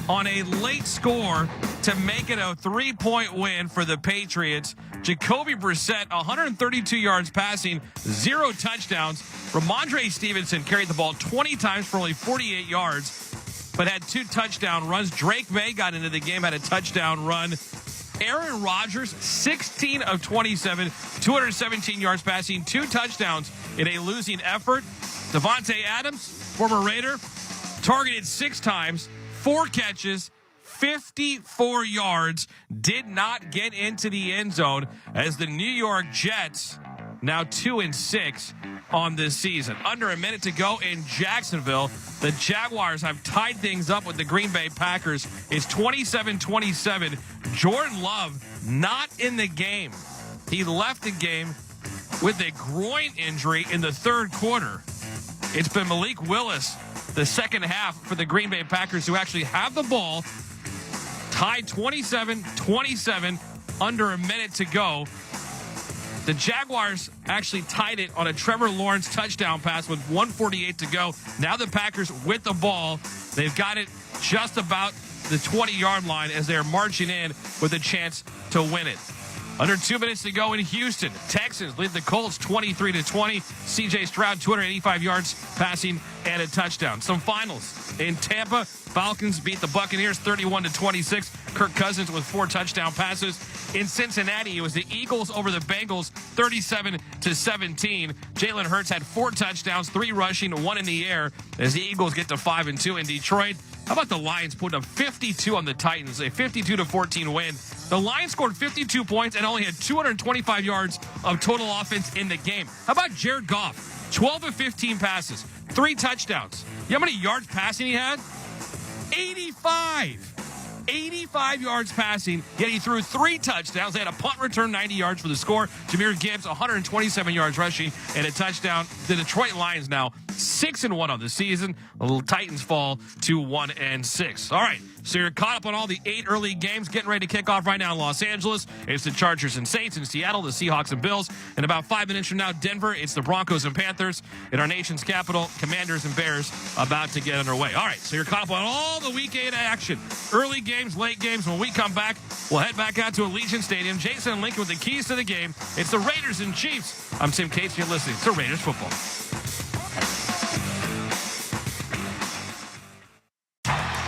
on a late score to make it a 3-point win for the Patriots. Jacoby Brissett, 132 yards passing, 0 touchdowns. Ramondre Stevenson carried the ball 20 times for only 48 yards, but had 2 touchdown runs. Drake May got into the game, had a touchdown run. Aaron Rodgers, 16 of 27, 217 yards passing, 2 touchdowns in a losing effort. Devontae Adams, former Raider, targeted 6 times, 4 catches, 54 yards, did not get into the end zone as the New York Jets now 2-6 on this season. Under a minute to go in Jacksonville. The Jaguars have tied things up with the Green Bay Packers. It's 27-27. Jordan Love not in the game. He left the game with a groin injury in the third quarter. It's been Malik Willis the second half for the Green Bay Packers, who actually have the ball, tied 27-27, under a minute to go. The Jaguars actually tied it on a Trevor Lawrence touchdown pass with 1:48 to go. Now the Packers with the ball. They've got it just about the 20-yard line as they're marching in with a chance to win it. Under 2 minutes to go in Houston. Texans lead the Colts 23-20. C.J. Stroud, 285 yards passing and a touchdown. Some finals in Tampa. Falcons beat the Buccaneers 31-26. Kirk Cousins with 4 touchdown passes. In Cincinnati, it was the Eagles over the Bengals 37-17. Jalen Hurts had 4 touchdowns, 3 rushing, 1 in the air as the Eagles get to 5-2 in Detroit. How about the Lions putting up 52 on the Titans, a 52-14 win? The Lions scored 52 points and only had 225 yards of total offense in the game. How about Jared Goff? 12 of 15 passes, 3 touchdowns. You know how many yards passing he had? 85. 85 yards passing, yet he threw 3 touchdowns. They had a punt return, 90 yards for the score. Jahmyr Gibbs, 127 yards rushing and a touchdown. The Detroit Lions now 6-1 on the season. The little Titans fall to 1-6. All right, so you're caught up on all the 8 early games getting ready to kick off right now in Los Angeles. It's the Chargers and Saints. In Seattle, the Seahawks and Bills. In about 5 minutes from now, Denver, it's the Broncos and Panthers. In our nation's capital, Commanders and Bears about to get underway. All right, so you're caught up on all the Week 8 action. Early games, late games. When we come back, we'll head back out to Allegiant Stadium. Jason and Lincoln with the keys to the game. It's the Raiders and Chiefs. I'm Tim Cates, and you're listening to Raiders Football.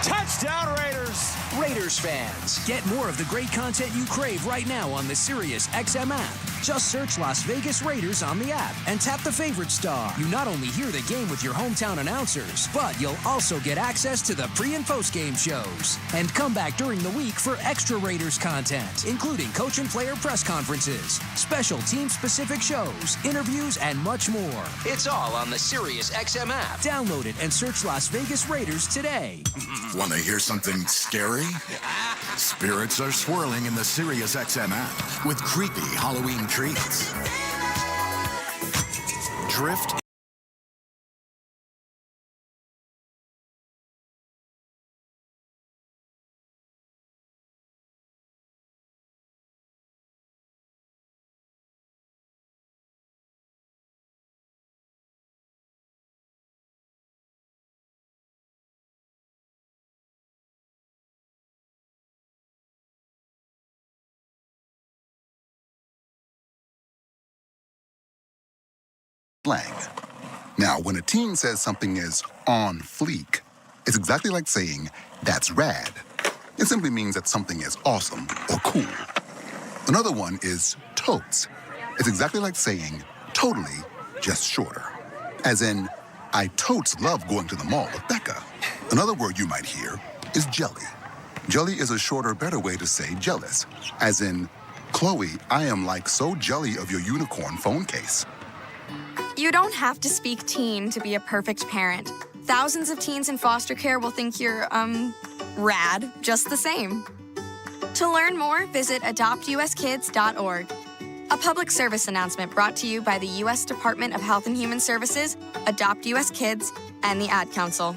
Touchdown Raiders! Raiders fans, get more of the great content you crave right now on the Sirius XM app. Just search Las Vegas Raiders on the app and tap the favorite star. You not only hear the game with your hometown announcers, but you'll also get access to the pre- and post-game shows. And come back during the week for extra Raiders content, including coach and player press conferences, special team-specific shows, interviews, and much more. It's all on the Sirius XM app. Download it and search Las Vegas Raiders today. Want to hear something scary? Spirits are swirling in the Sirius XM app with creepy Halloween treats. Drift. Slang. Now, when a teen says something is on fleek, it's exactly like saying, that's rad. It simply means that something is awesome or cool. Another one is totes. It's exactly like saying, totally, just shorter. As in, I totes love going to the mall with Becca. Another word you might hear is jelly. Jelly is a shorter, better way to say jealous. As in, Chloe, I am like so jelly of your unicorn phone case. You don't have to speak teen to be a perfect parent. Thousands of teens in foster care will think you're, rad just the same. To learn more, visit adoptuskids.org. A public service announcement brought to you by the U.S. Department of Health and Human Services, Adopt U.S. Kids, and the Ad Council.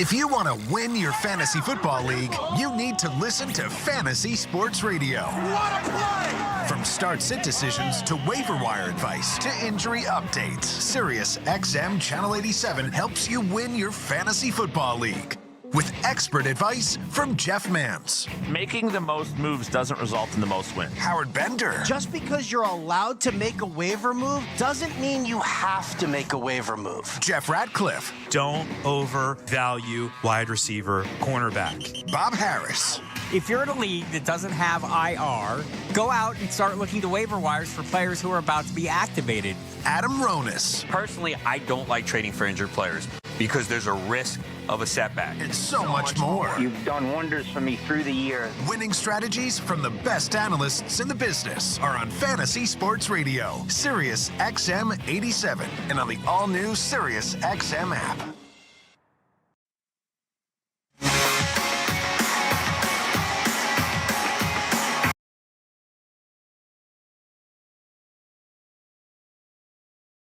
If you want to win your fantasy football league, you need to listen to Fantasy Sports Radio. What a play! From start-sit decisions to waiver wire advice to injury updates, Sirius XM Channel 87 helps you win your fantasy football league. With expert advice from Jeff Mans. Making the most moves doesn't result in the most wins. Howard Bender. Just because you're allowed to make a waiver move doesn't mean you have to make a waiver move. Jeff Ratcliffe. Don't overvalue wide receiver cornerback. Bob Harris. If you're in a league that doesn't have IR, go out and start looking to waiver wires for players who are about to be activated. Adam Ronis. Personally, I don't like trading for injured players because there's a risk of a setback. And so much more. You've done wonders for me through the years. Winning strategies from the best analysts in the business are on Fantasy Sports Radio, Sirius XM 87, and on the all-new Sirius XM app.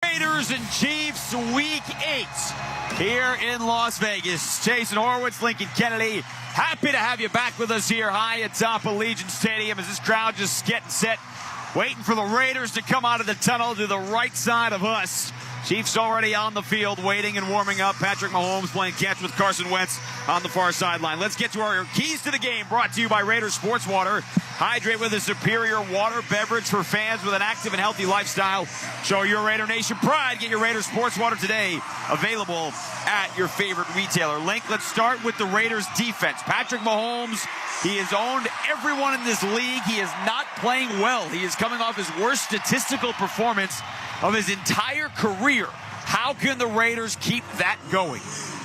Raiders and Chiefs Week 8 here in Las Vegas. Jason Horwitz, Lincoln Kennedy, happy to have you back with us here high atop Allegiant Stadium as this crowd just getting set, waiting for the Raiders to come out of the tunnel to the right side of us. Chiefs already on the field, waiting and warming up. Patrick Mahomes playing catch with Carson Wentz on the far sideline. Let's get to our keys to the game, brought to you by Raiders Sports Water. Hydrate with a superior water beverage for fans with an active and healthy lifestyle. Show your Raider Nation pride. Get your Raiders Sports Water today. Available at your favorite retailer. Link, let's start with the Raiders defense. Patrick Mahomes, he has owned everyone in this league. He is not playing well. He is coming off his worst statistical performance of his entire career. How can the Raiders keep that going?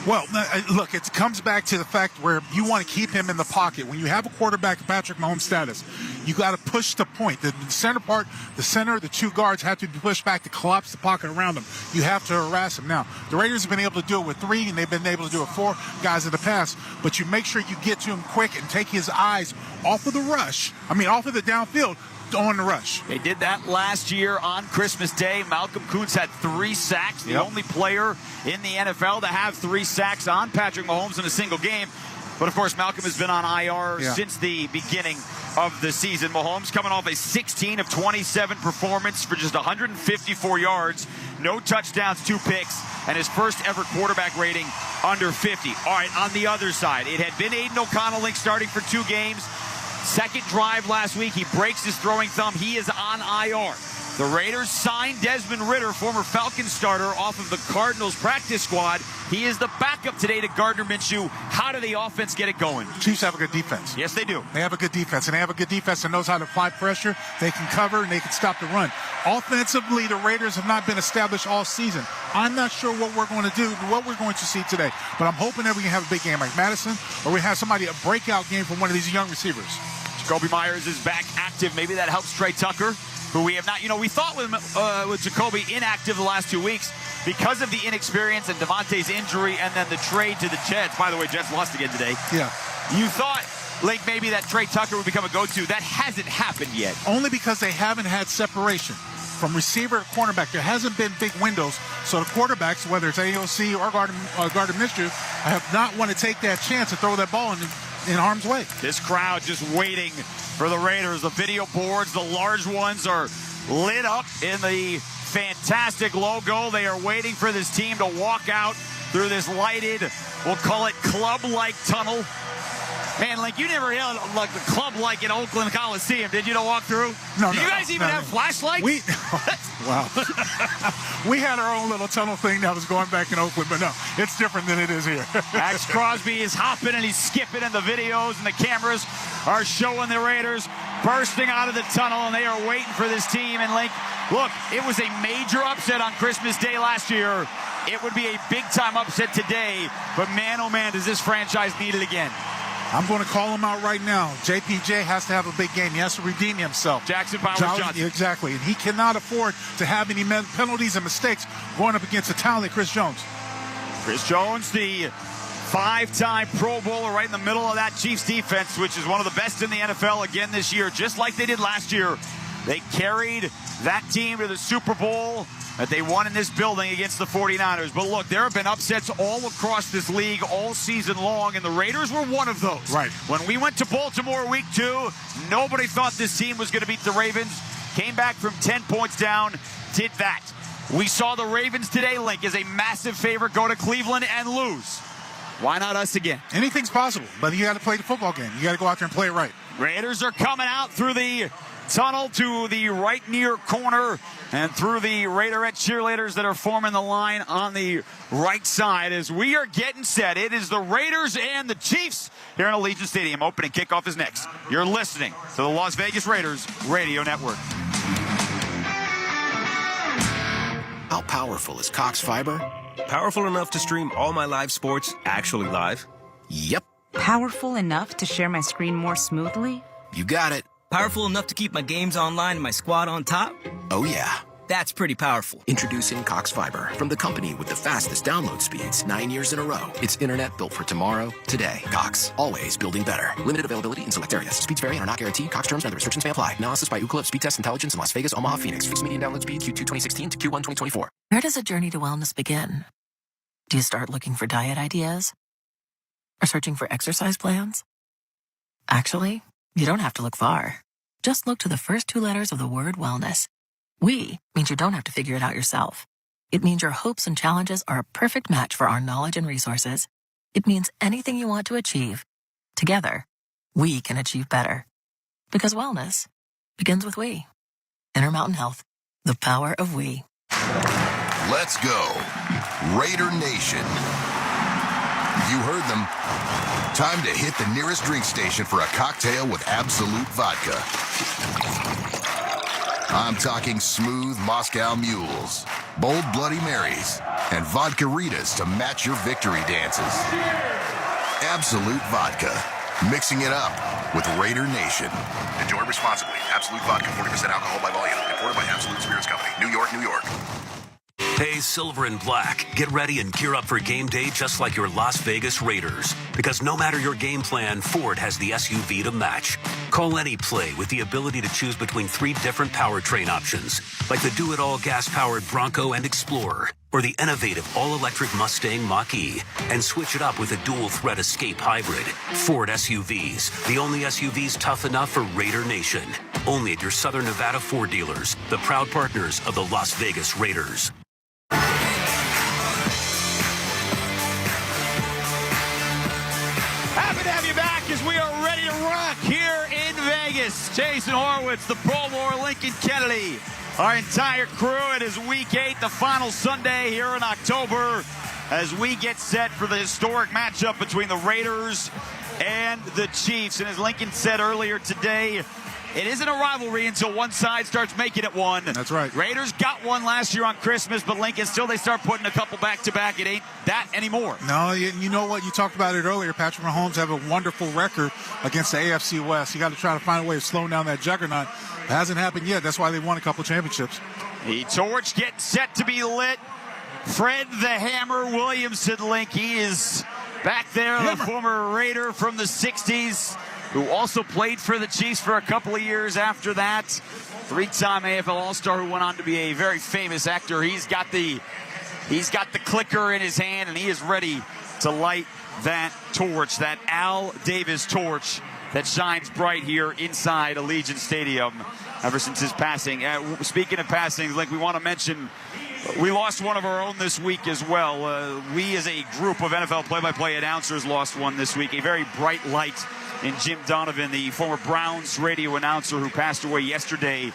Well, look, it comes back to the fact where you want to keep him in the pocket. When you have a quarterback of Patrick Mahomes' status, you got to push the point. The center part, the two guards have to be pushed back to collapse the pocket around him. You have to harass him. Now, the Raiders have been able to do it with 3, and they've been able to do it 4 guys in the past. But you make sure you get to him quick and take his eyes off of the rush. Off of the downfield. On the rush. They did that last year on Christmas Day. Malcolm Kuntz had 3 sacks, the only player in the NFL to have 3 sacks on Patrick Mahomes in a single game. But, of course, Malcolm has been on IR since the beginning of the season. Mahomes coming off a 16 of 27 performance for just 154 yards, no touchdowns, 2 picks, and his first ever quarterback rating under 50. All right, on the other side, it had been Aiden O'Connell Link starting for 2 games. Second drive last week, he breaks his throwing thumb. He is on IR. The Raiders signed Desmond Ridder, former Falcons starter, off of the Cardinals practice squad. He is the backup today to Gardner Minshew. How do the offense get it going? Chiefs have a good defense. Yes, they do. They have a good defense, and they have a good defense that knows how to apply pressure. They can cover, and they can stop the run. Offensively, the Raiders have not been established all season. I'm not sure what we're going to do, what we're going to see today, but I'm hoping that we can have a big game like Madison, or we have somebody, a breakout game from one of these young receivers. Jacoby Myers is back active. Maybe that helps Trey Tucker, who we have not, we thought with Jacoby inactive the last 2 weeks because of the inexperience and Devontae's injury and then the trade to the Jets. By the way, Jets lost again today. Yeah. You thought, Link, maybe that Trey Tucker would become a go-to. That hasn't happened yet. Only because they haven't had separation from receiver to cornerback. There hasn't been big windows, so the quarterbacks, whether it's AOC or Gardner Minshew, have not want to take that chance to throw that ball in harm's way. This crowd just waiting for the Raiders. The video boards, the large ones, are lit up in the fantastic logo. They are waiting for this team to walk out through this lighted, we'll call it club-like tunnel. Man, like, you never had like the club-like in Oakland Coliseum, did you, to walk through? No, Did you guys even have flashlights? Wow. We had our own little tunnel thing that was going back in Oakland, but no, it's different than it is here. Max Crosby is hopping and he's skipping, and the videos and the cameras are showing the Raiders bursting out of the tunnel, and they are waiting for this team. And, like, look, it was a major upset on Christmas Day last year. It would be a big-time upset today, but man, oh man, does this franchise need it again. I'm going to call him out right now. JPJ has to have a big game. He has to redeem himself. Jackson Powers Johnson. Exactly. And he cannot afford to have any penalties and mistakes going up against a talented Chris Jones. Chris Jones, the 5-time Pro Bowler, right in the middle of that Chiefs defense, which is one of the best in the NFL again this year, just like they did last year. They carried that team to the Super Bowl that they won in this building against the 49ers. But look, there have been upsets all across this league all season long, and the Raiders were one of those. Right. When we went to Baltimore week 2, nobody thought this team was going to beat the Ravens. Came back from 10 points down, did that. We saw the Ravens today, Link, as a massive favorite, go to Cleveland and lose. Why not us again? Anything's possible, but you got to play the football game. You got to go out there and play it right. Raiders are coming out through the tunnel to the right near corner and through the Raiderette cheerleaders that are forming the line on the right side as we are getting set. It is the Raiders and the Chiefs here in Allegiant Stadium. Opening kickoff is next. You're listening to the Las Vegas Raiders Radio Network. How powerful is Cox Fiber? Powerful enough to stream all my live sports actually live? Yep. Powerful enough to share my screen more smoothly? You got it. Powerful enough to keep my games online and my squad on top? Oh, yeah. That's pretty powerful. Introducing Cox Fiber, from the company with the fastest download speeds 9 years in a row. It's internet built for tomorrow, today. Cox, always building better. Limited availability in select areas. Speeds vary and are not guaranteed. Cox terms and other restrictions may apply. Analysis by Ookla of Speed Test Intelligence in Las Vegas, Omaha, Phoenix. Fixed median download speed Q2 2016 to Q1 2024. Where does a journey to wellness begin? Do you start looking for diet ideas? Or searching for exercise plans? Actually, you don't have to look far. Just look to the first 2 letters of the word wellness. We means you don't have to figure it out yourself. It means your hopes and challenges are a perfect match for our knowledge and resources. It means anything you want to achieve, together, we can achieve better. Because wellness begins with we. Intermountain Health, the power of we. Let's go, Raider Nation. You heard them. Time to hit the nearest drink station for a cocktail with Absolute Vodka. I'm talking smooth Moscow Mules, bold Bloody Marys, and Vodka-ritas to match your victory dances. Absolute Vodka, mixing it up with Raider Nation. Enjoy responsibly. Absolute Vodka, 40% alcohol by volume. Imported by Absolute Spirits Company. New York, New York. Hey, Silver and Black, get ready and gear up for game day just like your Las Vegas Raiders. Because no matter your game plan, Ford has the SUV to match. Call any play with the ability to choose between 3 different powertrain options, like the do-it-all gas-powered Bronco and Explorer, or the innovative all-electric Mustang Mach-E, and switch it up with a dual-threat Escape Hybrid. Ford SUVs, the only SUVs tough enough for Raider Nation. Only at your Southern Nevada Ford dealers, the proud partners of the Las Vegas Raiders. Happy to have you back as we are ready to rock here in Vegas. Jason Horwitz, the Pro War, Lincoln Kennedy, our entire crew. It is week 8, the final Sunday here in October, as we get set for the historic matchup between the Raiders and the Chiefs. And as Lincoln said earlier today, it isn't a rivalry until one side starts making it one. That's right. Raiders got one last year on Christmas, but Lincoln, still they start putting a couple back-to-back. It ain't that anymore. No, you know what? You talked about it earlier. Patrick Mahomes have a wonderful record against the AFC West. You got to try to find a way of slowing down that juggernaut. It hasn't happened yet. That's why they won a couple championships. The torch getting set to be lit. Fred the Hammer Williamson, Link. He is back there, the former Raider from the 60s. Who also played for the Chiefs for a couple of years after that. 3-time AFL All-Star who went on to be a very famous actor. He's got the clicker in his hand, and he is ready to light that torch, that Al Davis torch that shines bright here inside Allegiant Stadium ever since his passing. Speaking of passing, like we want to mention, we lost one of our own this week as well. We as a group of NFL play-by-play announcers lost one this week. A very bright light in Jim Donovan, the former Browns radio announcer who passed away yesterday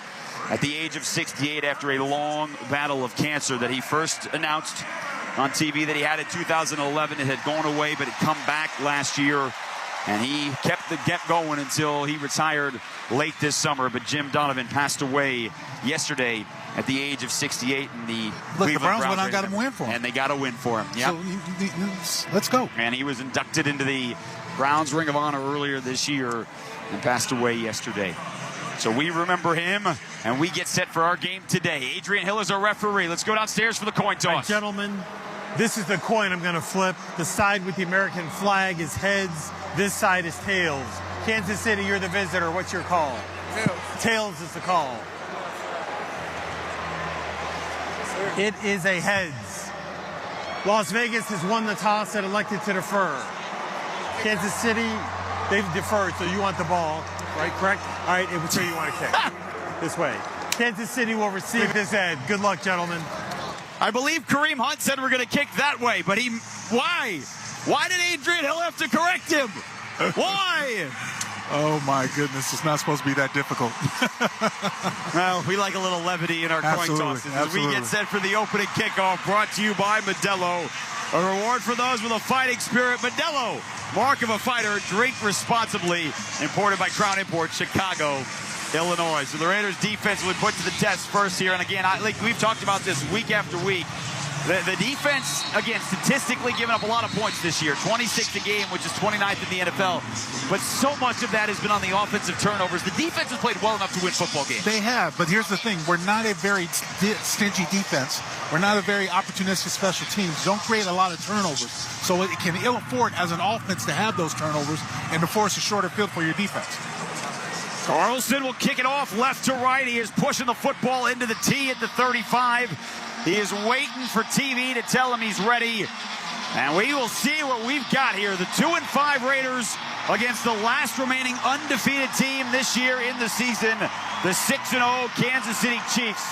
at the age of 68 after a long battle of cancer that he first announced on TV that he had in 2011. It had gone away, but it come back last year, and he kept going until he retired late this summer. But Jim Donovan passed away yesterday at the age of 68 in the Look, the Browns went on, got him a win for him. And they got a win for him. Yep. So, let's go. And he was inducted into the Browns Ring of Honor earlier this year and passed away yesterday. So we remember him, and we get set for our game today. Adrian Hill is our referee. Let's go downstairs for the coin toss. All right, gentlemen, this is the coin I'm going to flip. The side with the American flag is heads. This side is tails. Kansas City, you're the visitor. What's your call? Tails. Tails is the call. It is a heads. Las Vegas has won the toss and elected to defer. Kansas City, they've deferred, so you want the ball, right? Correct? All right, so you want to kick. This way. Kansas City will receive this head. Good luck, gentlemen. I believe Kareem Hunt said we're going to kick that way, but why? Why did Adrian Hill have to correct him? Why? Oh, my goodness. It's not supposed to be that difficult. Well, we like a little levity in our coin tosses. As we get set for the opening kickoff, brought to you by Modelo. A reward for those with a fighting spirit. Modelo, mark of a fighter. Drink responsibly. Imported by Crown Imports, Chicago, Illinois. So the Raiders defense will be put to the test first here. And again, we've talked about this week after week. The defense, again, statistically giving up a lot of points this year. 26 a game, which is 29th in the NFL. But so much of that has been on the offensive turnovers. The defense has played well enough to win football games. They have, but here's the thing. We're not a very stingy defense. We're not a very opportunistic special teams. Don't create a lot of turnovers. So it can ill afford as an offense to have those turnovers and to force a shorter field for your defense. Carlson will kick it off left to right. He is pushing the football into the tee at the 35. He is waiting for TV to tell him he's ready. And we will see what we've got here. The 2-5 Raiders against the last remaining undefeated team this year in the season, the 6-0 Kansas City Chiefs.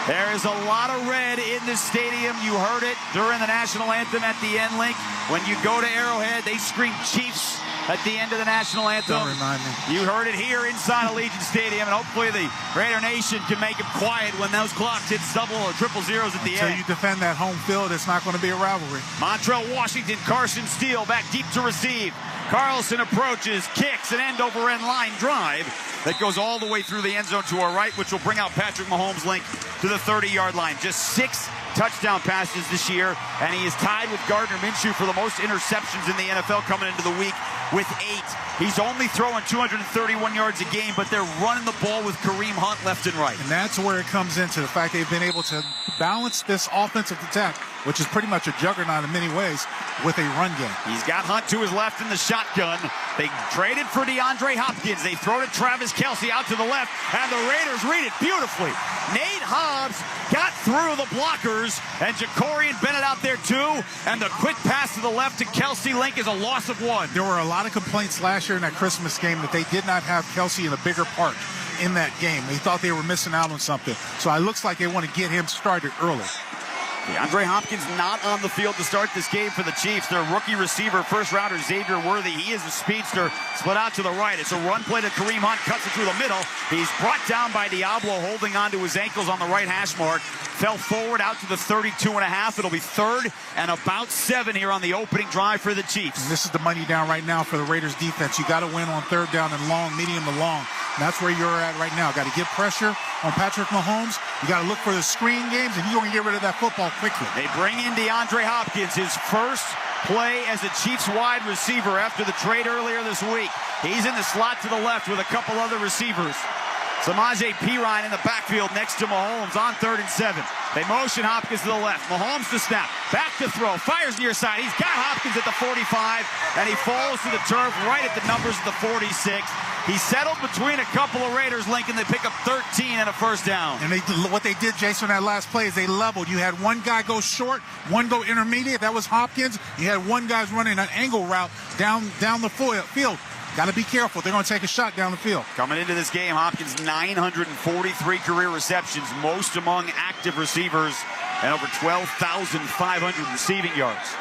There is a lot of red in this stadium. You heard it during the national anthem at the end, Link. When you go to Arrowhead, they scream Chiefs at the end of the national anthem. Don't remind me. You heard it here inside Allegiant Stadium, and hopefully the Raider Nation can make it quiet when those clocks hit double or triple zeros at the end. Until you defend that home field, it's not going to be a rivalry. Montrell Washington, Carson Steele back deep to receive. Carlson approaches, kicks an end-over-end line drive that goes all the way through the end zone to our right, which will bring out Patrick Mahomes, Link, to the 30-yard line. Just 6 touchdown passes this year, and he is tied with Gardner Minshew for the most interceptions in the NFL coming into the week with 8. He's only throwing 231 yards a game, but they're running the ball with Kareem Hunt left and right. And that's where it comes into the fact they've been able to balance this offensive attack, which is pretty much a juggernaut in many ways, with a run game. He's got Hunt to his left in the shotgun. They traded for DeAndre Hopkins. They throw to Travis Kelce out to the left, and the Raiders read it beautifully. Nate Hobbs got through the blockers, and Jacorian Bennett out there too, and the quick pass to the left to Kelce, Link, is a loss of 1. There were a lot of complaints last year in that Christmas game that they did not have Kelce in a bigger part in that game. They thought they were missing out on something. So it looks like they want to get him started early. DeAndre Hopkins not on the field to start this game for the Chiefs. Their rookie receiver, first-rounder Xavier Worthy. He is a speedster, split out to the right. It's a run play to Kareem Hunt, cuts it through the middle. He's brought down by Diablo, holding on to his ankles on the right hash mark. Fell forward out to the 32.5. It'll be 3rd and about 7 here on the opening drive for the Chiefs. And this is the money down right now for the Raiders defense. You got to win on 3rd down and long, medium to long. And that's where you're at right now. Got to get pressure on Patrick Mahomes. You got to look for the screen games, and you're going to get rid of that football quickly. They bring in DeAndre Hopkins, his first play as a Chiefs wide receiver after the trade earlier this week. He's in the slot to the left with a couple other receivers. Samaje Perine in the backfield next to Mahomes on 3rd and 7. They motion Hopkins to the left. Mahomes to snap. Back to throw. Fires near side. He's got Hopkins at the 45, and he falls to the turf right at the numbers of the 46. He settled between a couple of Raiders, Lincoln. They pick up 13 and a first down. And what they did, Jason, that last play is they leveled. You had one guy go short, one go intermediate. That was Hopkins. You had one guy's running an angle route down the field. Got to be careful. They're going to take a shot down the field. Coming into this game, Hopkins 943 career receptions, most among active receivers, and over 12,500 receiving yards.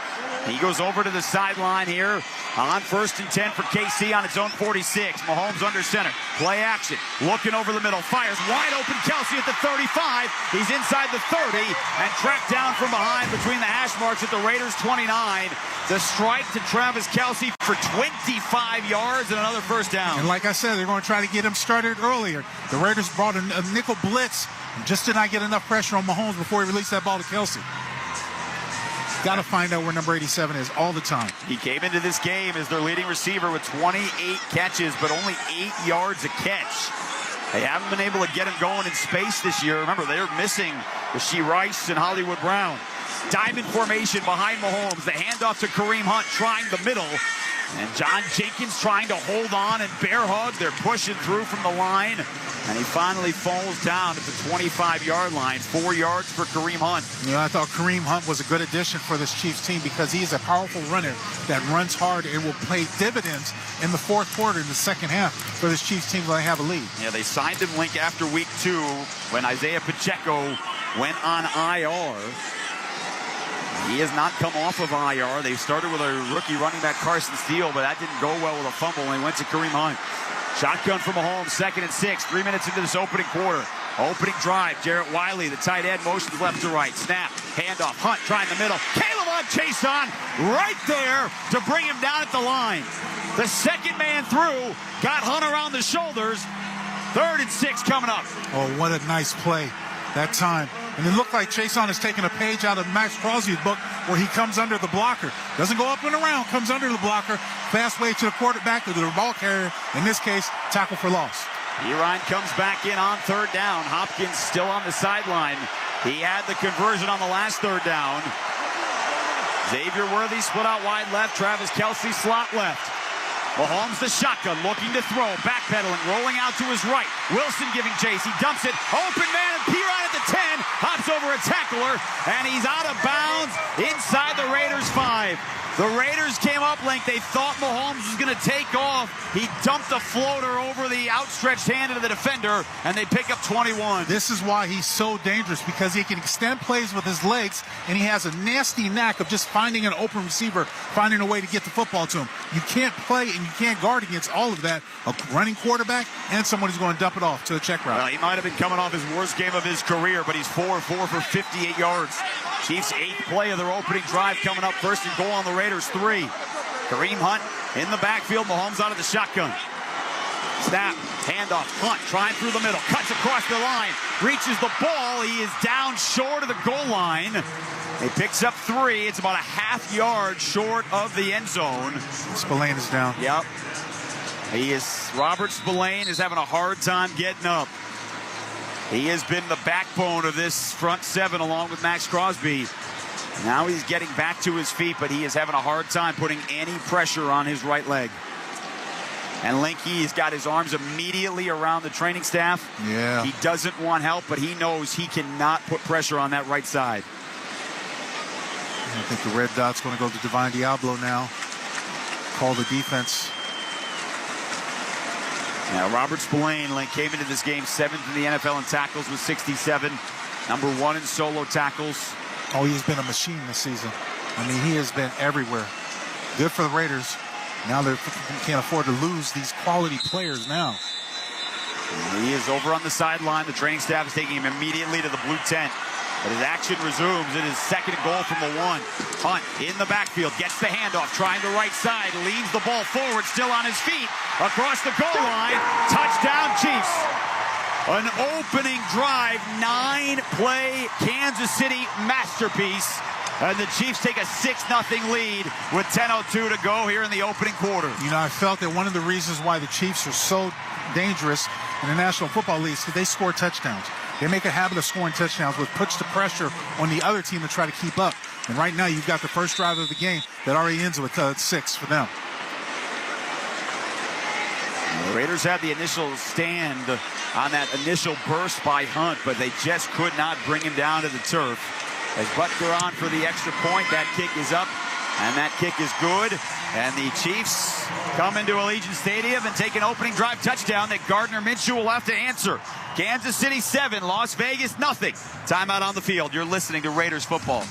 He goes over to the sideline here on 1st and 10 for KC on its own 46. Mahomes under center. Play action. Looking over the middle. Fires wide open. Kelce at the 35. He's inside the 30 and tracked down from behind between the hash marks at the Raiders 29. The strike to Travis Kelce for 25 yards and another first down. And like I said, they're going to try to get him started earlier. The Raiders brought a nickel blitz and just did not get enough pressure on Mahomes before he released that ball to Kelce. Got to find out where number 87 is all the time. He came into this game as their leading receiver with 28 catches, but only 8 yards a catch. They haven't been able to get him going in space this year. Remember, they're missing Rashee Rice and Hollywood Brown. Diamond formation behind Mahomes. The handoff to Kareem Hunt trying the middle. And John Jenkins trying to hold on and bear hug. They're pushing through from the line. And he finally falls down at the 25-yard line. 4 yards for Kareem Hunt. I thought Kareem Hunt was a good addition for this Chiefs team because he's a powerful runner that runs hard and will pay dividends in the fourth quarter, in the second half, for this Chiefs team when they have a lead. Yeah, they signed him, Link, after week 2 when Isaiah Pacheco went on IR. He has not come off of IR. They started with a rookie running back, Carson Steele, but that didn't go well with a fumble, and they went to Kareem Hunt. Shotgun from Mahomes, 2nd and 6, 3 minutes into this opening quarter. Opening drive, Jarrett Wiley, the tight end, motions left to right. Snap, handoff, Hunt trying the middle. Caleb on chase on, right there to bring him down at the line. The second man through, got Hunt around the shoulders. 3rd and 6 coming up. Oh, what a nice play that time. And it looked like Chason is taking a page out of Max Crosby's book where he comes under the blocker. Doesn't go up and around, comes under the blocker. Fast way to the quarterback, to the ball carrier. In this case, tackle for loss. Erine comes back in on 3rd down. Hopkins still on the sideline. He had the conversion on the last 3rd down. Xavier Worthy split out wide left. Travis Kelce slot left. Mahomes the shotgun, looking to throw, backpedaling, rolling out to his right. Wilson giving chase, he dumps it, open man, and Perine at the 10, hops over a tackler, and he's out of bounds inside the Raiders 5. The Raiders came up, Link. They thought Mahomes was going to take off. He dumped the floater over the outstretched hand of the defender, and they pick up 21. This is why he's so dangerous, because he can extend plays with his legs, and he has a nasty knack of just finding an open receiver, finding a way to get the football to him. You can't play and you can't guard against all of that. A running quarterback and someone who's going to dump it off to the check route. Well, he might have been coming off his worst game of his career, but he's 4-4 for 58 yards. Chiefs' 8th play of their opening drive coming up. 1st and goal on the Raiders 3. Kareem Hunt in the backfield. Mahomes out of the shotgun. Snap, handoff, Hunt trying through the middle, cuts across the line, reaches the ball. He is down short of the goal line. He picks up 3. It's about a half yard short of the end zone. Spillane is down. Yep. Robert Spillane is having a hard time getting up. He has been the backbone of this front 7 along with Max Crosby. Now he's getting back to his feet, but he is having a hard time putting any pressure on his right leg. And Linky has got his arms immediately around the training staff. Yeah. He doesn't want help, but he knows he cannot put pressure on that right side. I think the red dot's going to go to Divine Diablo now. Call the defense. Now, Robert Spillane came into this game 7th in the NFL in tackles with 67. Number 1 in solo tackles. Oh, he's been a machine this season. I mean, he has been everywhere. Good for the Raiders. Now they can't afford to lose these quality players now. He is over on the sideline. The training staff is taking him immediately to the blue tent. But his action resumes. It is 2nd and goal from the 1. Hunt in the backfield, gets the handoff, trying the right side, leads the ball forward, still on his feet, across the goal line. Touchdown, Chiefs. An opening drive, 9-play Kansas City masterpiece. And the Chiefs take a 6-0 lead with 10:02 to go here in the opening quarter. You know, I felt that one of the reasons why the Chiefs are so dangerous in the National Football League is that they score touchdowns. They make a habit of scoring touchdowns, which puts the pressure on the other team to try to keep up. And right now, you've got the first drive of the game that already ends with 6 for them. The Raiders had the initial stand on that initial burst by Hunt, but they just could not bring him down to the turf. As Butker on for the extra point, that kick is up, and that kick is good. And the Chiefs come into Allegiant Stadium and take an opening drive touchdown that Gardner Minshew will have to answer. Kansas City 7, Las Vegas 0. Timeout on the field. You're listening to Raiders football.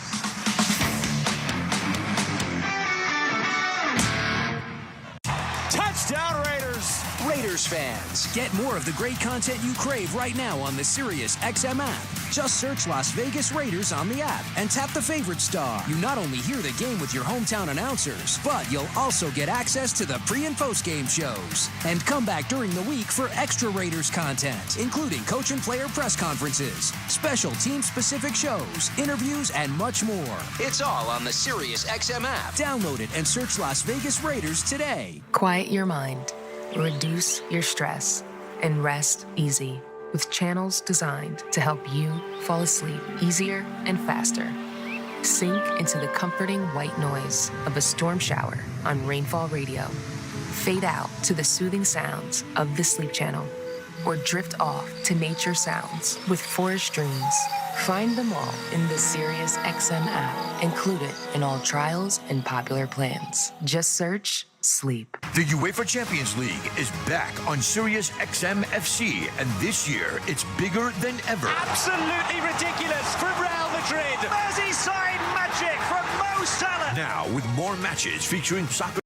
Touchdown Raiders! Raiders fans, get more of the great content you crave right now on the Sirius XM app. Just search Las Vegas Raiders on the app and tap the favorite star. You not only hear the game with your hometown announcers, but you'll also get access to the pre- and post-game shows. And come back during the week for extra Raiders content, including coach and player press conferences, special team-specific shows, interviews, and much more. It's all on the Sirius XM app. Download it and search Las Vegas Raiders today. Quiet your mind, reduce your stress, and rest easy with channels designed to help you fall asleep easier and faster. Sink into the comforting white noise of a storm shower on Rainfall Radio. Fade out to the soothing sounds of the Sleep Channel. Or drift off to nature sounds with Forest Dreams. Find them all in the Sirius XM app, included in all trials and popular plans. Just search Sleep. The UEFA Champions League is back on Sirius XM FC, and this year it's bigger than ever. Absolutely ridiculous from Real Madrid. Merseyside magic from Mo Salah. Now with more matches featuring soccer.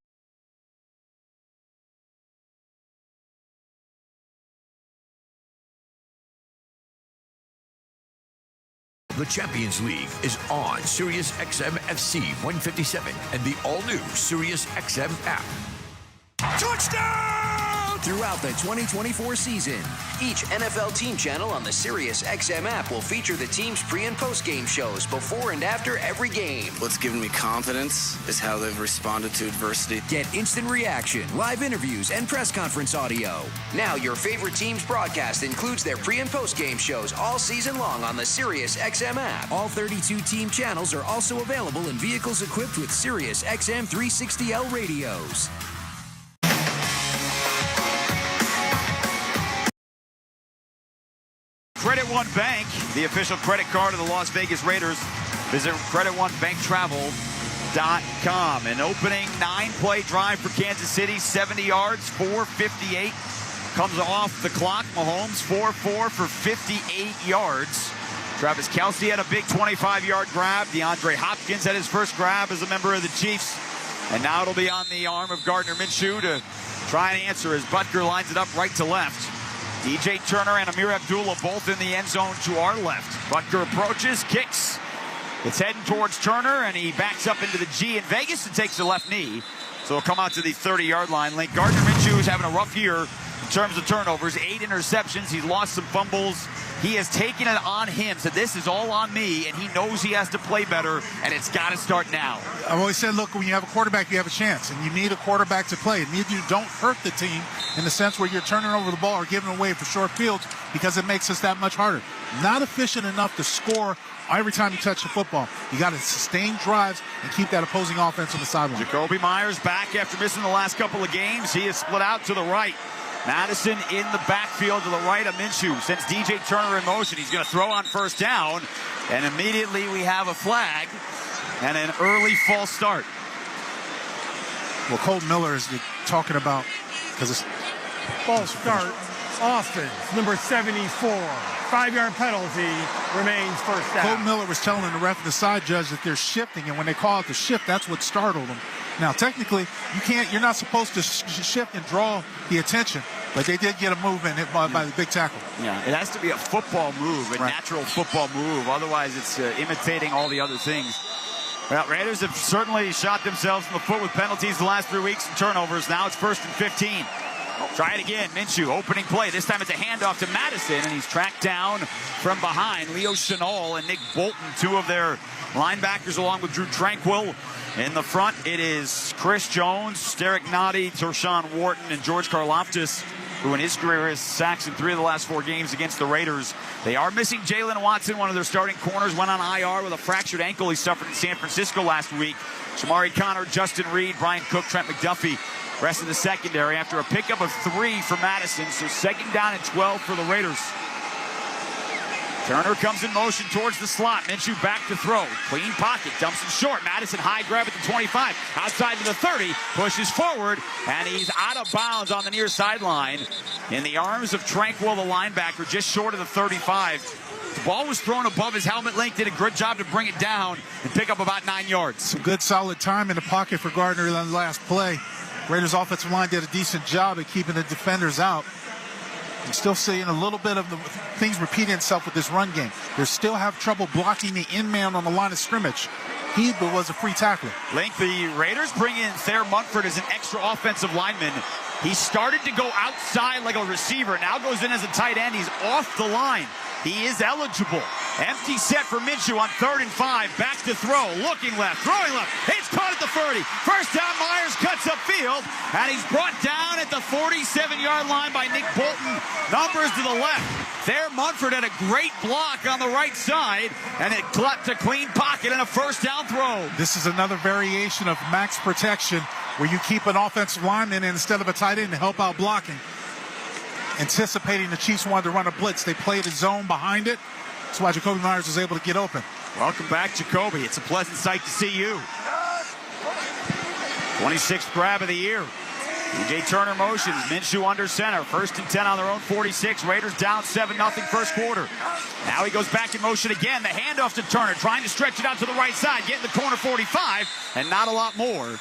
The Champions League is on Sirius XM FC 157 and the all-new Sirius XM app. Touchdown! Throughout the 2024 season, each NFL team channel on the Sirius XM app will feature the team's pre- and post-game shows before and after every game. What's given me confidence is how they've responded to adversity. Get instant reaction, live interviews, and press conference audio. Now your favorite team's broadcast includes their pre- and post-game shows all season long on the Sirius XM app. All 32 team channels are also available in vehicles equipped with Sirius XM 360L radios. Credit One Bank, the official credit card of the Las Vegas Raiders. Visit creditonebanktravel.com. An opening 9-play drive for Kansas City, 70 yards, 458. Comes off the clock. Mahomes 4-4 for 58 yards. Travis Kelce had a big 25-yard grab. DeAndre Hopkins had his first grab as a member of the Chiefs. And now it'll be on the arm of Gardner Minshew to try and answer as Butker lines it up right to left. DJ Turner and Amir Abdullah both in the end zone to our left. Butker approaches, kicks. It's heading towards Turner, and he backs up into the G in Vegas and takes the left knee. So he'll come out to the 30-yard line. Gardner Minshew is having a rough year in terms of turnovers. 8 interceptions. He's lost some fumbles. He has taken it on him. Said, this is all on me, and he knows he has to play better, and it's got to start now. I've always said, look, when you have a quarterback, you have a chance, and you need a quarterback to play. And you don't hurt the team in the sense where you're turning over the ball or giving away for short fields because it makes us that much harder. Not efficient enough to score every time you touch the football. You got to sustain drives and keep that opposing offense on the sideline. Jacoby Myers back after missing the last couple of games. He is split out to the right. Madison in the backfield to the right of Minshew. Sends DJ Turner in motion. He's going to throw on first down. And immediately we have a flag and an early false start. Well, Colton Miller is talking about, because it's false start. Offense, number 74. 5-yard penalty, remains first down. Colton Miller was telling the ref and the side judge that they're shifting, and when they call it the shift, that's what startled them. Now, technically, you're not supposed to shift and draw the attention, but they did get a movement by the big tackle. Yeah, it has to be a football move, a natural football move. Otherwise, it's imitating all the other things. Well, Raiders have certainly shot themselves in the foot with penalties the last 3 weeks and turnovers. Now it's 1st and 15. Try it again. Minshew, opening play. This time it's a handoff to Madison, and he's tracked down from behind. Leo Chenal and Nick Bolton, two of their linebackers, along with Drew Tranquill. In the front, it is Chris Jones, Derek Nottie, Tershawn Wharton, and George Karlaftis, who in his career has sacks in 3 of the last 4 games against the Raiders. They are missing Jalen Watson, one of their starting corners, went on IR with a fractured ankle he suffered in San Francisco last week. Shamari Connor, Justin Reed, Brian Cook, Trent McDuffie, rest of the secondary after a pickup of 3 for Madison. So 2nd down and 12 for the Raiders. Turner comes in motion towards the slot. Minshew back to throw. Clean pocket. Dumps it short. Madison high grab at the 25. Outside to the 30. Pushes forward. And he's out of bounds on the near sideline. In the arms of Tranquill, the linebacker, just short of the 35. The ball was thrown above his helmet length. Did a good job to bring it down and pick up about 9 yards. Some good solid time in the pocket for Gardner in the last play. Raiders offensive line did a decent job at keeping the defenders out. I'm still seeing a little bit of the things repeating itself with this run game. They still have trouble blocking the in-man on the line of scrimmage. He was a free tackler. Link, the Raiders bring in Thayer Munford as an extra offensive lineman. He started to go outside like a receiver. Now goes in as a tight end. He's off the line. He is eligible. Empty set for Minshew on 3rd and 5. Back to throw. Looking left. Throwing left. It's caught at the 30. First down. Myers cuts upfield. midfield, and he's brought down at the 47-yard line by Nick Bolton. Numbers to the left. There, Munford had a great block on the right side, and it clapped a clean pocket and a first down throw. This is another variation of max protection where you keep an offensive lineman instead of a tight end to help out blocking. Anticipating the Chiefs wanted to run a blitz. They played a zone behind it. That's why Jacoby Myers was able to get open. Welcome back, Jacoby. It's a pleasant sight to see you. 26th grab of the year. DJ Turner motions. Minshew under center. 1st and 10 on their own 46. Raiders down 7-0 first quarter. Now he goes back in motion again. The handoff to Turner. Trying to stretch it out to the right side. Getting the corner 45. And not a lot more.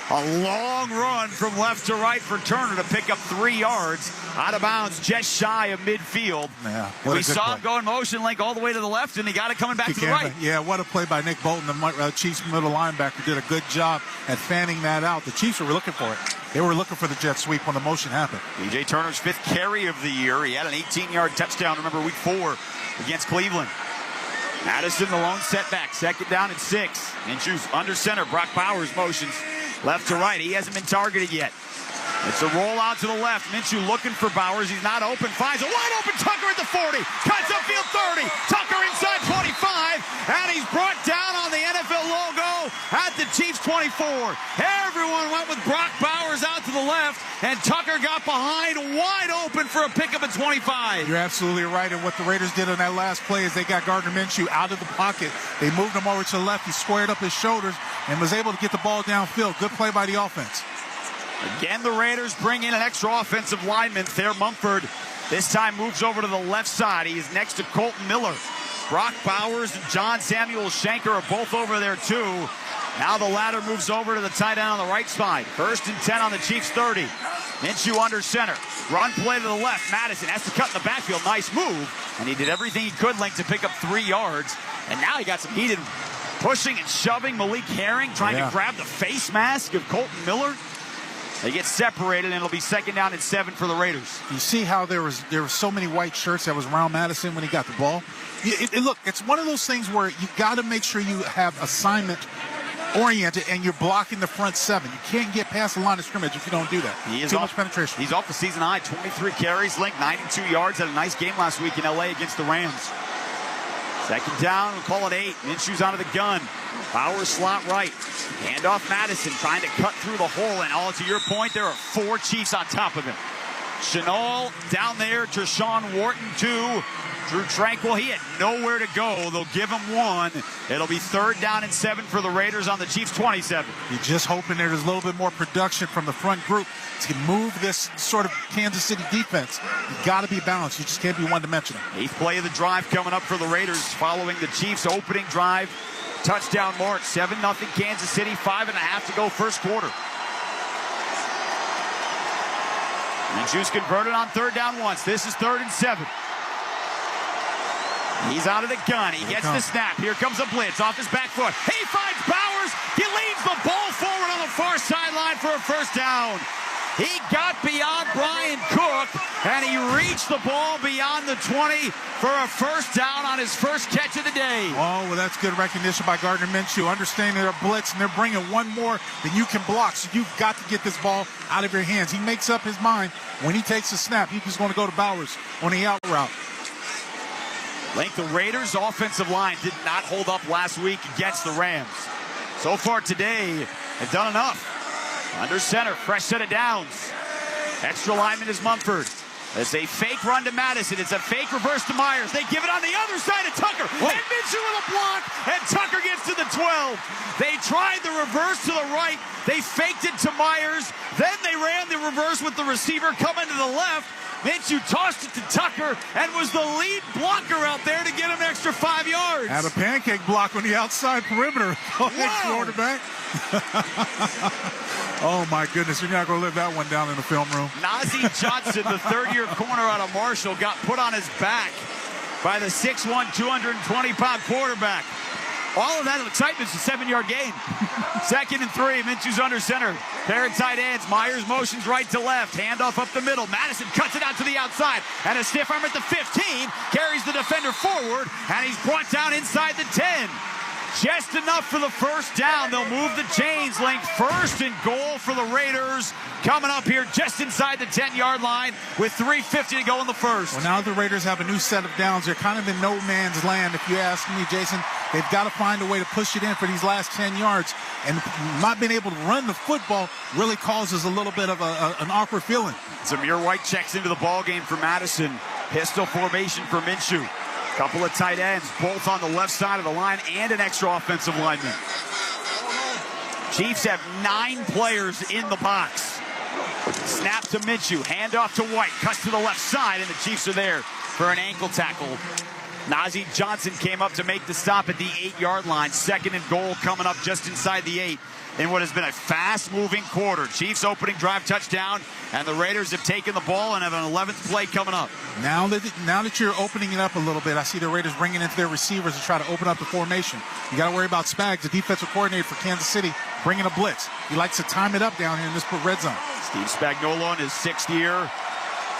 A long run from left to right for Turner to pick up 3 yards. Out of bounds, just shy of midfield. Yeah, we saw him go in motion link all the way to the left, and he got it coming back to the right. Yeah, what a play by Nick Bolton. The Chiefs middle linebacker did a good job at fanning that out. The Chiefs were looking for it. They were looking for the jet sweep when the motion happened. DJ Turner's 5th carry of the year. He had an 18-yard touchdown, remember, week 4 against Cleveland. Madison, the lone setback. 2nd down and 6. Minshew's under center. Brock Bowers motions left to right. He hasn't been targeted yet. It's a rollout to the left. Minshew looking for Bowers. He's not open. Finds a wide open Tucker at the 40. Cuts upfield 30. Tucker inside 25. And he's brought down on the NFL logo at the Chiefs 24. Everyone went with Brock Bowers out to the left. And Tucker got behind wide open for a pickup at 25. You're absolutely right. And what the Raiders did on that last play is they got Gardner Minshew out of the pocket. They moved him over to the left. He squared up his shoulders and was able to get the ball downfield. Good play by the offense. Again, the Raiders bring in an extra offensive lineman. Thayer Mumford this time moves over to the left side. He is next to Colton Miller. Brock Bowers and John Samuel Shanker are both over there too. Now the latter moves over to the tight end on the right side. 1st and 10 on the Chiefs 30. Minshew under center. Run play to the left. Madison has to cut in the backfield. Nice move. And he did everything he could, Link, to pick up 3 yards. And now he got some heated pushing and shoving. Malik Herring trying to grab the face mask of Colton Miller. They get separated, and it'll be 2nd down and 7 for the Raiders. You see how there was so many white shirts that was around Madison when he got the ball? Look, it's one of those things where you got to make sure you have assignment oriented and you're blocking the front 7. You can't get past the line of scrimmage if you don't do that. He is Too off, much penetration. He's off the season high. 23 carries, Link, 92 yards. Had a nice game last week in L.A. against the Rams. 2nd down, we'll call it 8. Minshew's out of the gun. Bowers slot right. Handoff Madison trying to cut through the hole. And all to your point, there are 4 Chiefs on top of him. Chenal down there to Sean Wharton 2. Drew Tranquil, he had nowhere to go. They'll give him 1. It'll be 3rd down and 7 for the Raiders on the Chiefs 27. You're just hoping there's a little bit more production from the front group to move this sort of Kansas City defense. You got to be balanced. You just can't be one-dimensional. 8th play of the drive coming up for the Raiders following the Chiefs' opening drive. Touchdown mark, 7-0 Kansas City, 5.5 to go first quarter. Minshew's converted on 3rd down once. This is 3rd and 7. He's out of the gun. He gets the snap. Here comes a blitz off his back foot. He finds Bowers. He leads the ball forward on the far sideline for a first down. He got beyond Brian Cook, and he reached the ball beyond the 20 for a first down on his first catch of the day. Oh, well, that's good recognition by Gardner Minshew. Understanding they're blitz, and they're bringing one more than you can block, so you've got to get this ball out of your hands. He makes up his mind. When he takes the snap, he's just going to go to Bowers on the out route. Link, the Raiders' offensive line did not hold up last week against the Rams. So far today, they've done enough. Under center, fresh set of downs. Extra lineman is Mumford. It's a fake run to Madison. It's a fake reverse to Myers. They give it on the other side to Tucker. Whoa. And Minshew with a block, and Tucker gets to the 12. They tried the reverse to the right. They faked it to Myers. Then they ran the reverse with the receiver coming to the left. Minshew tossed it to Tucker and was the lead blocker out there to get him an extra 5 yards. Had a pancake block on the outside perimeter. Quarterback. Oh, my goodness. You're not going to live that one down in the film room. Nazeeh Johnson, the 3rd-year corner out of Marshall, got put on his back by the 6'1", 220-pound quarterback. All of that excitement is a 7-yard gain. 2nd and 3. Minshew's under center. Pair of tight ends. Myers motions right to left. Handoff up the middle. Madison cuts it out to the outside. And a stiff arm at the 15. Carries the defender forward. And he's brought down inside the 10. Just enough for the first down. They'll move the chains. Link first and goal for the Raiders. Coming up here just inside the 10-yard line with 3:50 to go in the first. Well, now the Raiders have a new set of downs. They're kind of in no man's land, if you ask me, Jason. They've got to find a way to push it in for these last 10 yards. And not being able to run the football really causes a little bit of an awkward feeling. Zamir White checks into the ball game for Madison. Pistol formation for Minshew. Couple of tight ends, both on the left side of the line, and an extra offensive lineman. Chiefs have 9 players in the box. Snap to Minshew, handoff to White, cuts to the left side, and the Chiefs are there for an ankle tackle. Najee Johnson came up to make the stop at the 8-yard line. 2nd and goal coming up just inside the 8 in what has been a fast-moving quarter. Chiefs opening drive touchdown, and the Raiders have taken the ball and have an 11th play coming up. Now that you're opening it up a little bit, I see the Raiders bringing into their receivers to try to open up the formation. You got to worry about Spags, the defensive coordinator for Kansas City, bringing a blitz. He likes to time it up down here in this red zone. Steve Spagnuolo in his 6th year.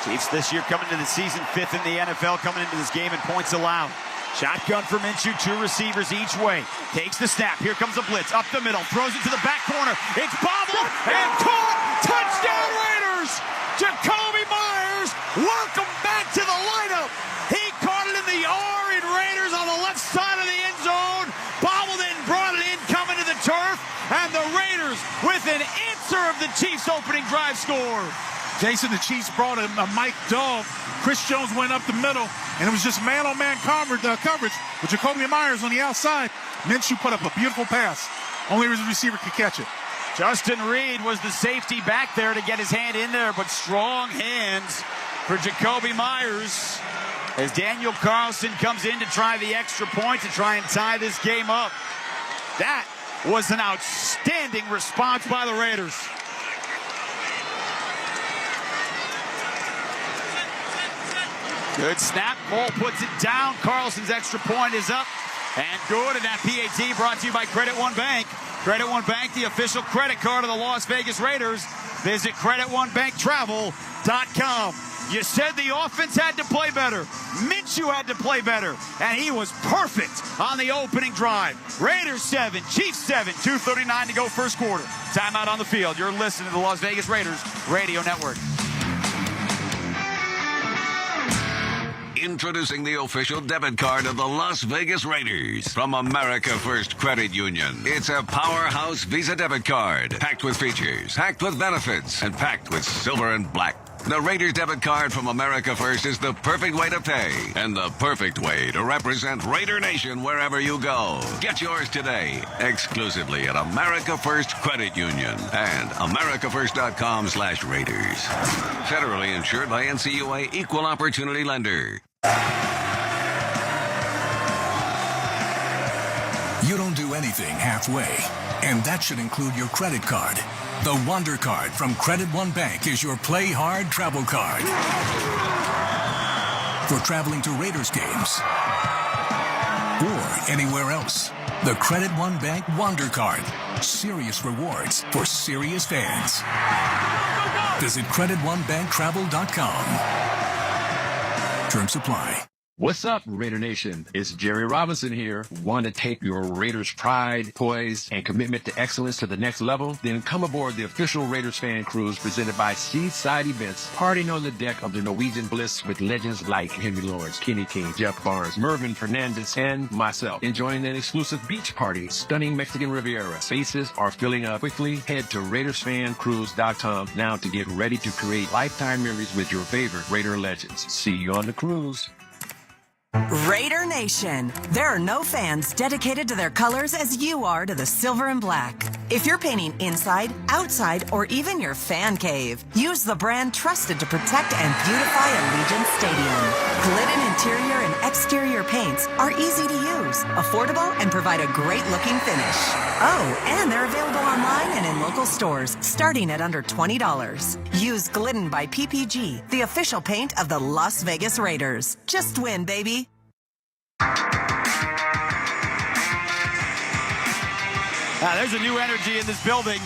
Chiefs this year coming into the season 5th in the NFL, coming into this game in points allowed. Shotgun for Minshew, 2 receivers each way. Takes the snap. Here comes a blitz. Up the middle. Throws it to the back corner. It's bobbled and caught. Touchdown Raiders. Jacoby Myers, welcome back to the lineup. He caught it in the R in Raiders on the left side of the end zone. Bobbled it and brought it in, coming to the turf. And the Raiders with an answer of the Chiefs opening drive score. Jason, the Chiefs brought a Mike Dove. Chris Jones went up the middle, and it was just man-on-man coverage with Jacoby Myers on the outside. Minshew put up a beautiful pass. Only his receiver could catch it. Justin Reed was the safety back there to get his hand in there, but strong hands for Jacoby Myers as Daniel Carlson comes in to try the extra point to try and tie this game up. That was an outstanding response by the Raiders. Good snap. Cole puts it down. Carlson's extra point is up and good. And that PAT brought to you by Credit One Bank. Credit One Bank, the official credit card of the Las Vegas Raiders. Visit CreditOneBankTravel.com. You said the offense had to play better. Minshew had to play better. And he was perfect on the opening drive. Raiders 7, Chiefs 7, 2:39 to go first quarter. Timeout on the field. You're listening to the Las Vegas Raiders Radio Network. Introducing the official debit card of the Las Vegas Raiders from America First Credit Union. It's a powerhouse Visa debit card, packed with features, packed with benefits, and packed with silver and black. The Raiders debit card from America First is the perfect way to pay and the perfect way to represent Raider Nation wherever you go. Get yours today, exclusively at America First Credit Union and americafirst.com/Raiders. Federally insured by NCUA Equal Opportunity Lender. You don't do anything halfway, and that should include your credit card. The Wonder Card from Credit One Bank is your play hard travel card. For traveling to Raiders games or anywhere else. The Credit One Bank Wonder Card. Serious rewards for serious fans. Visit CreditOneBankTravel.com. Terms apply. What's up, Raider Nation? It's Jerry Robinson here. Want to take your Raiders pride, poise, and commitment to excellence to the next level? Then come aboard the official Raiders fan cruise presented by Seaside Events, partying on the deck of the Norwegian Bliss with legends like Henry Lawrence, Kenny King, Jeff Barnes, Mervyn Fernandez, and myself, enjoying an exclusive beach party, stunning Mexican Riviera. Spaces are filling up quickly. Head to RaidersFanCruise.com now to get ready to create lifetime memories with your favorite Raider legends. See you on the cruise. Raider Nation, there are no fans dedicated to their colors as you are to the silver and black. If you're painting inside, outside, or even your fan cave, use the brand trusted to protect and beautify Allegiant Stadium. Glidden interior and exterior paints are easy to use, affordable, and provide a great-looking finish. Oh, and they're available online and in local stores, starting at under $20. Use Glidden by PPG, the official paint of the Las Vegas Raiders. Just win, baby. There's a new energy in this building.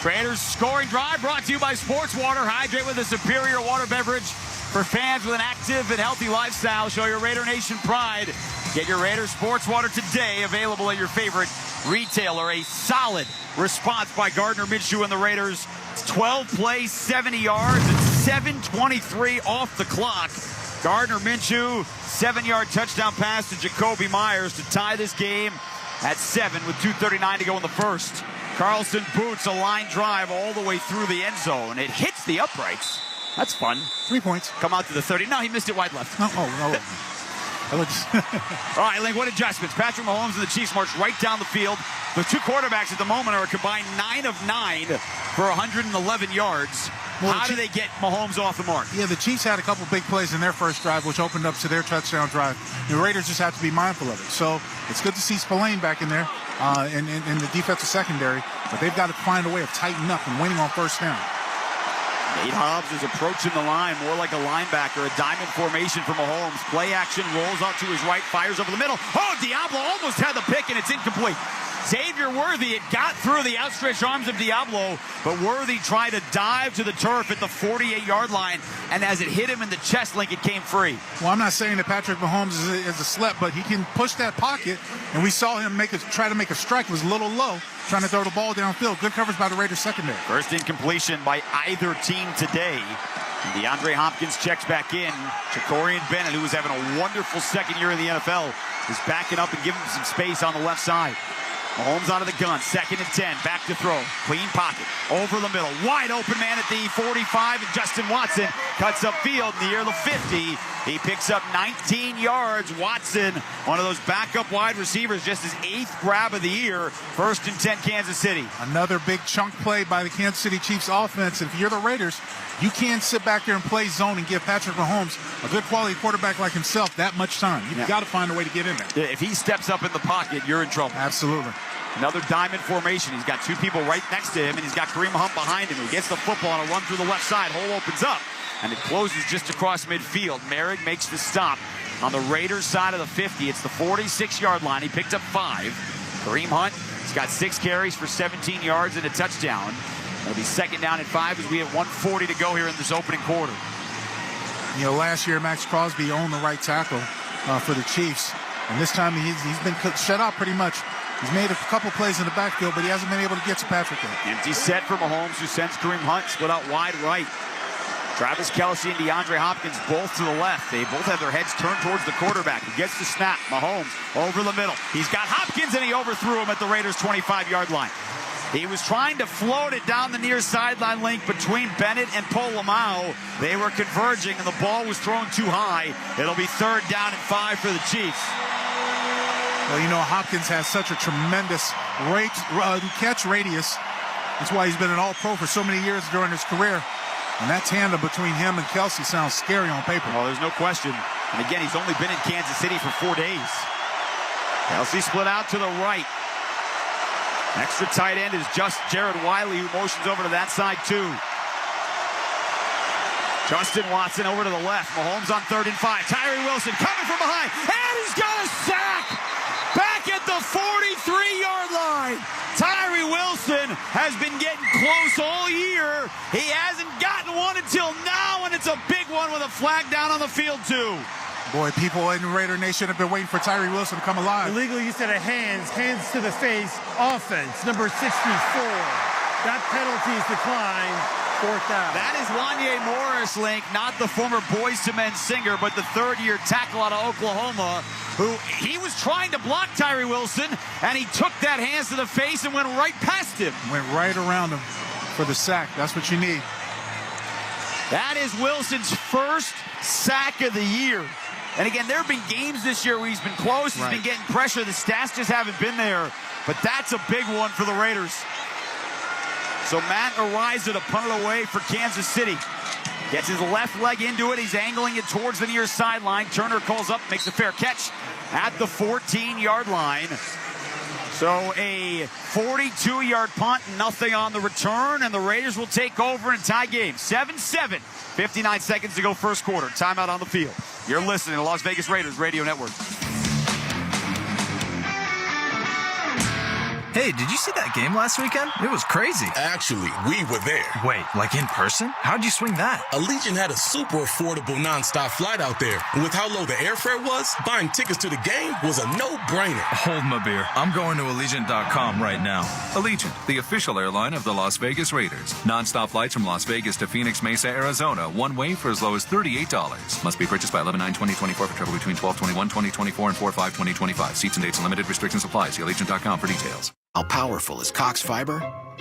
Raiders scoring drive brought to you by Sports Water. Hydrate with a superior water beverage for fans with an active and healthy lifestyle. Show your Raider Nation pride Get your Raiders sports water today, available at your favorite retailer. A solid response by Gardner Minshew and the Raiders. 12 plays, 70 yards, and 7:23 off the clock. Gardner Minshew, 7-yard touchdown pass to Jacoby Myers to tie this game at 7 with 2:39 to go in the first. Carlson boots a line drive all the way through the end zone. It hits the uprights. That's fun. 3 points. Come out to the 30. No, he missed it wide left. No. All right, Link, what adjustments? Patrick Mahomes and the Chiefs march right down the field. The two quarterbacks at the moment are a combined 9 of 9 for 111 yards. Well, How do they get Mahomes off the mark? Yeah, the Chiefs had a couple big plays in their first drive, which opened up to their touchdown drive. The Raiders just have to be mindful of it. So it's good to see Spillane back in there in the defensive secondary, but they've got to find a way of tightening up and winning on first down. Nate Hobbs is approaching the line more like a linebacker, a diamond formation for Mahomes. Play action, rolls out to his right, fires over the middle. Oh, Diablo almost had the pick, and it's incomplete. Xavier Worthy, it got through the outstretched arms of Diablo, but Worthy tried to dive to the turf at the 48-yard line, and as it hit him in the chest, Link, it came free. Well, I'm not saying that Patrick Mahomes is a slep, but he can push that pocket, and we saw him try to make a strike. It was a little low, trying to throw the ball downfield. Good coverage by the Raiders secondary. First incompletion by either team today. And DeAndre Hopkins checks back in. Jacorian Bennett, who was having a wonderful second year in the NFL, is backing up and giving him some space on the left side. Mahomes out of the gun, 2nd and 10, back to throw, clean pocket, over the middle, wide open man at the 45, and Justin Watson cuts up field near the 50. He picks up 19 yards. Watson, one of those backup wide receivers, just his 8th grab of the year. 1st and 10, Kansas City. Another big chunk play by the Kansas City Chiefs offense. If you're the Raiders, you can't sit back there and play zone and give Patrick Mahomes, a good quality quarterback like himself, that much time. You've got to find a way to get in there. If he steps up in the pocket, you're in trouble. Absolutely. Another diamond formation. He's got two people right next to him, and he's got Kareem Hunt behind him, who gets the football on a run through the left side. Hole opens up, and it closes just across midfield. Merrick makes the stop on the Raiders side of the 50. It's the 46-yard line. He picked up 5. Kareem Hunt, he's got 6 carries for 17 yards and a touchdown. It'll be 2nd down and 5 as we have 1:40 to go here in this opening quarter. You know, last year Max Crosby owned the right tackle for the Chiefs, and this time he's been shut out pretty much. He's made a couple plays in the backfield, but he hasn't been able to get to Patrick yet. Empty set for Mahomes, who sends Kareem Hunt split out wide right. Travis Kelce and DeAndre Hopkins both to the left. They both have their heads turned towards the quarterback, who gets the snap. Mahomes over the middle. He's got Hopkins, and he overthrew him at the Raiders' 25-yard line. He was trying to float it down the near sideline link between Bennett and Polamalu. They were converging, and the ball was thrown too high. It'll be 3rd down and 5 for the Chiefs. Well, you know, Hopkins has such a tremendous catch radius. That's why he's been an all-pro for so many years during his career. And that tandem between him and Kelce sounds scary on paper. Oh, there's no question. And again, he's only been in Kansas City for 4 days. Kelce split out to the right. Extra tight end is just Jared Wiley, who motions over to that side too. Justin Watson over to the left. Mahomes on 3rd and 5. Tyree Wilson coming from behind, and he's got a sack back at the 43-yard line. Tyree Wilson has been getting close all year. He hasn't gotten one until now, and it's a big one with a flag down on the field too. Boy, people in Raider Nation have been waiting for Tyree Wilson to come alive. Illegal use of the hands to the face, offense, number 64. That penalty is declined, 4th down. That is Wanye Morris, Link, not the former Boys to Men singer, but the 3rd-year tackle out of Oklahoma, who he was trying to block Tyree Wilson, and he took that hands to the face and went right past him. Went right around him for the sack. That's what you need. That is Wilson's 1st sack of the year. And again, there have been games this year where he's been close, he's been getting pressure. The stats just haven't been there. But that's a big one for the Raiders. So Matt Ariza to punt it away for Kansas City. Gets his left leg into it. He's angling it towards the near sideline. Turner calls up, makes a fair catch at the 14-yard line. So a 42-yard punt, nothing on the return, and the Raiders will take over and tie game. 7-7, 59 seconds to go first quarter. Timeout on the field. You're listening to Las Vegas Raiders Radio Network. Hey, did you see that game last weekend? It was crazy. Actually, we were there. Wait, like in person? How'd you swing that? Allegiant had a super affordable nonstop flight out there. And with how low the airfare was, buying tickets to the game was a no-brainer. Hold my beer. I'm going to Allegiant.com right now. Allegiant, the official airline of the Las Vegas Raiders. Nonstop flights from Las Vegas to Phoenix Mesa, Arizona. One way for as low as $38. Must be purchased by 11/9/2024 for travel between 12/21/2024 and 4/5/2025. Seats and dates and limited restrictions apply. See Allegiant.com for details. How powerful is Cox Fiber?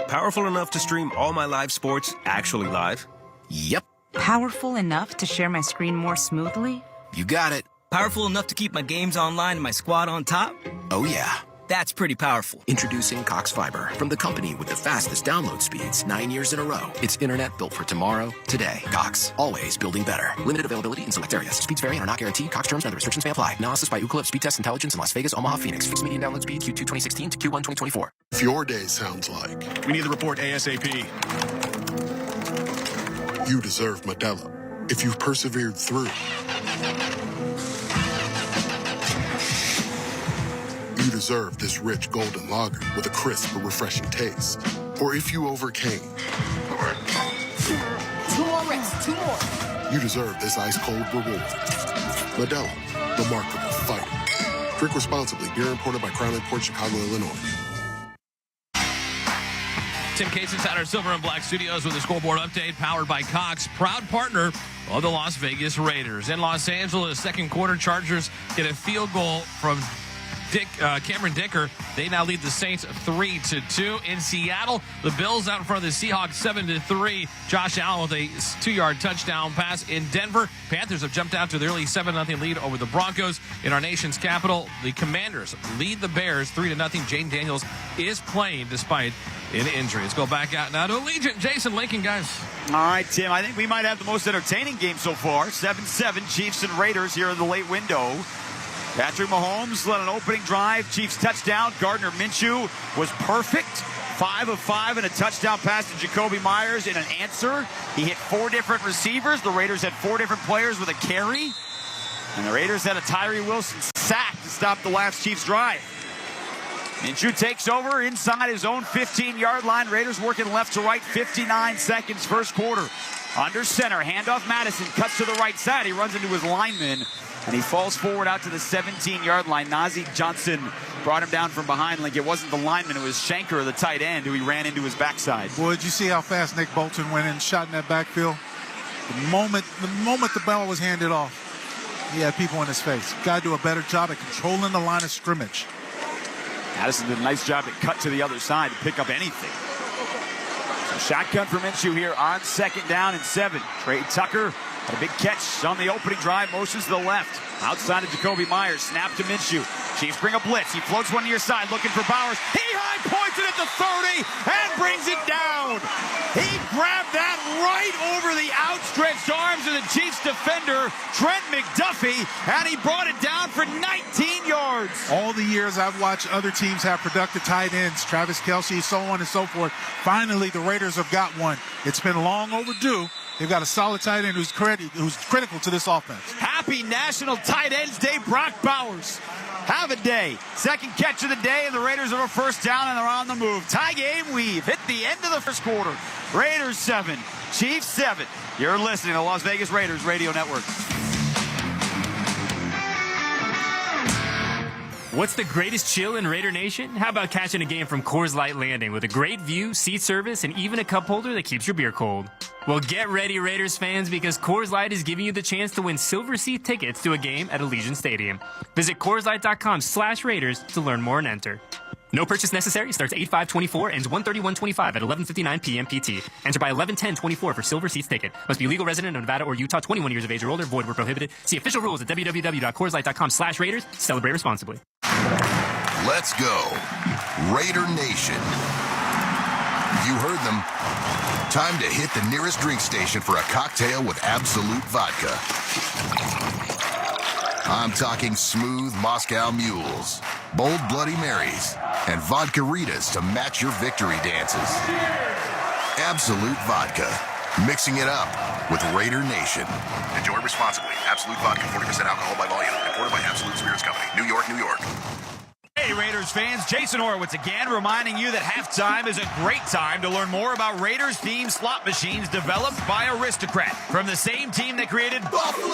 Powerful enough to stream all my live sports actually live? Yep. Powerful enough to share my screen more smoothly? You got it. Powerful enough to keep my games online and my squad on top? Oh, yeah. That's pretty powerful. Introducing Cox Fiber from the company with the fastest download speeds 9 years in a row. It's internet built for tomorrow, today. Cox, always building better. Limited availability in select areas. Speeds vary and are not guaranteed. Cox terms and other restrictions may apply. Analysis by Ookla Speed Test Intelligence in Las Vegas, Omaha, Phoenix. Fixed median download speed Q2 2016 to Q1 2024. If your day sounds like we need the report ASAP. You deserve Modelo. If you've persevered through, you deserve this rich golden lager with a crisp but refreshing taste. Or if you overcame. 2 more reps, 2 more. You deserve this ice-cold reward. Modelo, the Remarkable Fighter. Drink responsibly. Beer imported by Crown Imports, Chicago, Illinois. Tim Case inside our Silver and Black studios with a scoreboard update powered by Cox, proud partner of the Las Vegas Raiders. In Los Angeles, second quarter, Chargers get a field goal from Cameron Dicker. They now lead the Saints 3-2. In Seattle, the Bills out in front of the Seahawks 7-3. Josh Allen with a 2-yard touchdown pass. In Denver, Panthers have jumped out to the early 7-0 lead over the Broncos. In our nation's capital, the Commanders lead the Bears 3-0. Jaden Daniels is playing despite an injury. Let's go back out now to Allegiant. Jason Lincoln, guys. All right, Tim, I think we might have the most entertaining game so far. 7-7, Chiefs and Raiders here in the late window. Patrick Mahomes led an opening drive. Chiefs touchdown. Gardner Minshew was perfect. 5 of 5 and a touchdown pass to Jacoby Myers in an answer. He hit 4 different receivers. The Raiders had 4 different players with a carry. And the Raiders had a Tyree Wilson sack to stop the last Chiefs drive. Minshew takes over inside his own 15-yard line. Raiders working left to right. 59 seconds, first quarter. Under center, handoff Madison, cuts to the right side. He runs into his lineman. And he falls forward out to the 17-yard line. Nazeeh Johnson brought him down from behind like it wasn't the lineman. It was Shanker, the tight end, who he ran into his backside. Boy, did you see how fast Nick Bolton went in and shot in that backfield? The moment the ball was handed off, he had people in his face. Got to do a better job at controlling the line of scrimmage. Madison did a nice job at cut to the other side to pick up anything. So shotgun for Minshew here on 2nd down and 7. Trey Tucker had a big catch on the opening drive, motions to the left. Outside of Jacoby Myers, snap to Minshew. Chiefs bring a blitz. He floats one near side, looking for Bowers. He high points it at the 30 and brings it down. He grabbed that right over the outstretched arms of the Chiefs defender, Trent McDuffie, and he brought it down for 19 yards. All the years I've watched other teams have productive tight ends, Travis Kelce, so on and so forth. Finally, the Raiders have got one. It's been long overdue. They've got a solid tight end who's critical to this offense. Happy National Tight Ends Day, Brock Bowers. Have a day. Second catch of the day, and the Raiders have a first down, and they're on the move. Tie game, we've hit the end of the first quarter. Raiders 7, Chiefs 7. You're listening to Las Vegas Raiders Radio Network. What's the greatest chill in Raider Nation? How about catching a game from Coors Light Landing with a great view, seat service, and even a cup holder that keeps your beer cold? Well, get ready, Raiders fans, because Coors Light is giving you the chance to win silver seat tickets to a game at Allegiant Stadium. Visit CoorsLight.com/Raiders to learn more and enter. No purchase necessary. Starts 8/5/24, ends 1/31/25 at 11:59 p.m. PT. Enter by 11/10/24 for silver seats ticket. Must be a legal resident of Nevada or Utah, 21 years of age or older. Void where prohibited. See official rules at www.CoorsLight.com/Raiders. Celebrate responsibly. Let's go, Raider Nation. You heard them. Time to hit the nearest drink station for a cocktail with Absolute Vodka. I'm talking smooth Moscow Mules, bold Bloody Marys, and Vodka-ritas to match your victory dances. Absolute Vodka, mixing it up with Raider Nation. Enjoy responsibly. Absolute Vodka, 40% alcohol by volume. Imported by Absolute Spirits Company, New York, New York. Hey, Raiders fans, Jason Horowitz again, reminding you that halftime is a great time to learn more about Raiders-themed slot machines developed by Aristocrat from the same team that created Buffalo.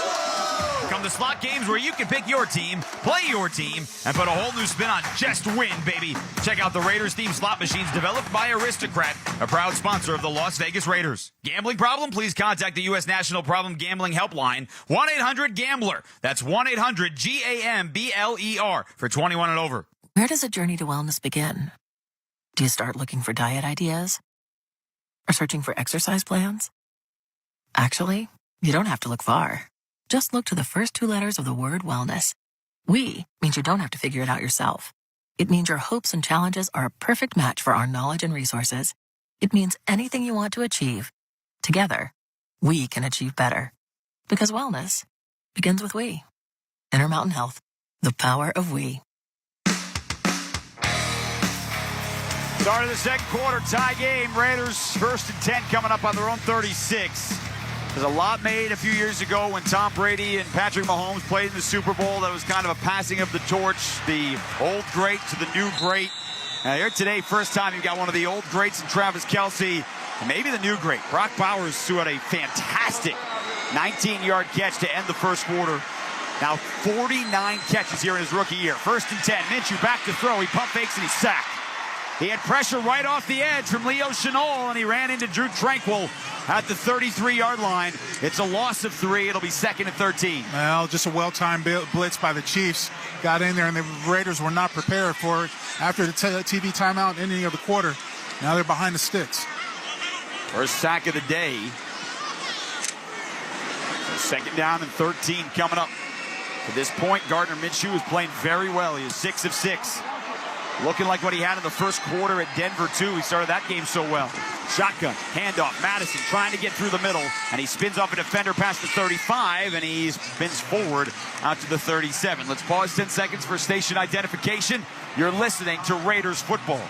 Come to slot games where you can pick your team, play your team, and put a whole new spin on just win, baby. Check out the Raiders-themed slot machines developed by Aristocrat, a proud sponsor of the Las Vegas Raiders. Gambling problem? Please contact the U.S. National Problem Gambling Helpline, 1-800-GAMBLER. That's 1-800-GAMBLER for 21 and over. Where does a journey to wellness begin? Do you start looking for diet ideas? Or searching for exercise plans? Actually, you don't have to look far. Just look to the first 2 letters of the word wellness. We means you don't have to figure it out yourself. It means your hopes and challenges are a perfect match for our knowledge and resources. It means anything you want to achieve, together, we can achieve better. Because wellness begins with we. Intermountain Health, the power of we. Start of the second quarter, tie game. Raiders 1st and 10 coming up on their own 36. There's a lot made a few years ago when Tom Brady and Patrick Mahomes played in the Super Bowl. That was kind of a passing of the torch, the old great to the new great. Here today, first time you've got one of the old greats in Travis Kelce, and maybe the new great. Brock Bowers threw out a fantastic 19-yard catch to end the first quarter. Now 49 catches here in his rookie year. 1st and 10, Minshew back to throw. He pump fakes and he's sacked. He had pressure right off the edge from Leo Chenal, and he ran into Drew Tranquill at the 33-yard line. It's a loss of 3. It'll be 2nd and 13. Well, just a well-timed blitz by the Chiefs. Got in there, and the Raiders were not prepared for it. After the TV timeout, ending of the quarter, now they're behind the sticks. First sack of the day. So 2nd down and 13 coming up. At this point, Gardner Minshew is playing very well. He is 6 of 6. Looking like what he had in the first quarter at Denver, too. He started that game so well. Shotgun, handoff, Madison trying to get through the middle, and he spins off a defender past the 35, and he spins forward out to the 37. Let's pause 10 seconds for station identification. You're listening to Raiders football.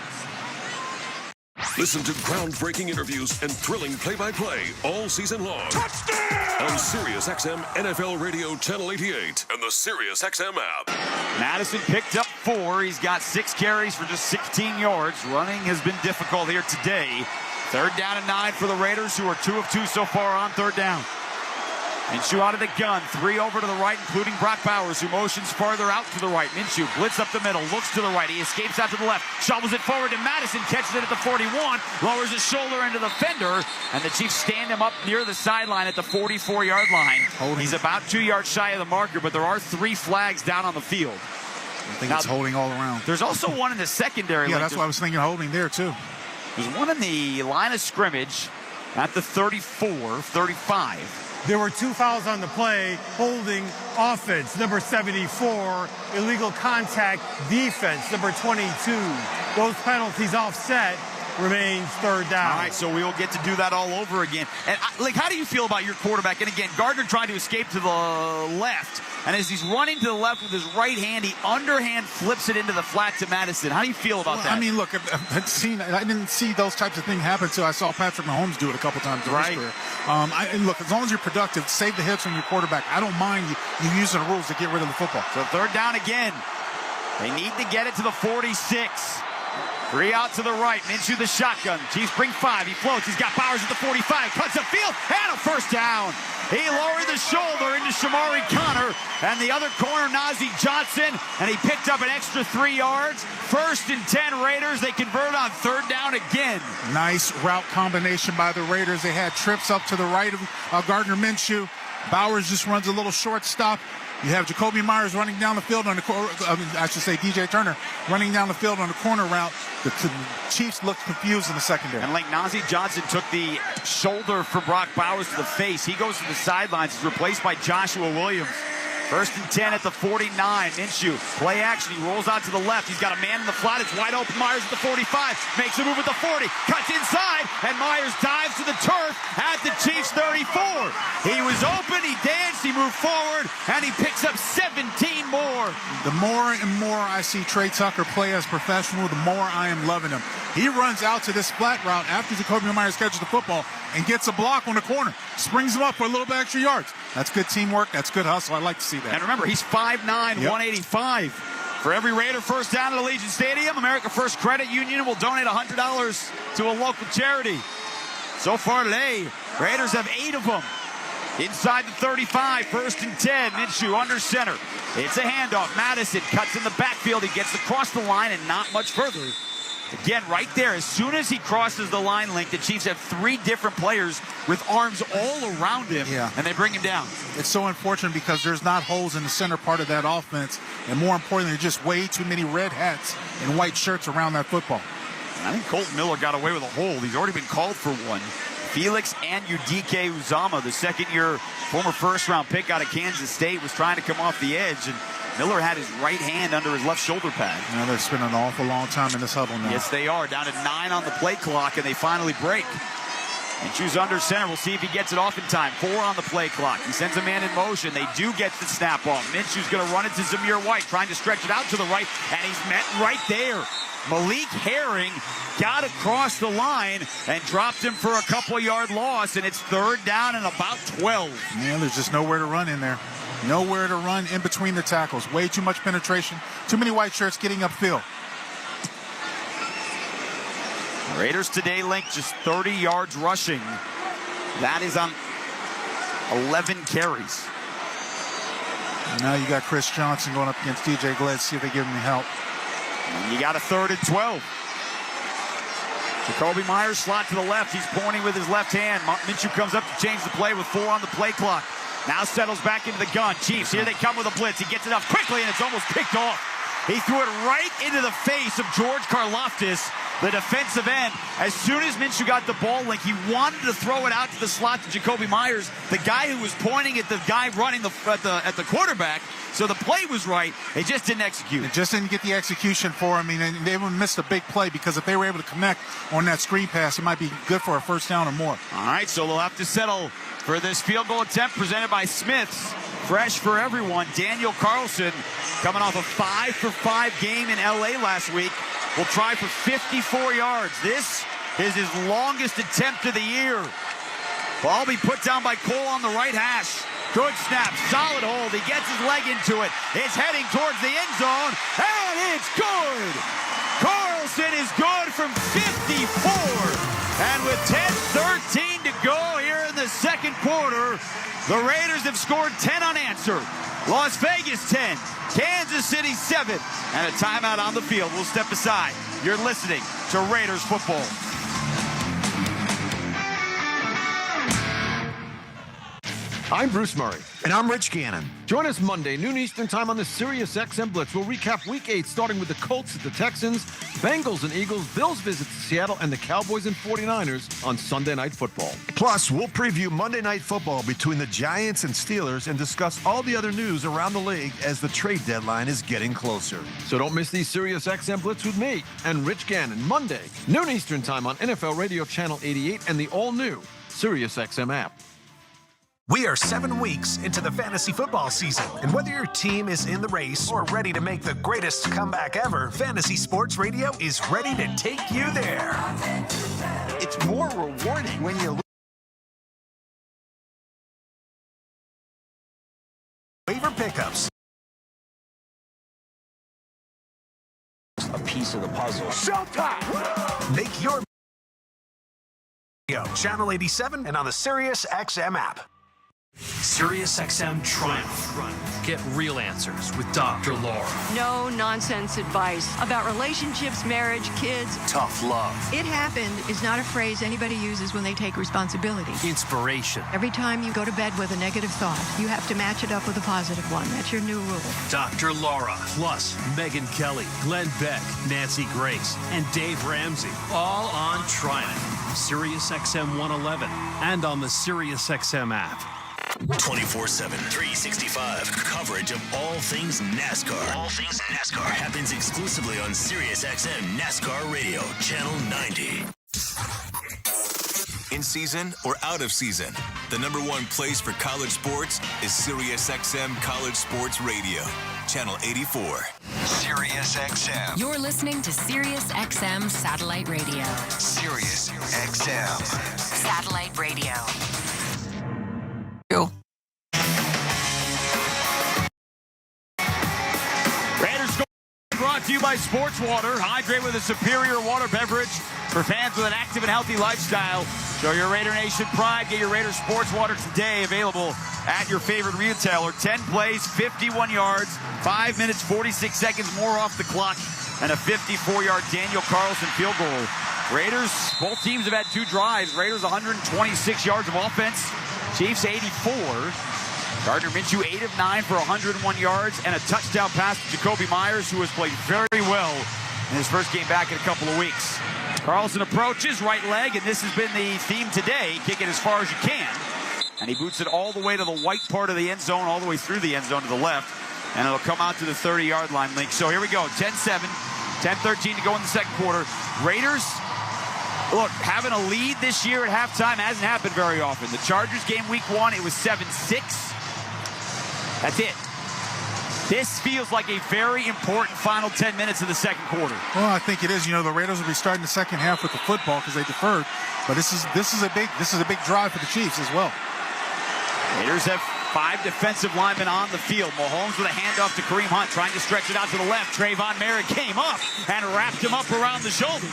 Listen to groundbreaking interviews and thrilling play-by-play all season long. Touchdown! On SiriusXM NFL Radio Channel 88 and the SiriusXM app. Madison picked up 4. He's got 6 carries for just 16 yards. Running has been difficult here today. 3rd down and 9 for the Raiders, who are 2 of 2 so far on 3rd down. Minshew out of the gun, 3 over to the right, including Brock Bowers, who motions farther out to the right. Minshew blitz up the middle, looks to the right. He escapes out to the left, shovels it forward to Madison, catches it at the 41, lowers his shoulder into the fender, and the Chiefs stand him up near the sideline at the 44-yard line. He's about 2 yards shy of the marker, but there are 3 flags down on the field. I think it's holding all around. There's also one in the secondary. Yeah, that's why I was thinking holding there, too. There's one in the line of scrimmage at the 34, 35. There were 2 fouls on the play, holding offense, number 74, illegal contact defense, number 22. Those penalties offset, remains 3rd down. All right, so we will get to do that all over again. And how do you feel about your quarterback? And again, Gardner trying to escape to the left, and as he's running to the left with his right hand, he underhand flips it into the flat to Madison. How do you feel about that? I mean, look, I didn't see those types of things happen until I saw Patrick Mahomes do it a couple times in his career. And look, as long as you're productive, save the hits on your quarterback. I don't mind you using the rules to get rid of the football. So 3rd down again. They need to get it to the 46. 3 out to the right. Minshew the shotgun. Chiefs bring 5. He floats. He's got Bowers at the 45. Cuts the field and a 1st down. He lowered the shoulder into Shamari Connor and the other corner, Najee Johnson, and he picked up an extra 3 yards. 1st and 10 Raiders. They convert on 3rd down again. Nice route combination by the Raiders. They had trips up to the right of Gardner Minshew. Bowers just runs a little short stop. You have Jacoby Myers running down the field on the DJ Turner running down the field on the corner route. The Chiefs looked confused in the secondary. And like Najee Johnson took the shoulder for Brock Bowers to the face. He goes to the sidelines. He's replaced by Joshua Williams. 1st and 10 at the 49. Minshew, play action. He rolls out to the left. He's got a man in the flat. It's wide open. Myers at the 45. Makes a move at the 40. Cuts inside. And Myers dives to the turf at the Chiefs 34. He was open. He danced. He moved forward. And he picks up 17 more. The more and more I see Trey Tucker play as professional, the more I am loving him. He runs out to this flat route after Jacoby Myers catches the football and gets a block on the corner. Springs him up for a little bit extra yards. That's good teamwork. That's good hustle. I like to see that. And remember, he's 5'9", 185. For every Raider first down at Allegiant Stadium, America First Credit Union will donate $100 to a local charity. So far today, Raiders have 8 of them. Inside the 35, 1st and 10. Minshew under center. It's a handoff. Madison cuts in the backfield. He gets across the line and not much further. Again, right there, as soon as he crosses the line link, the Chiefs have 3 different players with arms all around him, and they bring him down. It's so unfortunate because there's not holes in the center part of that offense, and more importantly, there's just way too many red hats and white shirts around that football. I think Colton Miller got away with a hold. He's already been called for one. Felix and Udike Uzama, the second-year former first-round pick out of Kansas State, was trying to come off the edge, and Miller had his right hand under his left shoulder pad. You know, they're spending an awful long time in this huddle now. Yes, they are. Down to 9 on the play clock, and they finally break. Minshew's under center. We'll see if he gets it off in time. 4 on the play clock. He sends a man in motion. They do get the snap off. Minshew's going to run it to Zamir White, trying to stretch it out to the right, and he's met right there. Malik Herring got across the line and dropped him for a couple-yard loss, and it's 3rd down and about 12. Man, there's just nowhere to run in there. Nowhere to run in between the tackles. Way too much penetration. Too many white shirts getting upfield. Raiders today linked just 30 yards rushing. That is on 11 carries. Now you got Chris Johnson going up against DJ Gled. See if they give him help. And you got a 3rd and 12. Jacoby Myers slot to the left. He's pointing with his left hand. Minshew comes up to change the play with 4 on the play clock. Now settles back into the gun. Chiefs, here they come with a blitz. He gets it up quickly, and it's almost picked off. He threw it right into the face of George Karlaftis, the defensive end. As soon as Minshew got the ball link, he wanted to throw it out to the slot to Jacoby Myers, the guy who was pointing at the guy running at the quarterback. So the play was right. They just didn't execute. They just didn't get the execution for him. I mean, they would have missed a big play because if they were able to connect on that screen pass, it might be good for a first down or more. All right, so they'll have to settle for this field goal attempt presented by Smiths. Fresh for everyone. Daniel Carlson, coming off a 5-for-5 game in L.A. last week, will try for 54 yards. This is his longest attempt of the year. Ball be put down by Cole on the right hash. Good snap, solid hold. He gets his leg into it. It's heading towards the end zone, and it's good. Carlson is good from 54. And with 10:13 to go here in the second quarter, the Raiders have scored 10 unanswered. Las Vegas 10, Kansas City 7, and a timeout on the field. We'll step aside. You're listening to Raiders football. I'm Bruce Murray. And I'm Rich Gannon. Join us Monday, noon Eastern time on the Sirius XM Blitz. We'll recap Week 8, starting with the Colts at the Texans, Bengals and Eagles, Bills visit Seattle, and the Cowboys and 49ers on Sunday Night Football. Plus, we'll preview Monday Night Football between the Giants and Steelers and discuss all the other news around the league as the trade deadline is getting closer. So don't miss the Sirius XM Blitz with me and Rich Gannon, Monday, noon Eastern time on NFL Radio Channel 88 and the all-new Sirius XM app. We are 7 weeks into the fantasy football season, and whether your team is in the race or ready to make the greatest comeback ever, Fantasy Sports Radio is ready to take you there. It's more rewarding when you waiver pickups. A piece of the puzzle. Showtime! Make your Channel 87 and on the Sirius XM app. SiriusXM Triumph. Get real answers with Dr. Laura. No nonsense advice about relationships, marriage, kids. Tough love. It happened is not a phrase anybody uses when they take responsibility. Inspiration. Every time you go to bed with a negative thought, you have to match it up with a positive one. That's your new rule. Dr. Laura. Plus, Megyn Kelly, Glenn Beck, Nancy Grace, and Dave Ramsey. All on Triumph. SiriusXM 111 and on the SiriusXM app. 24/7, 365 coverage of all things NASCAR. All things NASCAR happens exclusively on SiriusXM NASCAR Radio, Channel 90. In season or out of season, the #1 place for college sports is SiriusXM College Sports Radio, Channel 84. SiriusXM. You're listening to SiriusXM Satellite Radio. SiriusXM. Satellite Radio. to you by Sports Water. Hydrate with a superior water beverage for fans with an active and healthy lifestyle. Show your Raider Nation pride. Get your Raider Sports Water today. Available at your favorite retailer. 10 plays, 51 yards, 5 minutes, 46 seconds more off the clock, and a 54-yard Daniel Carlson field goal. Raiders, both teams have had 2 drives. Raiders 126 yards of offense. Chiefs 84. Gardner Minshew 8 of 9 for 101 yards and a touchdown pass to Jacoby Myers, who has played very well in his first game back in a couple of weeks. Carlson approaches, right leg, and this has been the theme today. Kick it as far as you can. And he boots it all the way to the white part of the end zone, all the way through the end zone to the left. And it'll come out to the 30-yard line, Link. So here we go, 10-7, 10-13 to go in the second quarter. Raiders, look, having a lead this year at halftime hasn't happened very often. The Chargers game week 1, it was 7-6. That's it. This feels like a very important final 10 minutes of the second quarter. Well, I think it is. You know, the Raiders will be starting the second half with the football because they deferred. But this is a big drive for the Chiefs as well. Raiders have 5 defensive linemen on the field. Mahomes with a handoff to Kareem Hunt, trying to stretch it out to the left. Trayvon Merrick came up and wrapped him up around the shoulders.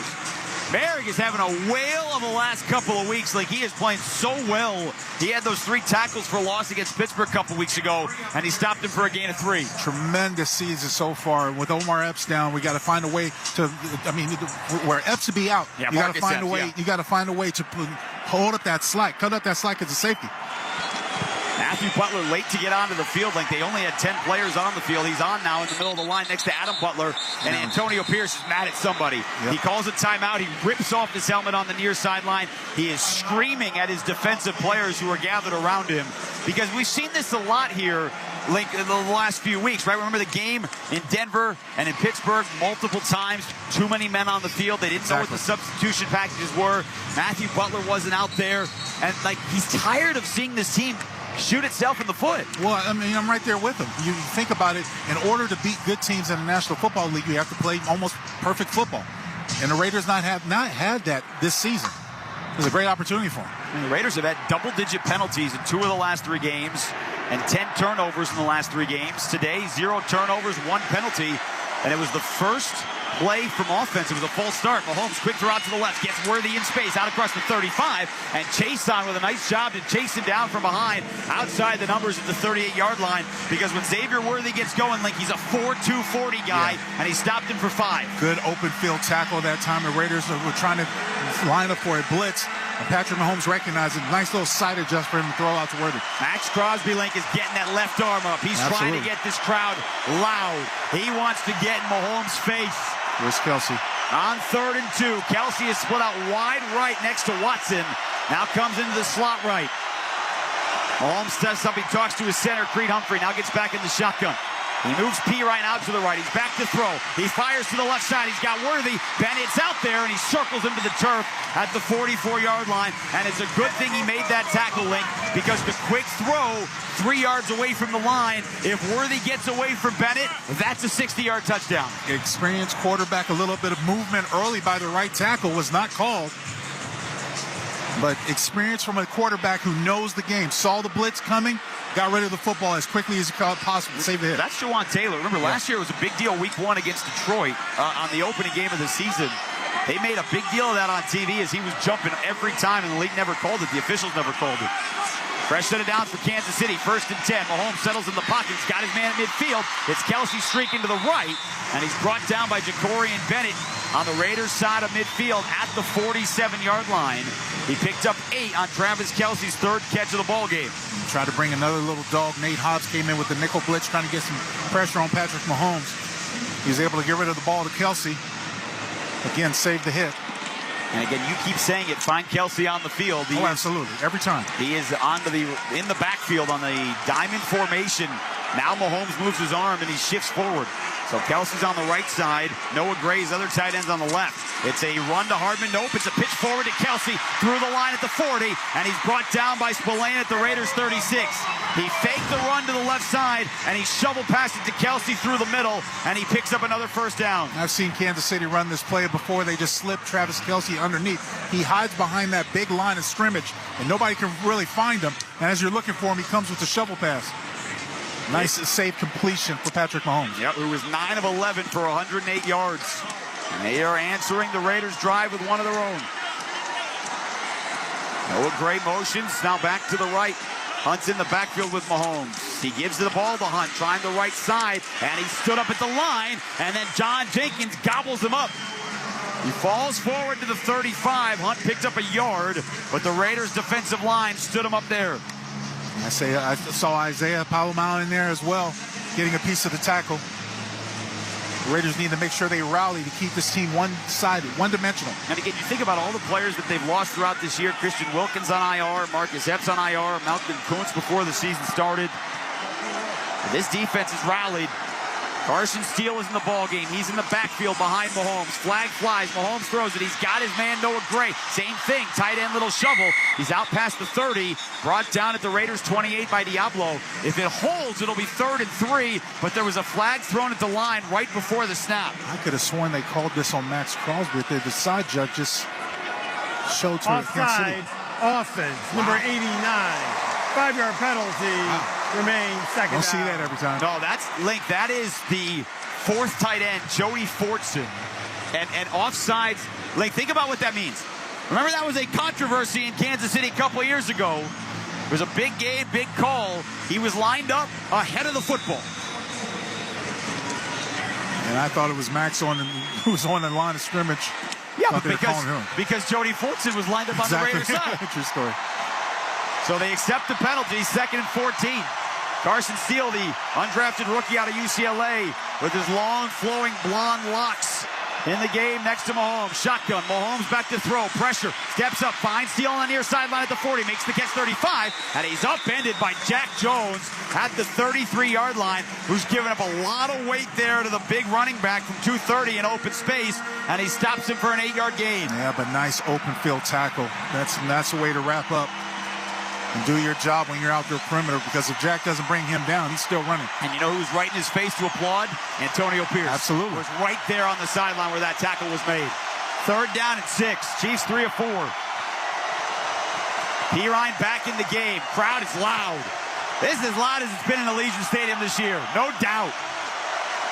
Merrick is having a whale of the last couple of weeks. Like, he is playing so well. He had those 3 tackles for loss against Pittsburgh a couple weeks ago, and he stopped him for a gain of 3. Tremendous season so far. With Omar Epps down, we got to find a way to. I mean, where Epps would be out, you got to find a way. Yeah. You got to find a way to hold up that slack, cut up that slack as a safety. Matthew Butler late to get onto the field. Like, they only had 10 players on the field. He's on now in the middle of the line next to Adam Butler, and Antonio Pierce is mad at somebody. Yep. He calls a timeout. He rips off his helmet on the near sideline. He is screaming at his defensive players who are gathered around him, because we've seen this a lot here, Link, in the last few weeks, right? Remember the game in Denver and in Pittsburgh multiple times, too many men on the field. They didn't know what the substitution packages were. Matthew Butler wasn't out there, and like, he's tired of seeing this team shoot itself in the foot. Well, I mean, I'm right there with him. You think about it, in order to beat good teams in the National Football League, you have to play almost perfect football. And the Raiders not had that this season. It was a great opportunity for them. I mean, the Raiders have had double-digit penalties in 2 of the last 3 games and 10 turnovers in the last 3 games. Today, 0 turnovers, 1 penalty, and it was the first play from offense. It was a false start. Mahomes quick throw out to the left, gets Worthy in space, out across the 35, and Chase on with a nice job to chase him down from behind, outside the numbers at the 38-yard line, because when Xavier Worthy gets going, like, he's a 4'2", 40 guy, and he stopped him for 5. Good open field tackle that time. The Raiders were trying to line up for a blitz, and Patrick Mahomes recognized it. Nice little side adjust for him to throw out to Worthy. Max Crosby, Link, is getting that left arm up. He's trying to get this crowd loud. He wants to get in Mahomes' face. Where's Kelsey? On 3rd and 2. Kelsey is split out wide right next to Watson. Now comes into the slot right. Mahomes does something, talks to his center, Creed Humphrey. Now gets back in the shotgun. He moves P. Ryan out to the right. He's back to throw. He fires to the left side. He's got Worthy. Bennett's out there, and he circles him to the turf at the 44-yard line. And it's a good thing he made that tackle, Link, because the quick throw 3 yards away from the line, if Worthy gets away from Bennett, that's a 60-yard touchdown. Experienced quarterback, a little bit of movement early by the right tackle was not called. But experience from a quarterback who knows the game, saw the blitz coming, got rid of the football as quickly as possible to save the hit. That's Jawan Taylor. Remember, last year it was a big deal week 1 against Detroit on the opening game of the season. They made a big deal of that on TV as he was jumping every time, and the league never called it. The officials never called it. Fresh set it down for Kansas City. 1st and 10. Mahomes settles in the pocket. He's got his man at midfield. It's Kelsey streaking to the right, and he's brought down by Jacorian Bennett on the Raiders' side of midfield at the 47-yard line. He picked up 8 on Travis Kelsey's 3rd catch of the ball game. Tried to bring another little dog. Nate Hobbs came in with the nickel blitz, trying to get some pressure on Patrick Mahomes. He was able to get rid of the ball to Kelsey. Again, saved the hit. And again, you keep saying it, find Kelsey on the field. Absolutely, every time. He is in the backfield on the diamond formation. Now Mahomes moves his arm and he shifts forward. So Kelsey's on the right side. Noah Gray's other tight end's on the left. It's a run to Hardman. Nope, it's a pitch forward to Kelsey through the line at the 40, and he's brought down by Spillane at the Raiders' 36. He faked the run to the left side, and he shovel passed it to Kelsey through the middle, and he picks up another 1st down. I've seen Kansas City run this play before. They just slip Travis Kelsey underneath. He hides behind that big line of scrimmage, and nobody can really find him. And as you're looking for him, he comes with the shovel pass. Nice save completion for Patrick Mahomes. Yep, who was 9 of 11 for 108 yards. And they are answering the Raiders' drive with one of their own. Noah Gray motions, now back to the right. Hunt's in the backfield with Mahomes. He gives the ball to Hunt, trying the right side, and he stood up at the line, and then John Jenkins gobbles him up. He falls forward to the 35. Hunt picked up a yard, but the Raiders' defensive line stood him up there. I saw Isaiah Palomar in there as well, getting a piece of the tackle. The Raiders need to make sure they rally to keep this team one-sided, one-dimensional. And again, you think about all the players that they've lost throughout this year. Christian Wilkins on IR, Marcus Epps on IR, Malcolm Kuntz before the season started. And this defense has rallied. Carson Steele is in the ball game. He's in the backfield behind Mahomes. Flag flies. Mahomes throws it. He's got his man Noah Gray. Same thing. Tight end little shovel. He's out past the 30. Brought down at the Raiders 28 by Diablo. If it holds, it'll be 3rd and 3. But there was a flag thrown at the line right before the snap. I could have sworn they called this on Max Crosby. The side judge just showed to Kansas City. Offense, number 89. 5-yard penalty. Remains second Don't down. see that every time. No, that's Link. That is the 4th tight end, Joey Fortson. And offsides. Link, think about what that means. Remember that was a controversy in Kansas City a couple of years ago. It was a big game, big call. He was lined up ahead of the football. And I thought it was Max who was on the line of scrimmage. Yeah, because Jody Fortson was lined up on the Raiders side. True story. So they accept the penalty, 2nd and 14. Carson Steele, the undrafted rookie out of UCLA, with his long, flowing blonde locks in the game next to Mahomes. Shotgun, Mahomes back to throw, pressure, steps up, finds Steele on the near sideline at the 40, makes the catch 35, and he's upended by Jack Jones at the 33-yard line, who's given up a lot of weight there to the big running back from 230 in open space, and he stops him for an 8-yard gain. Yeah, but nice open field tackle. That's the way to wrap up. And do your job when you're out there perimeter, because if Jack doesn't bring him down, he's still running. And you know who's right in his face to applaud? Antonio Pierce. Absolutely. Was right there on the sideline where that tackle was made. 3rd down and 6. Chiefs 3 of 4. Pirine back in the game. Crowd is loud. This is as loud as it's been in Allegiant Stadium this year. No doubt.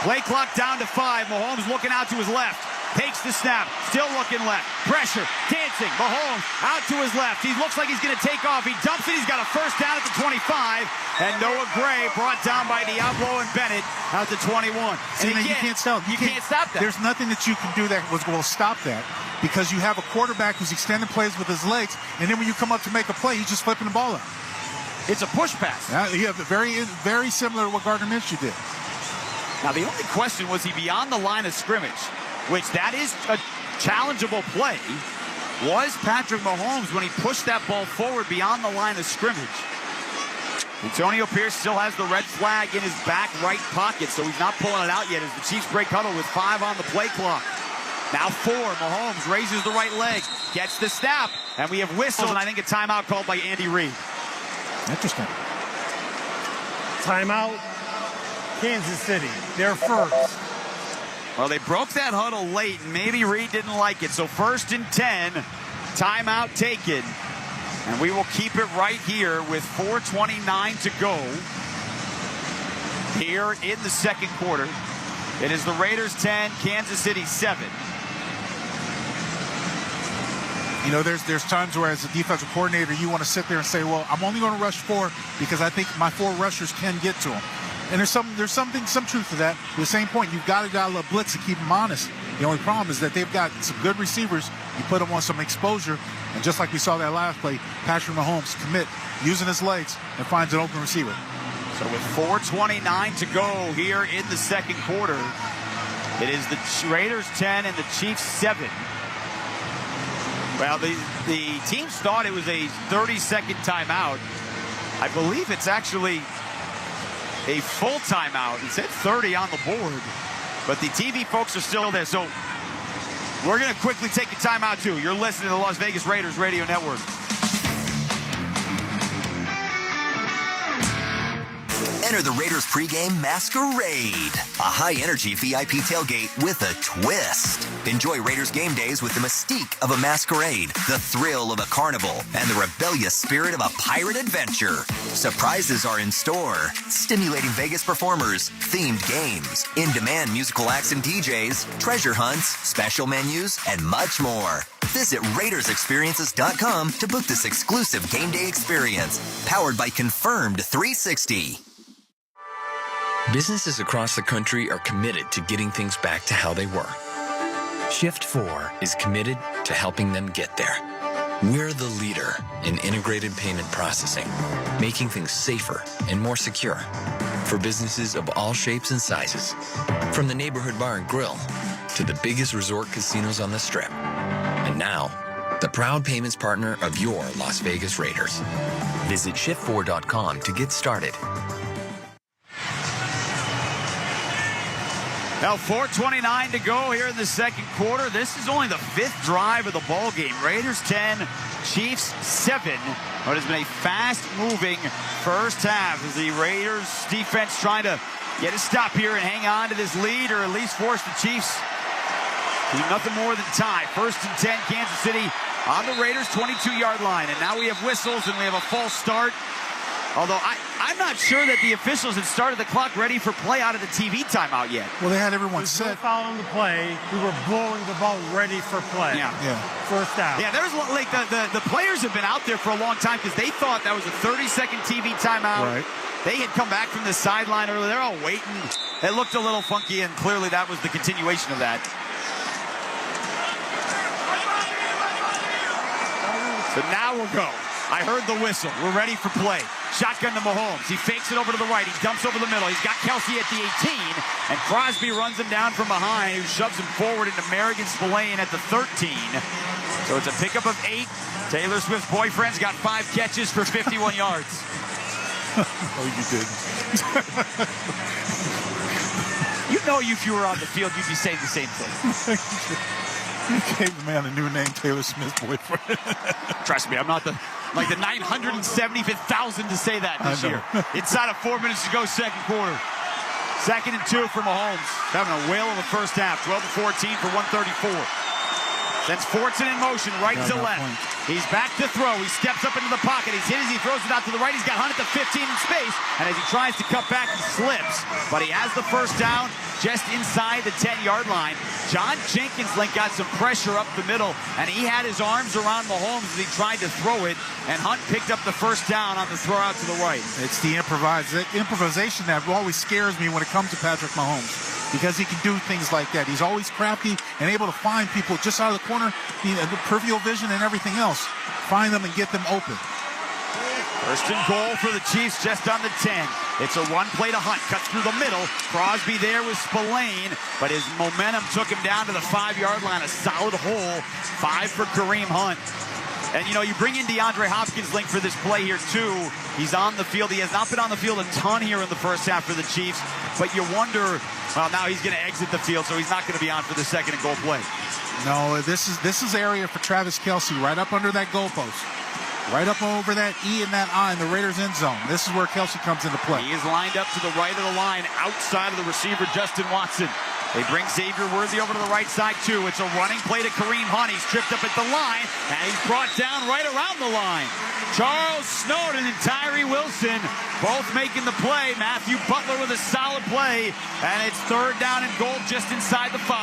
Play clock down to 5. Mahomes looking out to his left. Takes the snap, still looking left. Pressure, dancing. Mahomes out to his left. He looks like he's going to take off. He dumps it. He's got a 1st down at the 25. And Noah Gray brought down by Diablo and Bennett at the 21. See, you can't stop. You can't stop that. There's nothing that you can do that will stop that, because you have a quarterback who's extending plays with his legs, and then when you come up to make a play, he's just flipping the ball out. It's a push pass. Yeah, very, very similar to what Gardner Minshew did. Now, the only question was, he beyond the line of scrimmage, which that is a challengeable play. Was Patrick Mahomes when he pushed that ball forward beyond the line of scrimmage? Antonio Pierce still has the red flag in his back right pocket, so he's not pulling it out yet as the Chiefs break huddle with 5 on the play clock. Now 4, Mahomes raises the right leg, gets the snap, and we have whistle, and I think a timeout called by Andy Reid. Interesting. Timeout, Kansas City, their first. Well, they broke that huddle late, and maybe Reid didn't like it. So 1st and 10, timeout taken. And we will keep it right here with 4:29 to go here in the 2nd quarter. It is the Raiders 10, Kansas City 7. You know, there's times where as a defensive coordinator, you want to sit there and say, well, I'm only going to rush 4 because I think my 4 rushers can get to him. And there's some truth to that. At the same point, you've got to blitz to keep them honest. The only problem is that they've got some good receivers. You put them on some exposure, and just like we saw that last play, Patrick Mahomes commit, using his legs, and finds an open receiver. So with 4:29 to go here in the 2nd quarter, it is the Raiders 10 and the Chiefs 7. Well, the teams thought it was a 30-second timeout. I believe it's actually a full timeout. It said 30 on the board, but the TV folks are still there. So we're going to quickly take a timeout, too. You're listening to the Las Vegas Raiders Radio Network. Enter the Raiders pregame masquerade, a high-energy VIP tailgate with a twist. Enjoy Raiders game days with the mystique of a masquerade, the thrill of a carnival, and the rebellious spirit of a pirate adventure. Surprises are in store. Stimulating Vegas performers, themed games, in-demand musical acts and DJs, treasure hunts, special menus, and much more. Visit RaidersExperiences.com to book this exclusive game day experience, powered by Confirmed 360. Businesses across the country are committed to getting things back to how they were. Shift 4 is committed to helping them get there. We're the leader in integrated payment processing, making things safer and more secure for businesses of all shapes and sizes, from the neighborhood bar and grill to the biggest resort casinos on the Strip. And now, the proud payments partner of your Las Vegas Raiders. Visit shift4.com to get started. Now 4:29 to go here in the second quarter. This is only the 5th drive of the ball game. Raiders 10, Chiefs 7. What has been a fast-moving first half as the Raiders defense trying to get a stop here and hang on to this lead, or at least force the Chiefs to do nothing more than tie. 1st and 10, Kansas City on the Raiders' 22-yard line. And now we have whistles and we have a false start. Although I'm not sure that the officials had started the clock ready for play out of the TV timeout yet. Well, they had everyone set. Following the play, we were blowing the ball ready for play. Yeah. First down. Yeah, there's like the players have been out there for a long time because they thought that was a 30-second TV timeout. Right. They had come back from the sideline earlier. They're all waiting. It looked a little funky, and clearly that was the continuation of that. So now we'll go. I heard the whistle. We're ready for play. Shotgun to Mahomes. He fakes it over to the right. He dumps over the middle. He's got Kelsey at the 18, and Crosby runs him down from behind, who shoves him forward into Merrigan Spillane at the 13. So it's a pickup of 8. Taylor Swift's boyfriend's got 5 catches for 51 yards. Oh, you did. You know, if you were on the field, you'd be saying the same thing. You gave the man a new name, Taylor Swift's boyfriend. Trust me, I'm not the 975,000 to say that this year. Inside of 4 minutes to go, second quarter. 2nd and 2 for Mahomes. Having a whale of a first half. 12-14 for 134. Sends Fortson in motion, right to left. He's back to throw. He steps up into the pocket. He's hit as he throws it out to the right. He's got Hunt at the 15 in space. And as he tries to cut back, he slips. But he has the first down just inside the 10-yard line. John Jenkins got some pressure up the middle, and he had his arms around Mahomes as he tried to throw it. And Hunt picked up the first down on the throw out to the right. It's the improvisation that always scares me when it comes to Patrick Mahomes, because he can do things like that. He's always crafty and able to find people just out of the corner, the peripheral vision and everything else. Find them and get them open. First and goal for the Chiefs just on the 10. It's a run play to Hunt. Cuts through the middle. Crosby there with Spillane, but his momentum took him down to the 5-yard line. A solid hole. 5 for Kareem Hunt. And, you know, you bring in DeAndre Hopkins for this play here, too. He's on the field. He has not been on the field a ton here in the first half for the Chiefs, but you wonder, well, now he's going to exit the field, so he's not going to be on for the second and goal play. No, this is area for Travis Kelce, right up under that goalpost. Right up over that E and that I in the Raiders' end zone. This is where Kelce comes into play. He is lined up to the right of the line, outside of the receiver, Justin Watson. They bring Xavier Worthy over to the right side, too. It's a running play to Kareem Hunt. He's tripped up at the line, and he's brought down right around the line. Charles Snowden and Tyree Wilson both making the play. Matthew Butler with a solid play, and it's 3rd down and goal just inside the 5.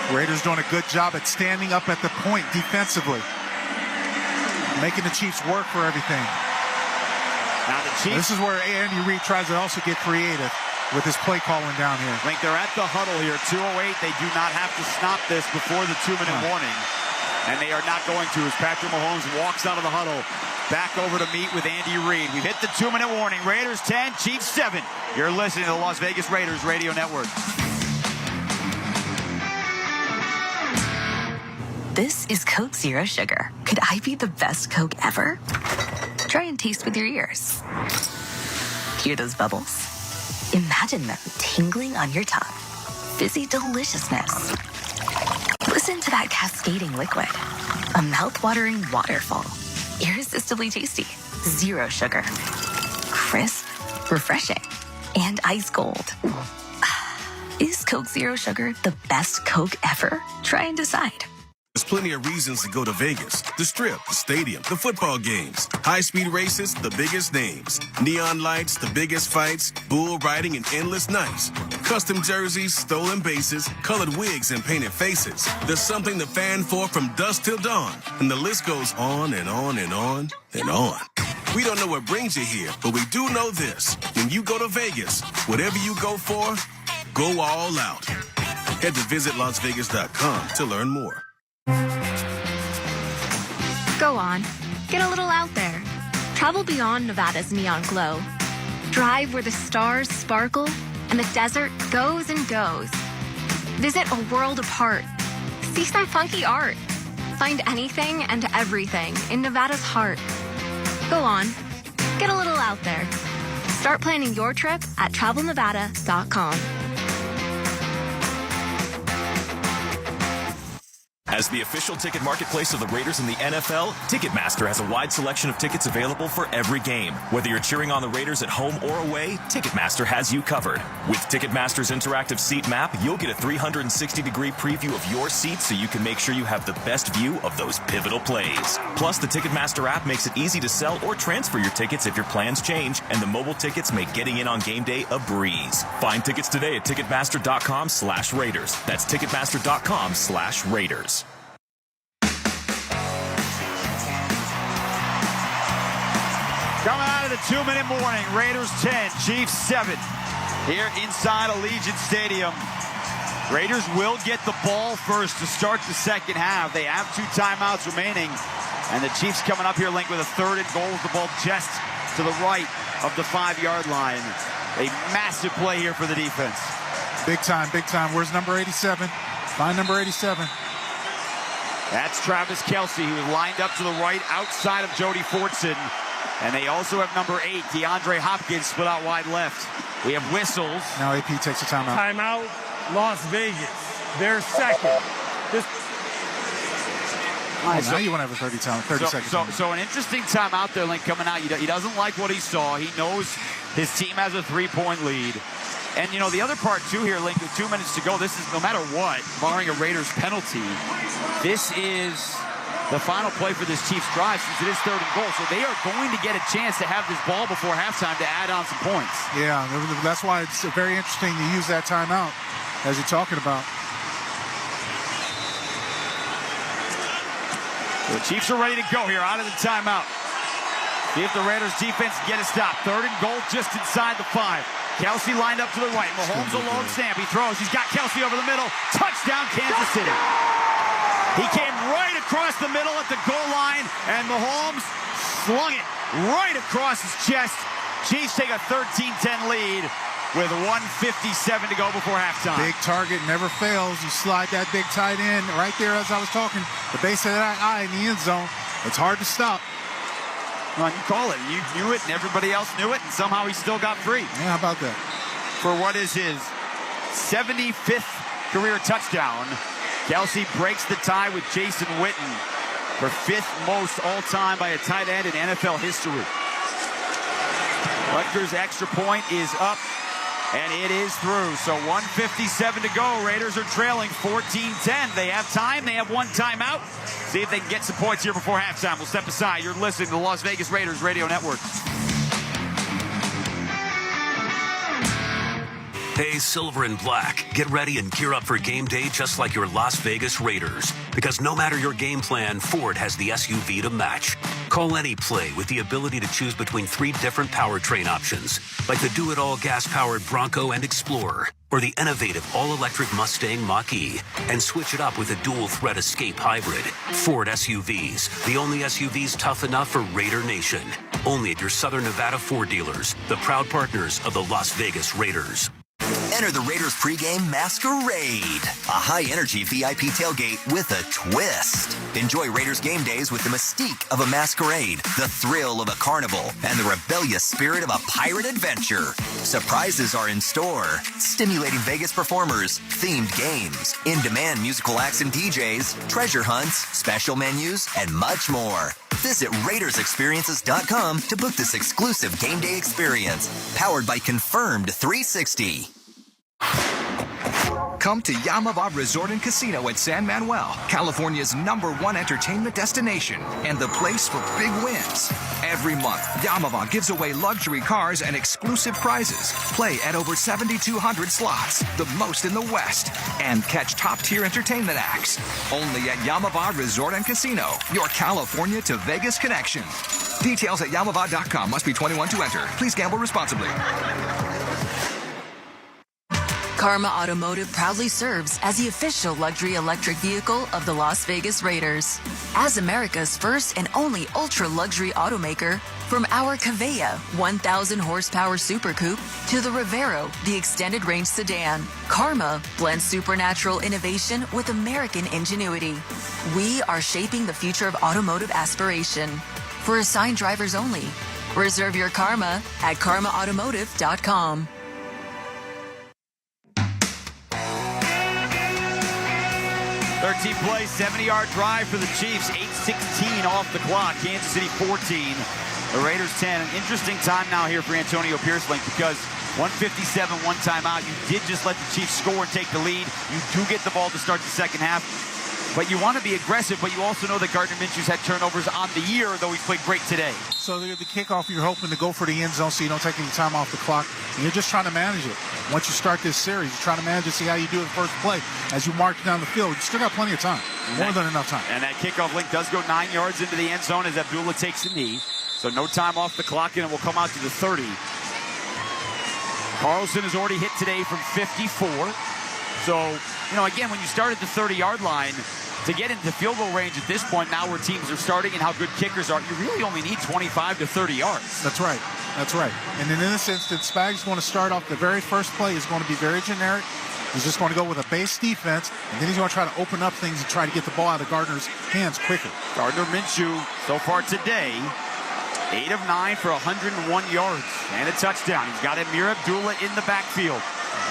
Raiders doing a good job at standing up at the point defensively, making the Chiefs work for everything. Now the Chiefs. This is where Andy Reid tries to also get creative with his play calling down here. They're at the huddle here, 2:08. They do not have to stop this before the 2-minute warning. And they are not going to as Patrick Mahomes walks out of the huddle back over to meet with Andy Reid. We've hit the 2-minute warning. Raiders 10, Chiefs 7. You're listening to the Las Vegas Raiders Radio Network. This is Coke Zero Sugar. Could I be the best Coke ever? Try and taste with your ears. Hear those bubbles? Imagine them tingling on your tongue. Fizzy deliciousness. Listen to that cascading liquid. A mouth-watering waterfall. Irresistibly tasty. Zero sugar. Crisp, refreshing, and ice cold. Is Coke Zero Sugar the best Coke ever? Try and decide. There's plenty of reasons to go to Vegas. The Strip, the stadium, the football games, high-speed races, the biggest names, neon lights, the biggest fights, bull riding, and endless nights. Custom jerseys, stolen bases, colored wigs, and painted faces. There's something to fan for from dusk till dawn, and the list goes on and on and on and on. We don't know what brings you here, but we do know this. When you go to Vegas, whatever you go for, go all out. Head to visitlasvegas.com to learn more. Go on. Get a little out there. Travel beyond Nevada's neon glow. Drive where the stars sparkle and the desert goes and goes. Visit a world apart. See some funky art. Find anything and everything in Nevada's heart. Go on. Get a little out there. Start planning your trip at travelnevada.com. As the official ticket marketplace of the Raiders in the NFL, Ticketmaster has a wide selection of tickets available for every game. Whether you're cheering on the Raiders at home or away, Ticketmaster has you covered. With Ticketmaster's interactive seat map, you'll get a 360-degree preview of your seats so you can make sure you have the best view of those pivotal plays. Plus, the Ticketmaster app makes it easy to sell or transfer your tickets if your plans change, and the mobile tickets make getting in on game day a breeze. Find tickets today at Ticketmaster.com/Raiders. That's Ticketmaster.com/Raiders. Coming out of the 2-minute morning, Raiders 10, Chiefs 7. Here inside Allegiant Stadium. Raiders will get the ball first to start the second half. They have 2 timeouts remaining. And the Chiefs coming up here linked with a 3rd and goal with the ball just to the right of the 5-yard line. A massive play here for the defense. Big time, big time. Where's number 87? Find number 87. That's Travis Kelce, who is lined up to the right outside of Jody Fortson. And they also have number 8, DeAndre Hopkins, split out wide left. We have whistles. Now AP takes a timeout. Timeout, Las Vegas. They're second. Now you want to have a 30 seconds. So an interesting timeout there, Link, coming out. He doesn't like what he saw. He knows his team has a 3-point lead. And, you know, the other part, too, here, Link, with 2 minutes to go, this is, no matter what, barring a Raiders penalty, this is the final play for this Chiefs drive since it is 3rd and goal. So they are going to get a chance to have this ball before halftime to add on some points. Yeah, that's why it's very interesting to use that timeout, as you're talking about. The Chiefs are ready to go here out of the timeout. See if the Raiders defense can get a stop. 3rd and goal just inside the 5. Kelce lined up to the right. Mahomes alone snap. He throws. He's got Kelce over the middle. Touchdown, Kansas City. He came right across the middle at the goal line, and Mahomes slung it right across his chest. Chiefs take a 13-10 lead with 1:57 to go before halftime. Big target never fails. You slide that big tight end right there as I was talking. The base of that eye in the end zone. It's hard to stop. Well, you call it. You knew it, and everybody else knew it, and somehow he still got free. Yeah, how about that? For what is his 75th career touchdown, Kelce breaks the tie with Jason Witten for 5th most all-time by a tight end in NFL history. Rutgers' extra point is up, and it is through. So 1:57 to go. Raiders are trailing 14-10. They have time. They have 1 timeout. See if they can get some points here before halftime. We'll step aside. You're listening to the Las Vegas Raiders Radio Network. Hey, Silver and Black, get ready and gear up for game day just like your Las Vegas Raiders. Because no matter your game plan, Ford has the SUV to match. Call any play with the ability to choose between 3 different powertrain options, like the do-it-all gas-powered Bronco and Explorer, or the innovative all-electric Mustang Mach-E, and switch it up with a dual-threat Escape Hybrid. Ford SUVs, the only SUVs tough enough for Raider Nation. Only at your Southern Nevada Ford dealers, the proud partners of the Las Vegas Raiders. Enter the Raiders pregame masquerade, a high-energy VIP tailgate with a twist. Enjoy Raiders game days with the mystique of a masquerade, the thrill of a carnival, and the rebellious spirit of a pirate adventure. Surprises are in store. Stimulating Vegas performers, themed games, in-demand musical acts and DJs, treasure hunts, special menus, and much more. Visit RaidersExperiences.com to book this exclusive game day experience, powered by Confirmed 360. Come to Yamava Resort and Casino at San Manuel, California's #1 entertainment destination and the place for big wins. Every month, Yamava gives away luxury cars and exclusive prizes. Play at over 7,200 slots, the most in the West, and catch top-tier entertainment acts. Only at Yamava Resort and Casino, your California to Vegas connection. Details at Yamava.com. Must be 21 to enter. Please gamble responsibly. Karma Automotive proudly serves as the official luxury electric vehicle of the Las Vegas Raiders. As America's first and only ultra-luxury automaker, from our Cavea 1,000 horsepower Super Coupe to the Rivero, the extended range sedan, Karma blends supernatural innovation with American ingenuity. We are shaping the future of automotive aspiration. For assigned drivers only. Reserve your Karma at karmaautomotive.com. 13 plays, 70-yard drive for the Chiefs, 8:16 off the clock, Kansas City 14, the Raiders 10. An interesting time now here for Antonio Pierce-Link because 1:57, one timeout. You did just let the Chiefs score and take the lead. You do get the ball to start the second half. But you want to be aggressive, but you also know that Gardner Minshew's had turnovers on the year, though he's played great today. So the kickoff, you're hoping to go for the end zone so you don't take any time off the clock. And you're just trying to manage it. Once you start this series, you're trying to manage it, see how you do the first play. As you march down the field, you still got plenty of time. More than enough time. And that kickoff link does go 9 yards into the end zone as Abdullah takes a knee. So no time off the clock, and it will come out to the 30. Carlson has already hit today from 54. So, again, when you start at the 30-yard line, to get into field goal range at this point, now where teams are starting and how good kickers are, you really only need 25 to 30 yards. That's right. That's right. And in this instance, Spags going to start off the very first play is going to be very generic. He's just going to go with a base defense, and then he's going to try to open up things and try to get the ball out of Gardner's hands quicker. Gardner Minshew, so far today, 8 of 9 for 101 yards and a touchdown. He's got Amir Abdullah in the backfield.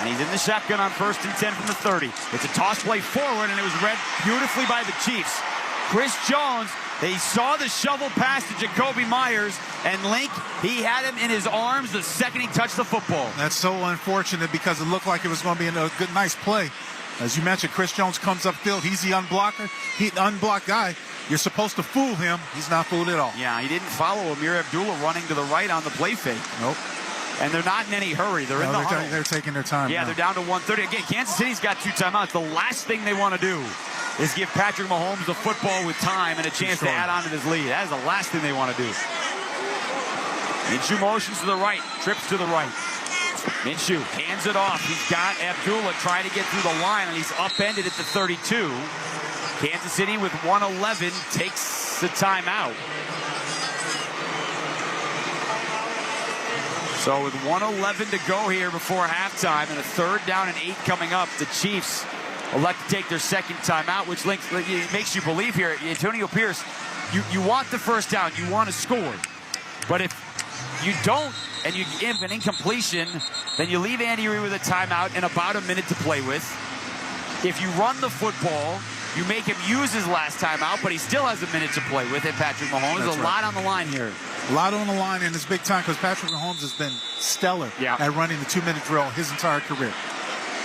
And he's in the shotgun on 1st and 10 from the 30. It's a toss play forward, and it was read beautifully by the Chiefs. Chris Jones, they saw the shovel pass to Jacoby Myers, and Link, he had him in his arms the second he touched the football. That's so unfortunate because it looked like it was going to be a good, nice play. As you mentioned, Chris Jones comes upfield. He's the unblocker. He's the unblocked guy. You're supposed to fool him. He's not fooled at all. Yeah, he didn't follow Amir Abdullah running to the right on the play fake. Nope. And they're not in any hurry. They're in the huddle. They're taking their time. Yeah, now. They're down to 1:30. Again, Kansas City's got 2 timeouts. The last thing they want to do is give Patrick Mahomes the football with time and a chance to add on to this lead. That is the last thing they want to do. Minshew motions to the right, trips to the right. Minshew hands it off. He's got Abdullah trying to get through the line, and he's upended at the 32. Kansas City with 1:11 takes the timeout. So with 1:11 to go here before halftime and a 3rd down and 8 coming up, the Chiefs elect to take their second timeout, which makes you believe here, Antonio Pierce, you want the first down, you want to score. But if you don't and you give an incompletion, then you leave Andy Reid with a timeout and about a minute to play with. If you run the football, you make him use his last timeout, but he still has a minute to play with it, Patrick Mahomes. There's a lot on the line here. A lot on the line, and it's big time because Patrick Mahomes has been stellar at running the 2-minute drill his entire career.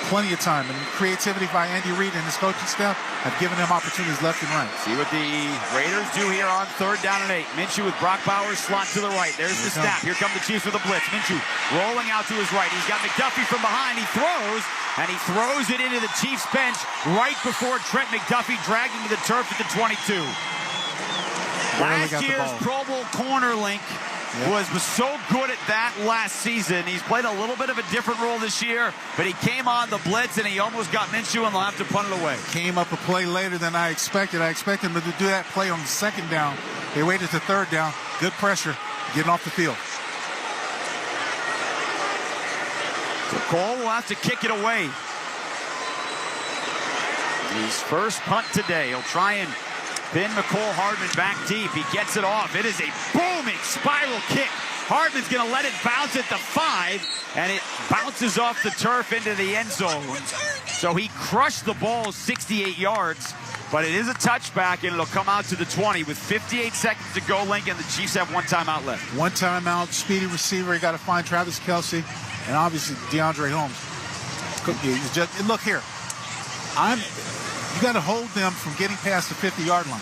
Plenty of time, and creativity by Andy Reid and his coaching staff have given him opportunities left and right. See what the Raiders do here on 3rd down and 8. Minshew with Brock Bowers slot to the right. There's the snap. Here come the Chiefs with a blitz. Minshew rolling out to his right. He's got McDuffie from behind. He throws, and he throws it into the Chiefs bench right before Trent McDuffie dragged him to the turf at the 22. Last year's Pro Bowl corner Link was so good at that last season. He's played a little bit of a different role this year, but he came on the blitz and he almost got Minshew, and they'll have to punt it away. Came up a play later than I expected. I expected him to do that play on the 2nd down. They waited to 3rd down. Good pressure, getting off the field. So Cole will have to kick it away. His first punt today. He'll try and pin McCole Hardman back deep. He gets it off. It is a booming spiral kick. Hardman's going to let it bounce at the 5, and it bounces off the turf into the end zone. So he crushed the ball 68 yards, but it is a touchback, and it'll come out to the 20 with 58 seconds to go, Lincoln. The Chiefs have one timeout left. One timeout, speedy receiver. You got to find Travis Kelce and obviously DeAndre Holmes. Look here. You got to hold them from getting past the 50-yard line.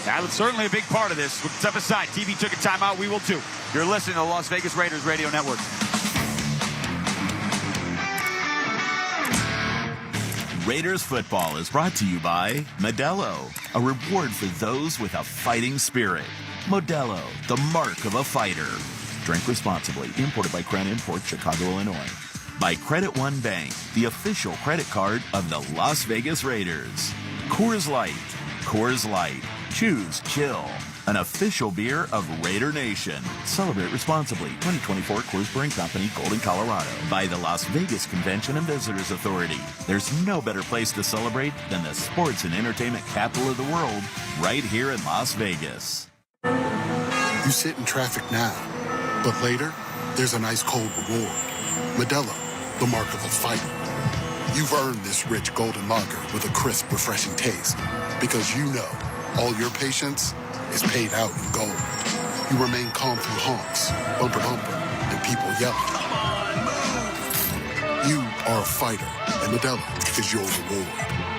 That was certainly a big part of this. We'll step aside. TV took a timeout. We will too. You're listening to the Las Vegas Raiders Radio Network. Raiders football is brought to you by Modelo, a reward for those with a fighting spirit. Modelo, the mark of a fighter. Drink responsibly. Imported by Crown Imports, Chicago, Illinois. By Credit One Bank, the official credit card of the Las Vegas Raiders. Coors Light. Coors Light. Choose chill. An official beer of Raider Nation. Celebrate responsibly. 2024 Coors Brewing Company, Golden, Colorado. By the Las Vegas Convention and Visitors Authority. There's no better place to celebrate than the sports and entertainment capital of the world, right here in Las Vegas. You sit in traffic now, but later, there's an ice cold reward. Modelo, the mark of a fighter. You've earned this rich golden lager with a crisp, refreshing taste. Because you know, all your patience is paid out in gold. You remain calm through honks, bumper to bumper, and people yelling. Come on, move! You are a fighter, and Modelo is your reward.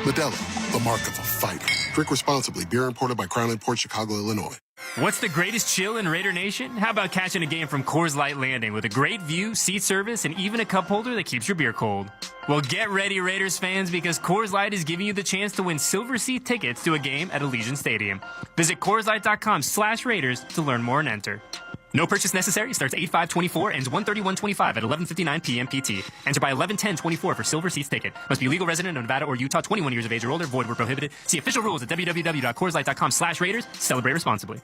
Modelo, the mark of a fighter. Drink responsibly. Beer imported by Crown Imports, Chicago, Illinois. What's the greatest chill in Raider Nation? How about catching a game from Coors Light Landing with a great view, seat service, and even a cup holder that keeps your beer cold? Well, get ready, Raiders fans, because Coors Light is giving you the chance to win silver seat tickets to a game at Allegiant Stadium. Visit CoorsLight.com/Raiders to learn more and enter. No purchase necessary. Starts 8/5/24, ends 1/31/25 at 11:59 p.m. PT. Enter by 11/10/24 for silver seats ticket. Must be a legal resident of Nevada or Utah, 21 years of age or older. Void where prohibited. See official rules at www.CoorsLight.com/Raiders. Celebrate responsibly.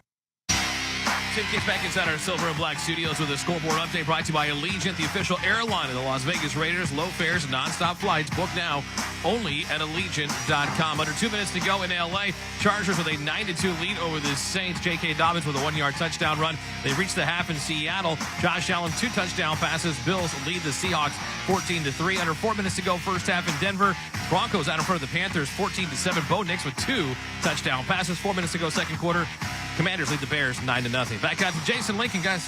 Tim kicks back inside our Silver and Black studios with a scoreboard update brought to you by Allegiant, the official airline of the Las Vegas Raiders. Low fares and nonstop flights. Book now only at Allegiant.com. Under 2 minutes to go in L.A. Chargers with a 9-2 lead over the Saints. J.K. Dobbins with a 1-yard touchdown run. They reached the half in Seattle. Josh Allen, 2 touchdown passes. Bills lead the Seahawks 14-3. Under 4 minutes to go first half in Denver. Broncos out in front of the Panthers 14-7. Bo Nix with 2 touchdown passes. 4 minutes to go second quarter. Commanders lead the Bears 9-0. Back out to Jason Lincoln, guys.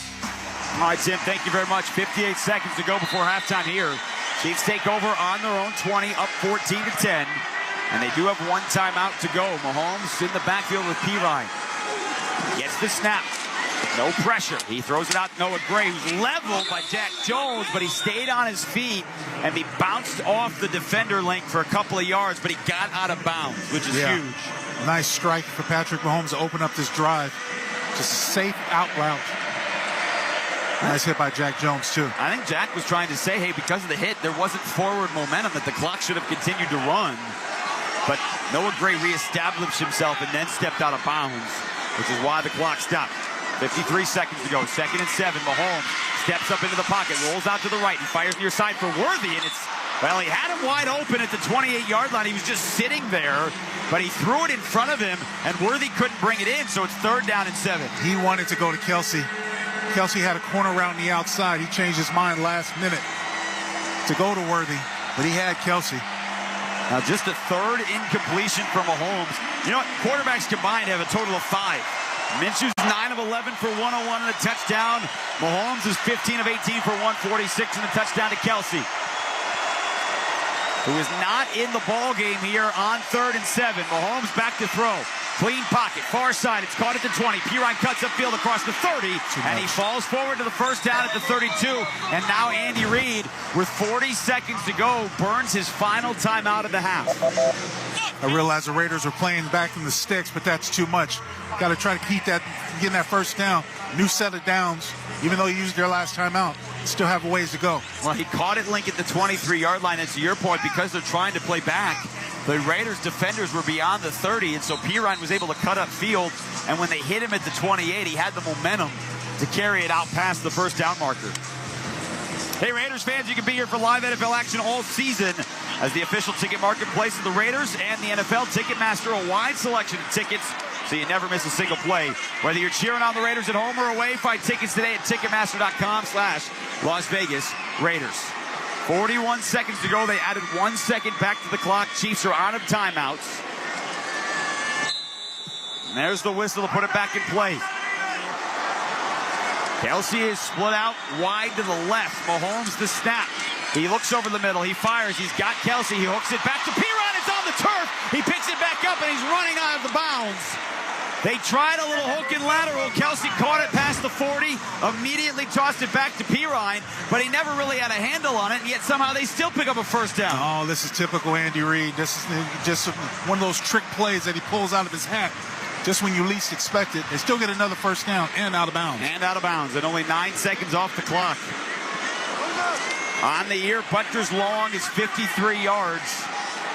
All right, Tim, thank you very much. 58 seconds to go before halftime here. Chiefs take over on their own 20, up 14-10. And they do have one timeout to go. Mahomes in the backfield with Pirine. Gets the snap. No pressure. He throws it out to Noah Gray, who's leveled by Jack Jones, but he stayed on his feet, and he bounced off the defender link for a couple of yards, but he got out of bounds, which is huge. Nice strike for Patrick Mahomes to open up this drive. Just a safe out route. Nice hit by Jack Jones, too. I think Jack was trying to say, hey, because of the hit, there wasn't forward momentum, that the clock should have continued to run. But Noah Gray reestablished himself and then stepped out of bounds, which is why the clock stopped. 53 seconds to go. 2nd and 7. Mahomes steps up into the pocket, rolls out to the right, and fires near side for Worthy. And it's, well, he had him wide open at the 28-yard line. He was just sitting there, but he threw it in front of him, and Worthy couldn't bring it in, so it's 3rd down and 7. He wanted to go to Kelce. Kelce had a corner route on the outside. He changed his mind last minute to go to Worthy, but he had Kelce. Now just a 3rd incompletion from Mahomes. You know what? Quarterbacks combined have a total of 5. Minshew's 9 of 11 for 101 and a touchdown. Mahomes is 15 of 18 for 146 and a touchdown to Kelce, who is not in the ball game here on 3rd and 7. Mahomes back to throw. Clean pocket, far side. It's caught at the 20. Pirine cuts upfield across the 30, and he falls forward to the first down at the 32. And now Andy Reid, with 40 seconds to go, burns his final timeout of the half. I realize the Raiders are playing back in the sticks, but that's too much. Got to try to keep that, getting that first down. New set of downs, even though he used their last timeout. Still have a ways to go. Well, he caught it, Link, at the 23-yard line. And to your point, because they're trying to play back, the Raiders defenders were beyond the 30, and so Pirine was able to cut up field. And when they hit him at the 28, he had the momentum to carry it out past the first down marker. Hey, Raiders fans, you can be here for live NFL action all season as the official ticket marketplace of the Raiders and the NFL. Ticketmaster, a wide selection of tickets, so you never miss a single play. Whether you're cheering on the Raiders at home or away, find tickets today at Ticketmaster.com/Las Vegas Raiders. 41 seconds to go. They added 1 second back to the clock. Chiefs are out of timeouts. And there's the whistle to put it back in play. Kelsey is split out wide to the left. Mahomes the snap. He looks over the middle. He fires. He's got Kelsey. He hooks it back to Piron. It's on the turf. He picks it back up, and he's running out of the bounds. They tried a little hook and lateral. Kelsey caught it past the 40, immediately tossed it back to Piron, but he never really had a handle on it, and yet somehow they still pick up a first down. Oh, this is typical Andy Reid. This is just one of those trick plays that he pulls out of his hat. Just when you least expect it, they still get another first down and out of bounds. And out of bounds, and only 9 seconds off the clock. On the year, Butker's long is 53 yards.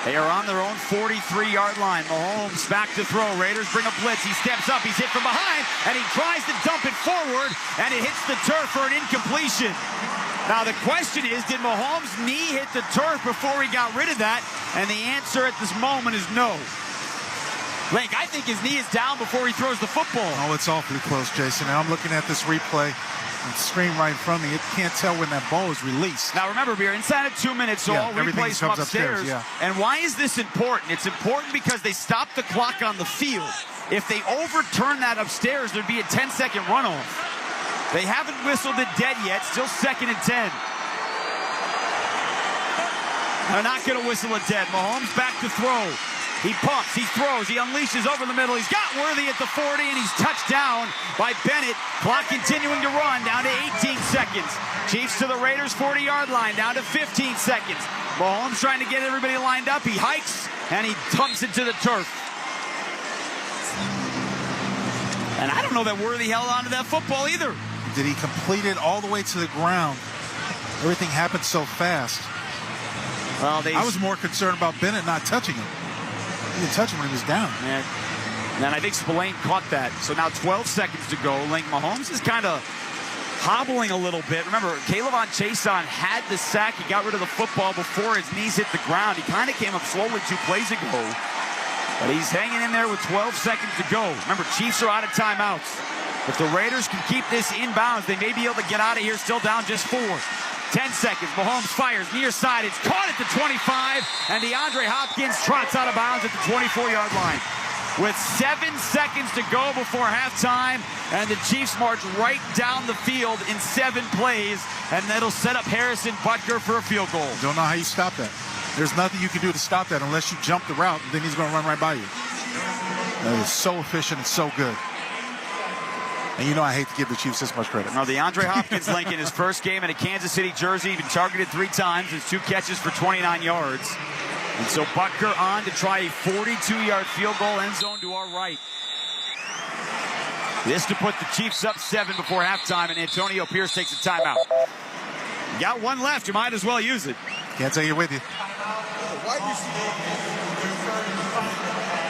They are on their own 43-yard line. Mahomes back to throw. Raiders bring a blitz. He steps up. He's hit from behind, and he tries to dump it forward, and it hits the turf for an incompletion. Now, the question is, did Mahomes' knee hit the turf before he got rid of that? And the answer at this moment is no. Link, I think his knee is down before he throws the football. Oh, it's awfully close, Jason. And I'm looking at this replay. It's screen right in front of me. It can't tell when that ball is released. Now, remember, we're inside of 2 minutes, so all replays from upstairs. And why is this important? It's important because they stopped the clock on the field. If they overturn that upstairs, there'd be a 10-second runoff. They haven't whistled it dead yet. Still 2nd and 10. They're not going to whistle it dead. Mahomes back to throw. He pumps, he throws, he unleashes over the middle. He's got Worthy at the 40, and he's touched down by Bennett. Clock continuing to run, down to 18 seconds. Chiefs to the Raiders' 40-yard line, down to 15 seconds. Mahomes trying to get everybody lined up. He hikes, and he dumps it to the turf. And I don't know that Worthy held on to that football either. Did he complete it all the way to the ground? Everything happened so fast. Well, I was more concerned about Bennett not touching him. He didn't touch him when he was down. And I think Spillane caught that. So now 12 seconds to go. Link, Mahomes is kind of hobbling a little bit. Remember, Caleb Chason had the sack. He got rid of the football before his knees hit the ground. He kind of came up slowly 2 plays ago. But he's hanging in there with 12 seconds to go. Remember, Chiefs are out of timeouts. If the Raiders can keep this inbounds, they may be able to get out of here still down just 4. 10 seconds. Mahomes fires near side. It's caught at the 25, and DeAndre Hopkins trots out of bounds at the 24-yard line. With 7 seconds to go before halftime, and the Chiefs march right down the field in 7 plays, and that'll set up Harrison Butker for a field goal. Don't know how you stop that. There's nothing you can do to stop that unless you jump the route, and then he's going to run right by you. That is so efficient and so good. And you know I hate to give the Chiefs this much credit. Now, DeAndre Hopkins, Link, in his first game in a Kansas City jersey, been targeted 3 times. His 2 catches for 29 yards. And so Butker on to try a 42-yard field goal, end zone to our right. This to put the Chiefs up 7 before halftime, and Antonio Pierce takes a timeout. You got 1 left. You might as well use it. Can't say you're with you.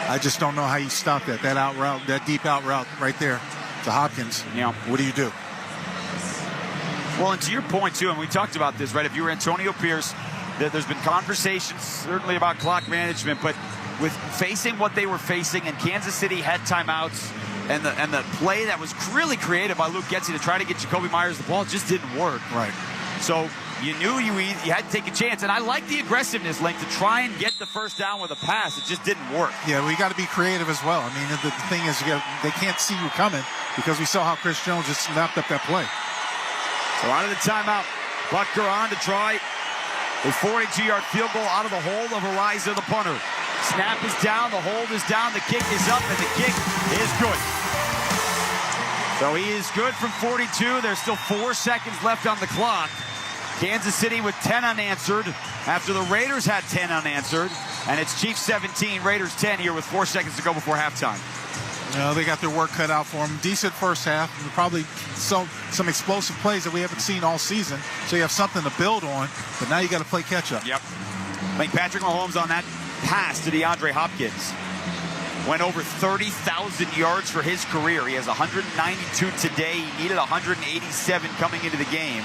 I just don't know how you stop that. That out route, that deep out route right there to Hopkins. Yeah. What do you do? Well, and to your point, too, and we talked about this, right? If you were Antonio Pierce, there's been conversations certainly about clock management, but with facing what they were facing, and Kansas City had timeouts, and the play that was really creative by Luke Getsy to try to get Jacoby Myers the ball just didn't work. Right. So you knew you had to take a chance, and I like the aggressiveness, Link, to try and get the first down with a pass. It just didn't work. Yeah, we got to be creative as well. I mean, the thing is, they can't see you coming because we saw how Chris Jones just snapped up that play. So out of the timeout, Butker on to try a 42-yard field goal out of the hold of Ariza, the punter. Snap is down, the hold is down, the kick is up, and the kick is good. So he is good from 42. There's still 4 seconds left on the clock. Kansas City with 10 unanswered after the Raiders had 10 unanswered. And it's Chiefs 17, Raiders 10 here with 4 seconds to go before halftime. You know, they got their work cut out for them. Decent first half. And probably some explosive plays that we haven't seen all season. So you have something to build on. But now you got to play catch-up. Yep. I think Patrick Mahomes on that pass to DeAndre Hopkins went over 30,000 yards for his career. He has 192 today. He needed 187 coming into the game.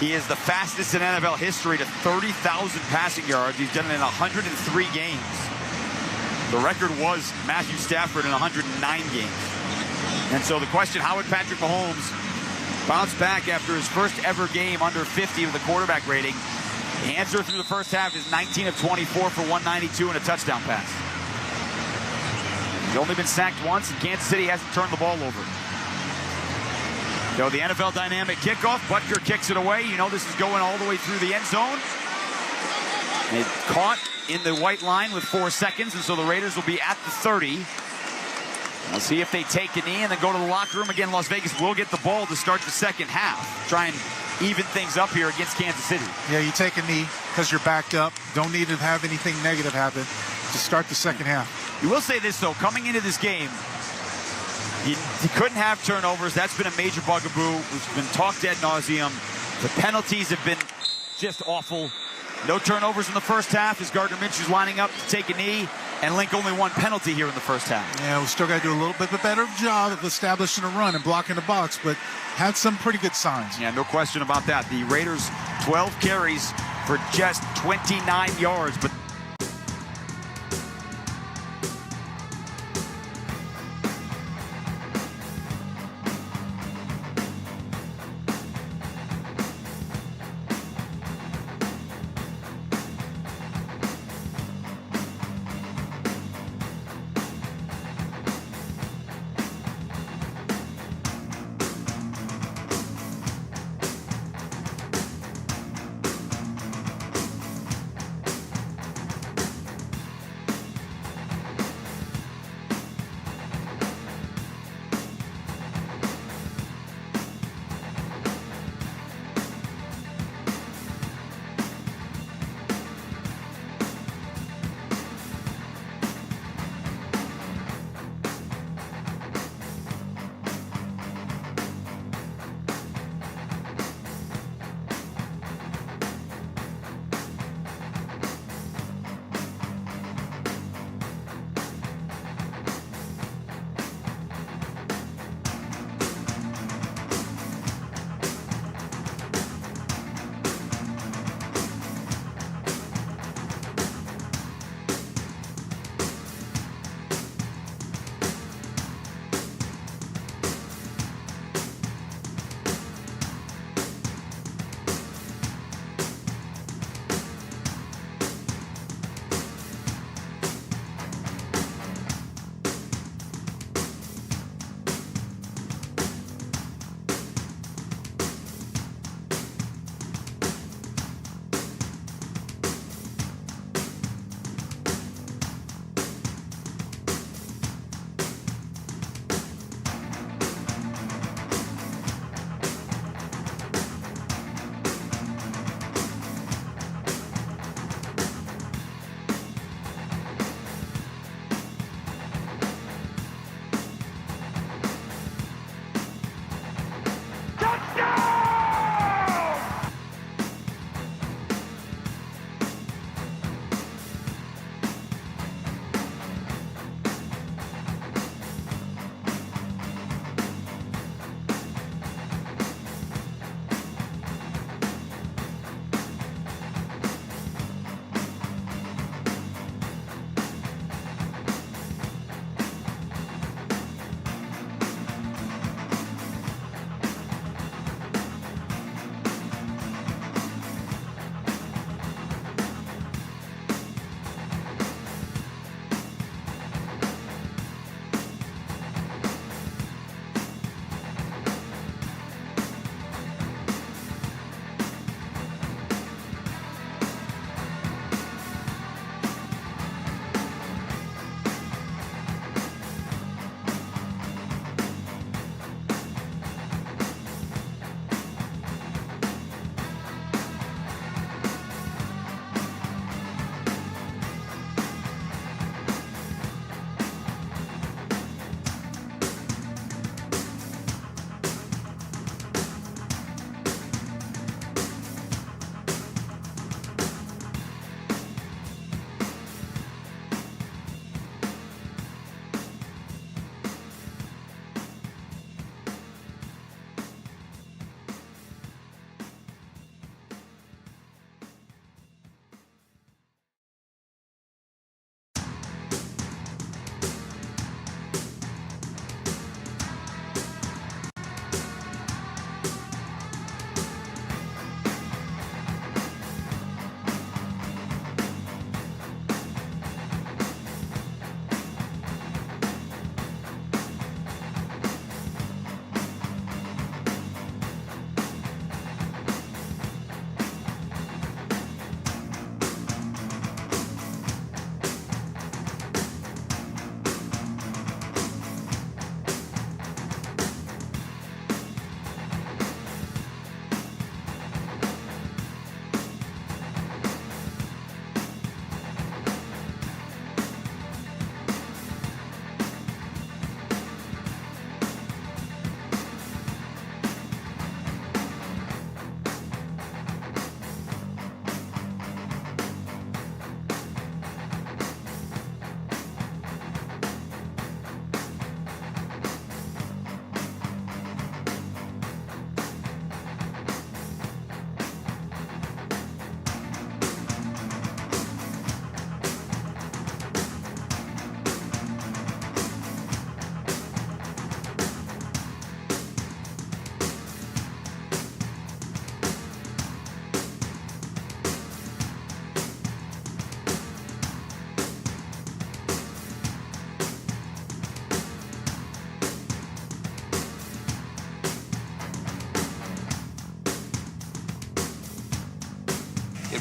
He is the fastest in NFL history to 30,000 passing yards. He's done it in 103 games. The record was Matthew Stafford in 109 games. And so the question, how would Patrick Mahomes bounce back after his first ever game under 50 with the quarterback rating? The answer through the first half is 19 of 24 for 192 and a touchdown pass. He's only been sacked once, and Kansas City hasn't turned the ball over. So the NFL dynamic kickoff. Butker kicks it away. You know this is going all the way through the end zone. It caught in the white line with 4 seconds, and so the Raiders will be at the 30. We'll see if they take a knee and then go to the locker room. Again, Las Vegas will get the ball to start the second half. Try and even things up here against Kansas City. Yeah, you take a knee because you're backed up. Don't need to have anything negative happen to start the second half. You will say this, though. Coming into this game, he couldn't have turnovers. That's been a major bugaboo. It's been talked ad nauseum. The penalties have been just awful. No turnovers in the first half as Gardner Minshew's lining up to take a knee, and Link only 1 penalty here in the first half. Yeah, we still got to do a little bit of a better job of establishing a run and blocking the box, but had some pretty good signs. Yeah, no question about that. The Raiders, 12 carries for just 29 yards, but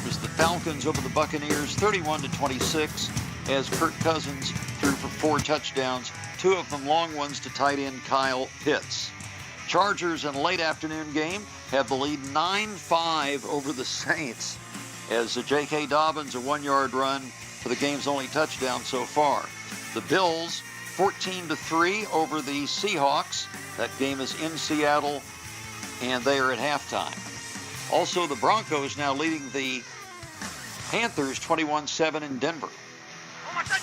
was the Falcons over the Buccaneers 31-26 as Kirk Cousins threw for 4 touchdowns, 2 of them long ones to tight end Kyle Pitts. Chargers in a late afternoon game have the lead 9-5 over the Saints as J.K. Dobbins a 1-yard run for the game's only touchdown so far. The Bills 14-3 over the Seahawks. That game is in Seattle and they are at halftime. Also, the Broncos now leading the Panthers 21-7 in Denver.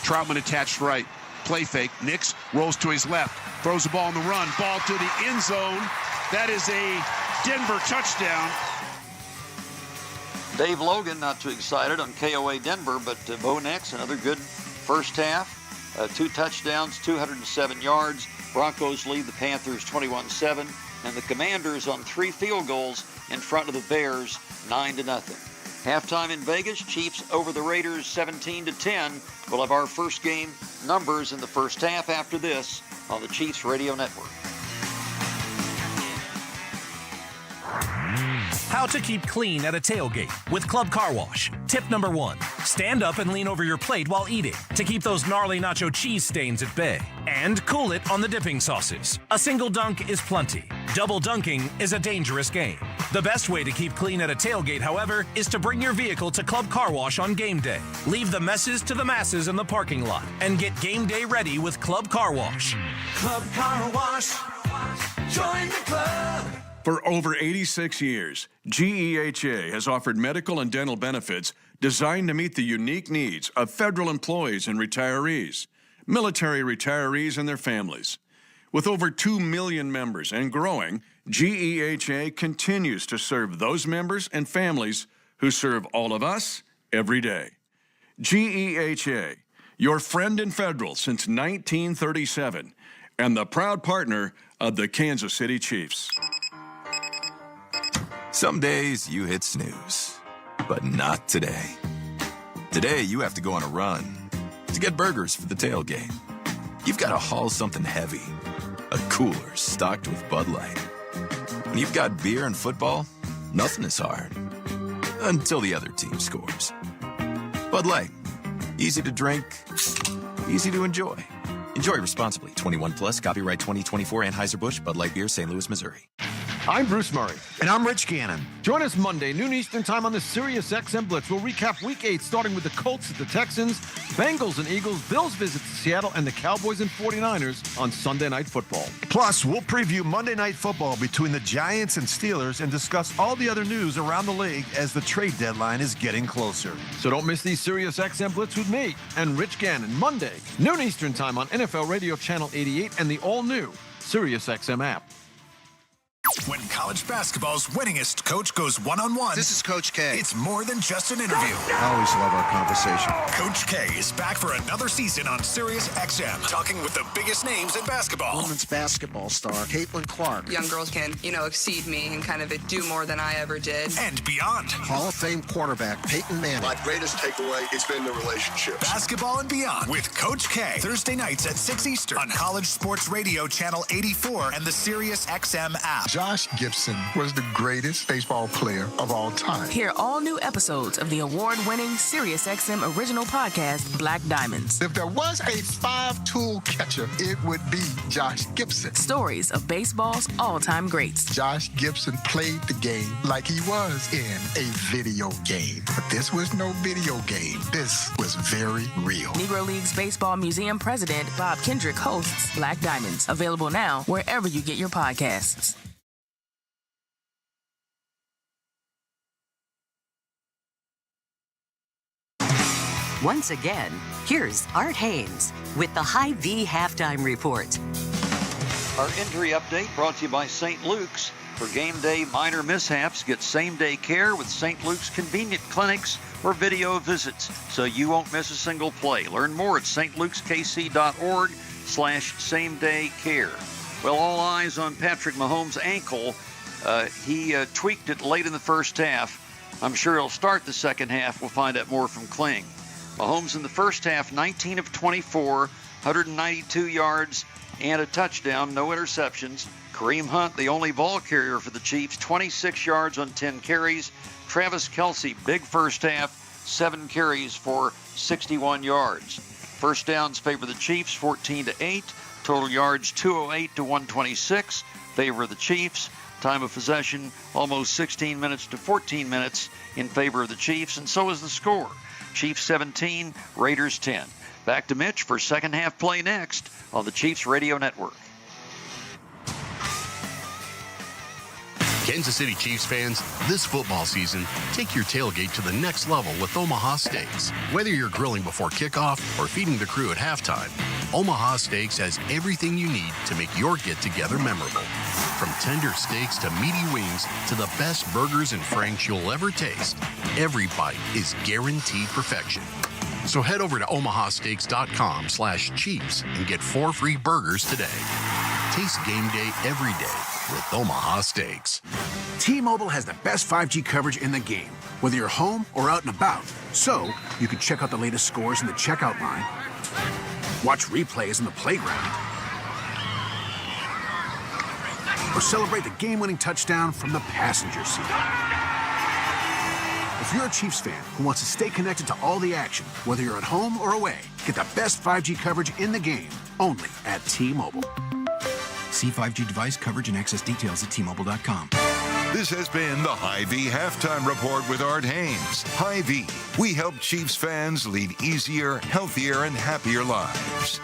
Troutman attached right. Play fake. Nix rolls to his left. Throws the ball on the run. Ball to the end zone. That is a Denver touchdown. Dave Logan, not too excited on KOA Denver, but Bo Nix, another good first half. 2 touchdowns, 207 yards. Broncos lead the Panthers 21-7. And the Commanders on 3 field goals in front of the Bears, 9-0. Halftime in Vegas, Chiefs over the Raiders 17-10. We'll have our first game numbers in the first half after this on the Chiefs Radio Network. How to keep clean at a tailgate with Club Car Wash. Tip number 1, stand up and lean over your plate while eating to keep those gnarly nacho cheese stains at bay. And cool it on the dipping sauces. A single dunk is plenty. Double dunking is a dangerous game. The best way to keep clean at a tailgate, however, is to bring your vehicle to Club Car Wash on game day. Leave the messes to the masses in the parking lot and get game day ready with Club Car Wash. Club Car Wash. Join the club. For over 86 years, GEHA has offered medical and dental benefits designed to meet the unique needs of federal employees and retirees, military retirees and their families. With over 2 million members and growing, GEHA continues to serve those members and families who serve all of us every day. GEHA, your friend in federal since 1937, and the proud partner of the Kansas City Chiefs. Some days you hit snooze, but not today. Today you have to go on a run to get burgers for the tailgate. You've got to haul something heavy, a cooler stocked with Bud Light. When you've got beer and football, nothing is hard. Until the other team scores. Bud Light, easy to drink, easy to enjoy. Enjoy responsibly. 21 plus, copyright 2024 Anheuser-Busch, Bud Light Beer, St. Louis, Missouri. I'm Bruce Murray. And I'm Rich Gannon. Join us Monday, noon Eastern time on the Sirius XM Blitz. We'll recap Week 8, starting with the Colts at the Texans, Bengals and Eagles, Bills visit to Seattle, and the Cowboys and 49ers on Sunday Night Football. Plus, we'll preview Monday Night Football between the Giants and Steelers and discuss all the other news around the league as the trade deadline is getting closer. So don't miss the Sirius XM Blitz with me and Rich Gannon, Monday, noon Eastern time on NFL Radio Channel 88 and the all-new Sirius XM app. When college basketball's winningest coach goes one-on-one. This is Coach K. It's more than just an interview. I always love our conversation. Coach K is back for another season on Sirius XM, talking with the biggest names in basketball. Women's basketball star Caitlin Clark. Young girls can, exceed me and kind of do more than I ever did. And beyond. Hall of Fame quarterback Peyton Manning. My greatest takeaway has been the relationships. Basketball and beyond with Coach K. Thursday nights at 6 Eastern on College Sports Radio Channel 84 and the Sirius XM app. Josh Gibson was the greatest baseball player of all time. Hear all new episodes of the award-winning SiriusXM original podcast, Black Diamonds. If there was a 5-tool catcher, it would be Josh Gibson. Stories of baseball's all-time greats. Josh Gibson played the game like he was in a video game. But this was no video game. This was very real. Negro Leagues Baseball Museum President Bob Kendrick hosts Black Diamonds. Available now wherever you get your podcasts. Once again, here's Art Haynes with the Hy-Vee Halftime Report. Our injury update brought to you by St. Luke's. For game day minor mishaps, get same-day care with St. Luke's convenient clinics or video visits, so you won't miss a single play. Learn more at stlukeskc.org/same-day care. Well, all eyes on Patrick Mahomes' ankle. He tweaked it late in the first half. I'm sure he'll start the second half. We'll find out more from Kling. Mahomes in the first half, 19 of 24, 192 yards and a touchdown, no interceptions. Kareem Hunt, the only ball carrier for the Chiefs, 26 yards on 10 carries. Travis Kelce, big first half, 7 carries for 61 yards. First downs favor the Chiefs, 14-8. Total yards, 208 to 126. Favor of the Chiefs. Time of possession, almost 16 minutes to 14 minutes in favor of the Chiefs, and so is the score. Chiefs 17, Raiders 10. Back to Mitch for second half play next on the Chiefs Radio Network. Kansas City Chiefs fans, this football season, take your tailgate to the next level with Omaha Steaks. Whether you're grilling before kickoff or feeding the crew at halftime, Omaha Steaks has everything you need to make your get-together memorable. From tender steaks to meaty wings to the best burgers and franks you'll ever taste, every bite is guaranteed perfection. So head over to omahasteaks.com/Chiefs and get 4 free burgers today. Taste game day every day with Omaha Steaks. T-Mobile has the best 5G coverage in the game, whether you're home or out and about. So you can check out the latest scores in the checkout line, watch replays in the playground, or celebrate the game-winning touchdown from the passenger seat. If you're a Chiefs fan who wants to stay connected to all the action, whether you're at home or away, get the best 5G coverage in the game, only at T-Mobile. See 5G device coverage and access details at T-Mobile.com. This has been the Hy-Vee Halftime Report with Art Haynes. Hy-Vee, we help Chiefs fans lead easier, healthier, and happier lives.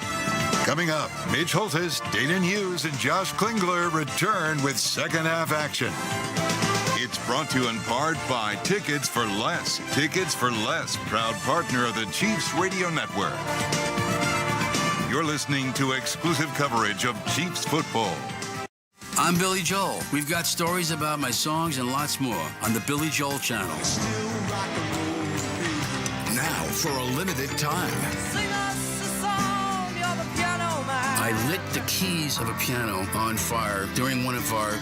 Coming up, Mitch Holthus, Dayton Hughes, and Josh Klingler return with second half action. It's brought to you in part by Tickets for Less. Tickets for Less, proud partner of the Chiefs Radio Network. You're listening to exclusive coverage of Chiefs football. I'm Billy Joel. We've got stories about my songs and lots more on the Billy Joel channel. Now, for a limited time, I lit the keys of a piano on fire during one of our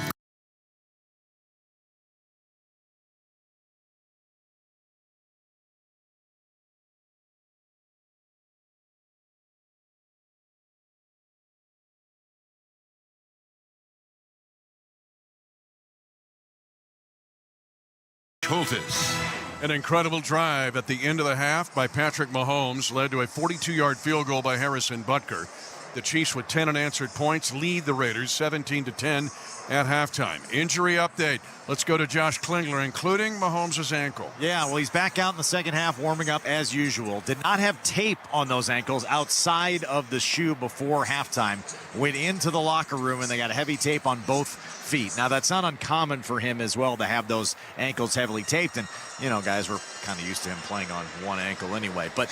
Holthus. An incredible drive at the end of the half by Patrick Mahomes led to a 42-yard field goal by Harrison Butker. The Chiefs with 10 unanswered points lead the Raiders 17-10 at halftime. Injury update. Let's go to Josh Klingler, including Mahomes' ankle. Yeah, well, he's back out in the second half, warming up as usual. Did not have tape on those ankles outside of the shoe before halftime. Went into the locker room, and they got heavy tape on both feet. Now, that's not uncommon for him as well to have those ankles heavily taped. And, you know, guys, we're kind of used to him playing on one ankle anyway. But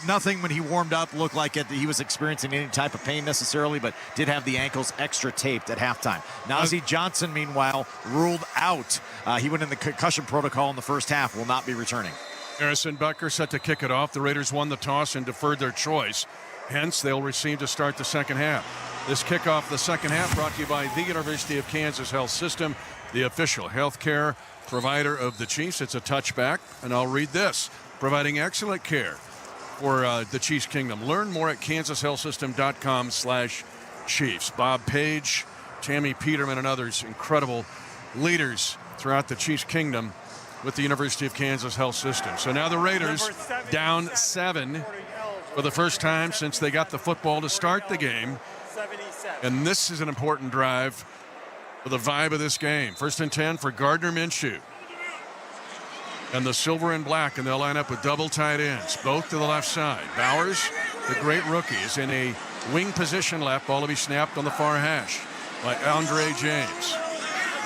nothing when he warmed up looked like he was experiencing any type of pain necessarily, but did have the ankles extra taped at halftime. Najee Johnson, meanwhile, ruled out. He went in the concussion protocol in the first half, will not be returning. Harrison Butker set to kick it off. The Raiders won the toss and deferred their choice. Hence, they'll receive to start the second half. This kickoff the second half brought to you by the University of Kansas Health System, the official health care provider of the Chiefs. It's a touchback, and I'll read this. Providing excellent care for the Chiefs Kingdom. Learn more at kansashealthsystem.com/Chiefs. Bob Page, Tammy Peterman, and others, incredible leaders throughout the Chiefs Kingdom with the University of Kansas Health System. So now the Raiders down 7 for the first time since they got the football to start the game. And this is an important drive for the vibe of this game. 1st and 10 for Gardner Minshew. And the silver and black, and they'll line up with double tight ends, both to the left side. Bowers, the great rookie, is in a wing position left. Ball to be snapped on the far hash by Andre James.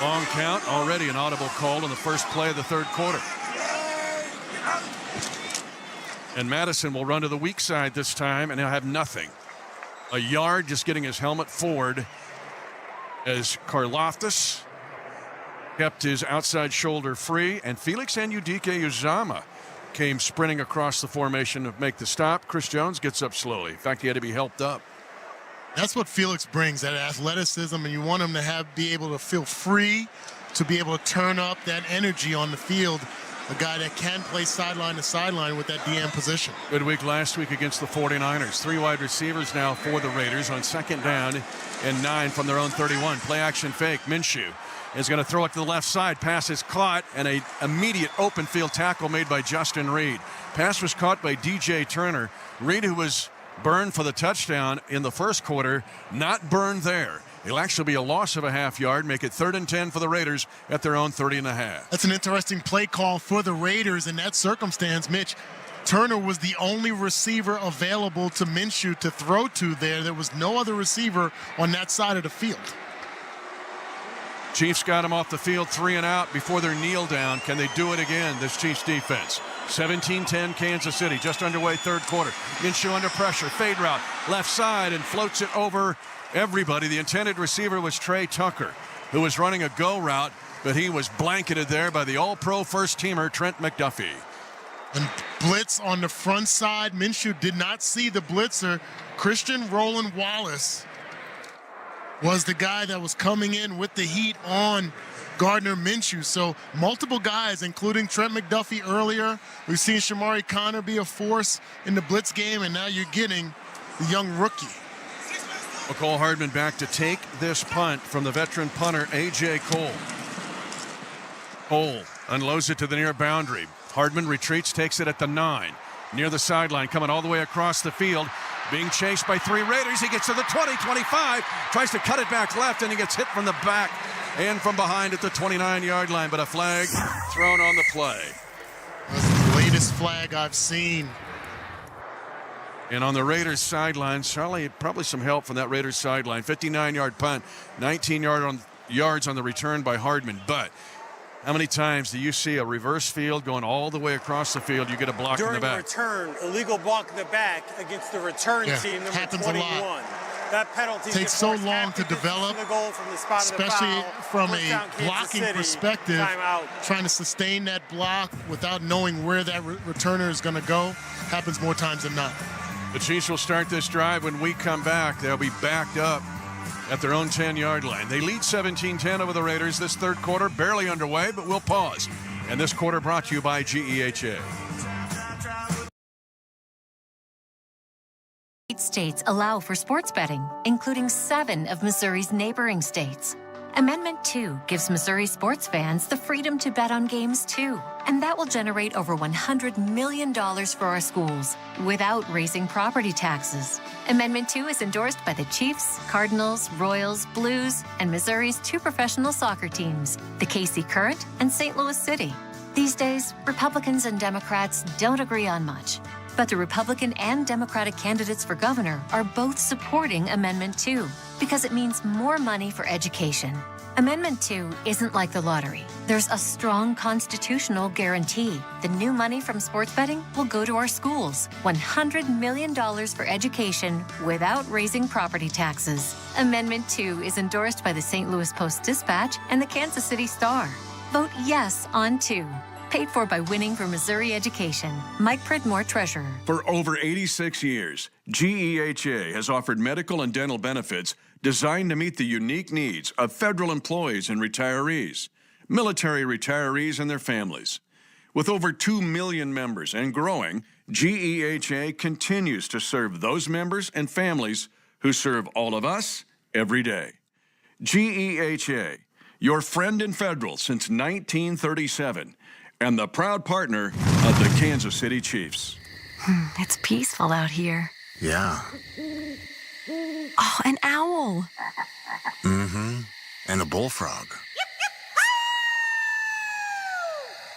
Long count, already an audible call in the first play of the third quarter. And Madison will run to the weak side this time, and he'll have nothing. A yard, just getting his helmet forward as Karlaftis kept his outside shoulder free, and Felix Anudike-Uzomah came sprinting across the formation to make the stop. Chris Jones gets up slowly. In fact, he had to be helped up. That's what Felix brings, that athleticism, and you want him to be able to feel free, to be able to turn up that energy on the field. a guy that can play sideline to sideline with that DM position. Good week last week against the 49ers. 3 wide receivers now for the Raiders on 2nd down and 9 from their own 31. Play action fake. Minshew is going to throw it to the left side. Pass is caught, and an immediate open field tackle made by Justin Reed. Pass was caught by DJ Turner. Reed, who was burned for the touchdown in the first quarter, not burned there. It'll actually be a loss of a half yard, make it 3rd and 10 for the Raiders at their own 30.5. That's an interesting play call for the Raiders in that circumstance, Mitch. Turner was the only receiver available to Minshew to throw to there. There was no other receiver on that side of the field. Chiefs got him off the field 3 and out before their kneel down. Can they do it again, this Chiefs defense? 17-10 Kansas City, just underway 3rd quarter. Minshew under pressure, fade route, left side, and floats it over everybody. The intended receiver was Trey Tucker, who was running a go route, but he was blanketed there by the all-pro first-teamer Trent McDuffie. And blitz on the front side. Minshew did not see the blitzer. Christian Roland Wallace was the guy that was coming in with the heat on Gardner Minshew. So multiple guys, including Trent McDuffie earlier. We've seen Shamari Connor be a force in the blitz game, and now you're getting the young rookie. McCole Hardman back to take this punt from the veteran punter, A.J. Cole. Cole unloads it to the near boundary. Hardman retreats, takes it at the 9. Near the sideline, coming all the way across the field. Being chased by 3 Raiders. He gets to the 20, 25. Tries to cut it back left, and he gets hit from the back and from behind at the 29-yard line. But a flag thrown on the play. That's the latest flag I've seen. And on the Raiders sideline, Charlie, probably some help from that Raiders sideline. 59-yard punt, 19 yards on the return by Hardman. But how many times do you see a reverse field going all the way across the field? You get a block in the back. During the return, illegal block in the back against the return team, number 21. That penalty takes so long to develop, especially from a blocking perspective. Trying to sustain that block without knowing where that returner is going to go happens more times than not. The Chiefs will start this drive. When we come back, they'll be backed up at their own 10-yard line. They lead 17-10 over the Raiders. This 3rd quarter barely underway, but we'll pause. And this quarter brought to you by GEHA. States allow for sports betting, including 7 of Missouri's neighboring states. Amendment 2 gives Missouri sports fans the freedom to bet on games too, and that will generate over $100 million for our schools without raising property taxes. Amendment 2 is endorsed by the Chiefs, Cardinals, Royals, Blues, and Missouri's 2 professional soccer teams, the KC Current and St. Louis City. These days, Republicans and Democrats don't agree on much, but the Republican and Democratic candidates for governor are both supporting Amendment 2 because it means more money for education. Amendment 2 isn't like the lottery. There's a strong constitutional guarantee. The new money from sports betting will go to our schools. $100 million for education without raising property taxes. Amendment 2 is endorsed by the St. Louis Post-Dispatch and the Kansas City Star. Vote yes on 2. Paid for by Winning for Missouri Education. Mike Pridmore, Treasurer. For over 86 years, GEHA has offered medical and dental benefits designed to meet the unique needs of federal employees and retirees, military retirees and their families. With over 2 million members and growing, GEHA continues to serve those members and families who serve all of us every day. GEHA, your friend in federal since 1937, and the proud partner of the Kansas City Chiefs. It's peaceful out here. Yeah. Oh, an owl. Mm-hmm. And a bullfrog.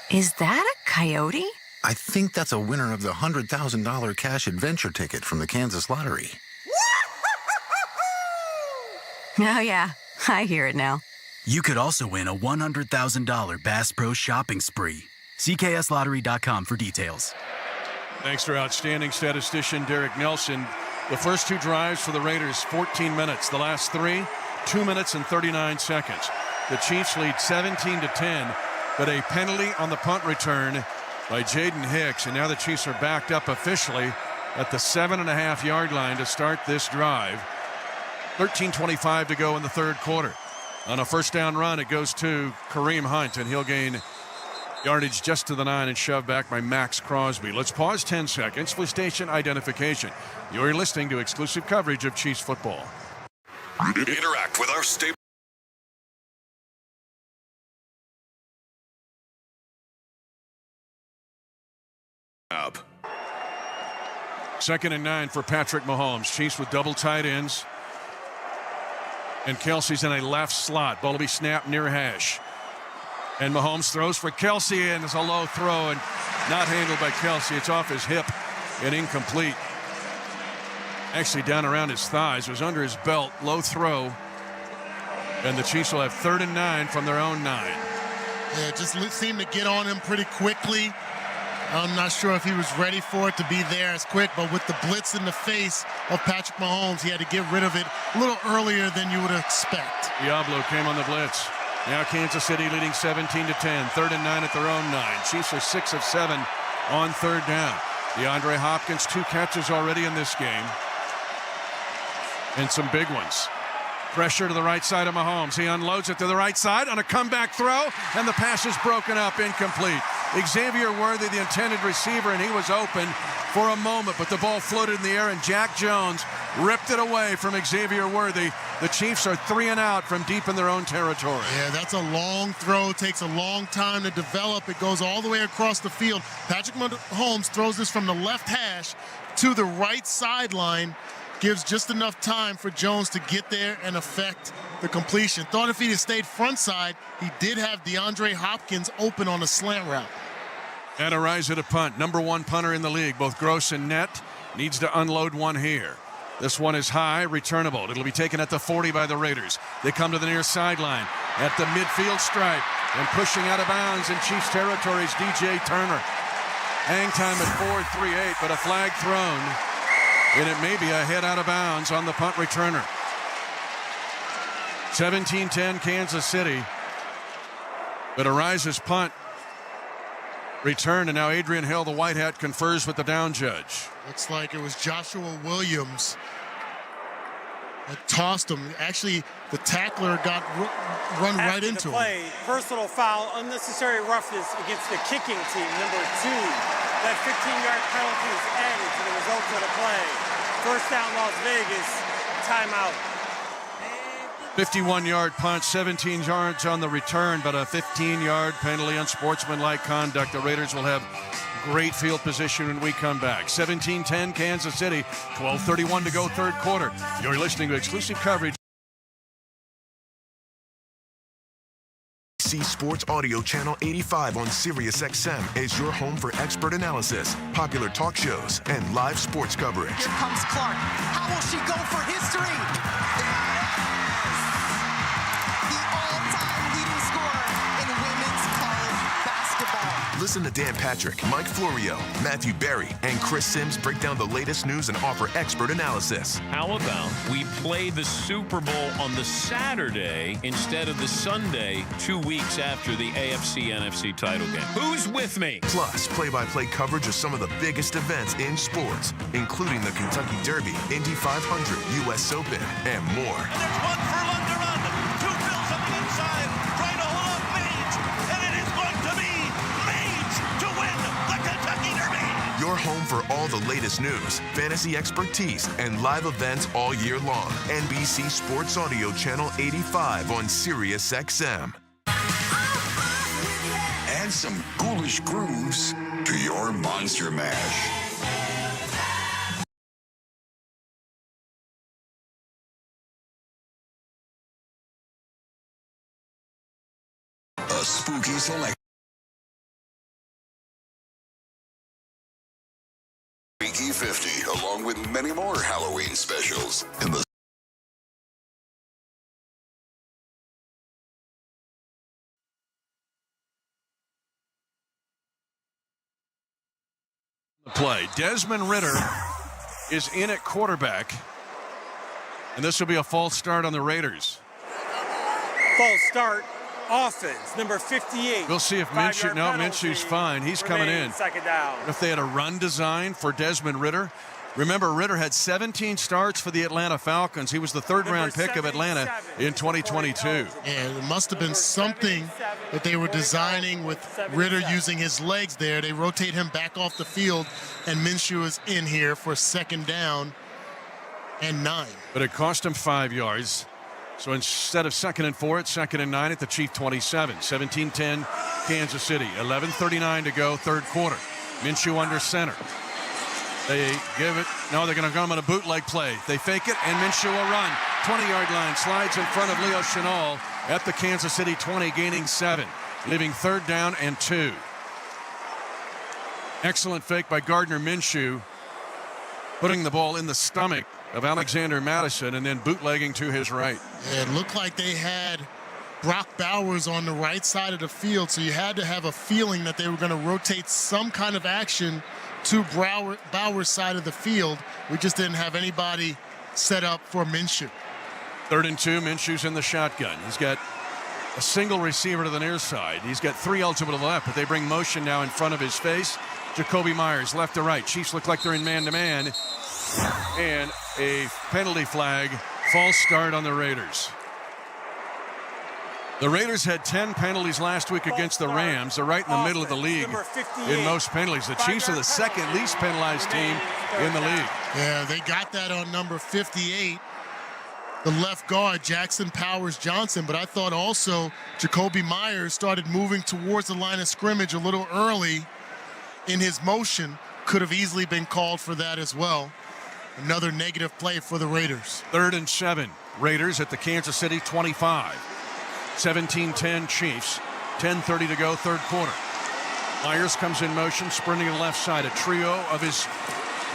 Is that a coyote? I think that's a winner of the $100,000 cash adventure ticket from the Kansas Lottery. Oh, yeah. I hear it now. You could also win a $100,000 Bass Pro shopping spree. CKSLottery.com for details. Thanks to outstanding statistician Derek Nelson. The first 2 drives for the Raiders, 14 minutes. The last 3, 2 minutes and 39 seconds. The Chiefs lead 17-10, but a penalty on the punt return by Jaden Hicks. And now the Chiefs are backed up officially at the 7.5-yard line to start this drive. 13:25 to go in the 3rd quarter. On a first down run, it goes to Kareem Hunt, and he'll gain Yardage just to the 9 and shoved back by Max Crosby. Let's pause 10 seconds for station identification. You're listening to exclusive coverage of Chiefs football. Interact with our stable. Up. 2nd and 9 for Patrick Mahomes. Chiefs with double tight ends. And Kelsey's in a left slot. Ball will be snapped near hash. And Mahomes throws for Kelsey, and it's a low throw and not handled by Kelsey. It's off his hip and incomplete. Actually down around his thighs. It was under his belt. Low throw. And the Chiefs will have 3rd and 9 from their own 9. Yeah, just seemed to get on him pretty quickly. I'm not sure if he was ready for it to be there as quick, but with the blitz in the face of Patrick Mahomes, he had to get rid of it a little earlier than you would expect. Diablo came on the blitz. Now Kansas City leading 17-10. 3rd and 9 at their own 9. Chiefs are 6 of 7 on 3rd down. DeAndre Hopkins, 2 catches already in this game. And some big ones. Pressure to the right side of Mahomes. He unloads it to the right side on a comeback throw, and the pass is broken up, incomplete. Xavier Worthy, the intended receiver, and he was open for a moment, but the ball floated in the air, and Jack Jones ripped it away from Xavier Worthy. The Chiefs are 3 and out from deep in their own territory. Yeah, that's a long throw. Takes a long time to develop. It goes all the way across the field. Patrick Mahomes throws this from the left hash to the right sideline. Gives just enough time for Jones to get there and affect the completion. Thought if he had stayed front side, he did have DeAndre Hopkins open on a slant route. And a rise at a punt. Number 1 punter in the league. Both Gross and Net needs to unload one here. This one is high, returnable. It'll be taken at the 40 by the Raiders. They come to the near sideline at the midfield stripe and pushing out of bounds in Chiefs territory is DJ Turner. Hang time at 4:38, but a flag thrown. And it may be a head out of bounds on the punt returner. 17-10 Kansas City. But Ariza's punt returned, and now Adrian Hill, the white hat, confers with the down judge. Looks like it was Joshua Williams that tossed him. Actually, the tackler got run right into him. Personal foul, unnecessary roughness against the kicking team, number 2. That 15-yard penalty is added to the results of the play. First down, Las Vegas. Timeout. 51-yard punt, 17 yards on the return, but a 15-yard penalty on sportsmanlike conduct. The Raiders will have great field position when we come back. 17-10 Kansas City, 12:31 to go, 3rd quarter. You're listening to exclusive coverage. Sports Audio Channel 85 on Sirius XM is your home for expert analysis, popular talk shows, and live sports coverage. Here comes Clark. How will she go for history? There it is! The all-time leading scorer in women's college basketball. Listen to Dan Patrick, Mike Florio, Matthew Berry, and Chris Sims break down the latest news and offer expert analysis. How about we play the Super Bowl on the Saturday instead of the Sunday 2 weeks after the AFC-NFC title game? Who's with me? Plus, play-by-play coverage of some of the biggest events in sports, including the Kentucky Derby, Indy 500, U.S. Open, and more. And there's one furlong to run. 2 Bills on the inside, trying to hold up Mage, and it is going to be Mage to win the Kentucky Derby. Your home for all the latest news, fantasy expertise, and live events all year long. NBC Sports Audio Channel 85 on Sirius XM. Add some ghoulish grooves to your Monster Mash. A spooky selection. E50, along with many more Halloween specials in the play. Desmond Ridder is in at quarterback, and this will be a false start on the Raiders. False start. Offense, number 58. We'll see if Minshew, Minshew's fine. He's coming in. Second down. If they had a run design for Desmond Ridder, Remember, Ritter had 17 starts for the Atlanta Falcons. He was the third-round pick of Atlanta in 2022. And it must have been something that they were designing with Ritter using his legs there. They rotate him back off the field, and Minshew is in here for 2nd down and 9. But it cost him 5 yards. So instead of 2nd and 4, it's 2nd and 9 at the Chief 27. 17-10 Kansas City. 11:39 to go, third quarter. Minshew under center. They give it. No, they're going to come on a bootleg play. They fake it, and Minshew will run. 20-yard line, slides in front of Leo Chenal at the Kansas City 20, gaining 7, leaving 3rd down and 2. Excellent fake by Gardner Minshew, putting the ball in the stomach of Alexander Madison and then bootlegging to his right. It looked like they had Brock Bowers on the right side of the field, so you had to have a feeling that they were going to rotate some kind of action to Bowers' side of the field. We just didn't have anybody set up for Minshew. 3rd and 2, Minshew's in the shotgun. He's got a single receiver to the near side. He's got 3 ultimate to the left, but they bring motion now in front of his face. Jacoby Myers, left to right. Chiefs look like they're in man-to-man. And a penalty flag, false start on the Raiders. The Raiders had 10 penalties last week against the Rams. They're right in the middle of the league in most penalties. The Chiefs are the 2nd least penalized team in the league. Yeah, they got that on number 58, the left guard, Jackson Powers Johnson. But I thought also Jacoby Myers started moving towards the line of scrimmage a little early in his motion. Could have easily been called for that as well. Another negative play for the Raiders. 3rd and 7, Raiders at the Kansas City 25. 17-10 Chiefs. 10:30 to go, third quarter. Myers comes in motion, sprinting to the left side. A trio of his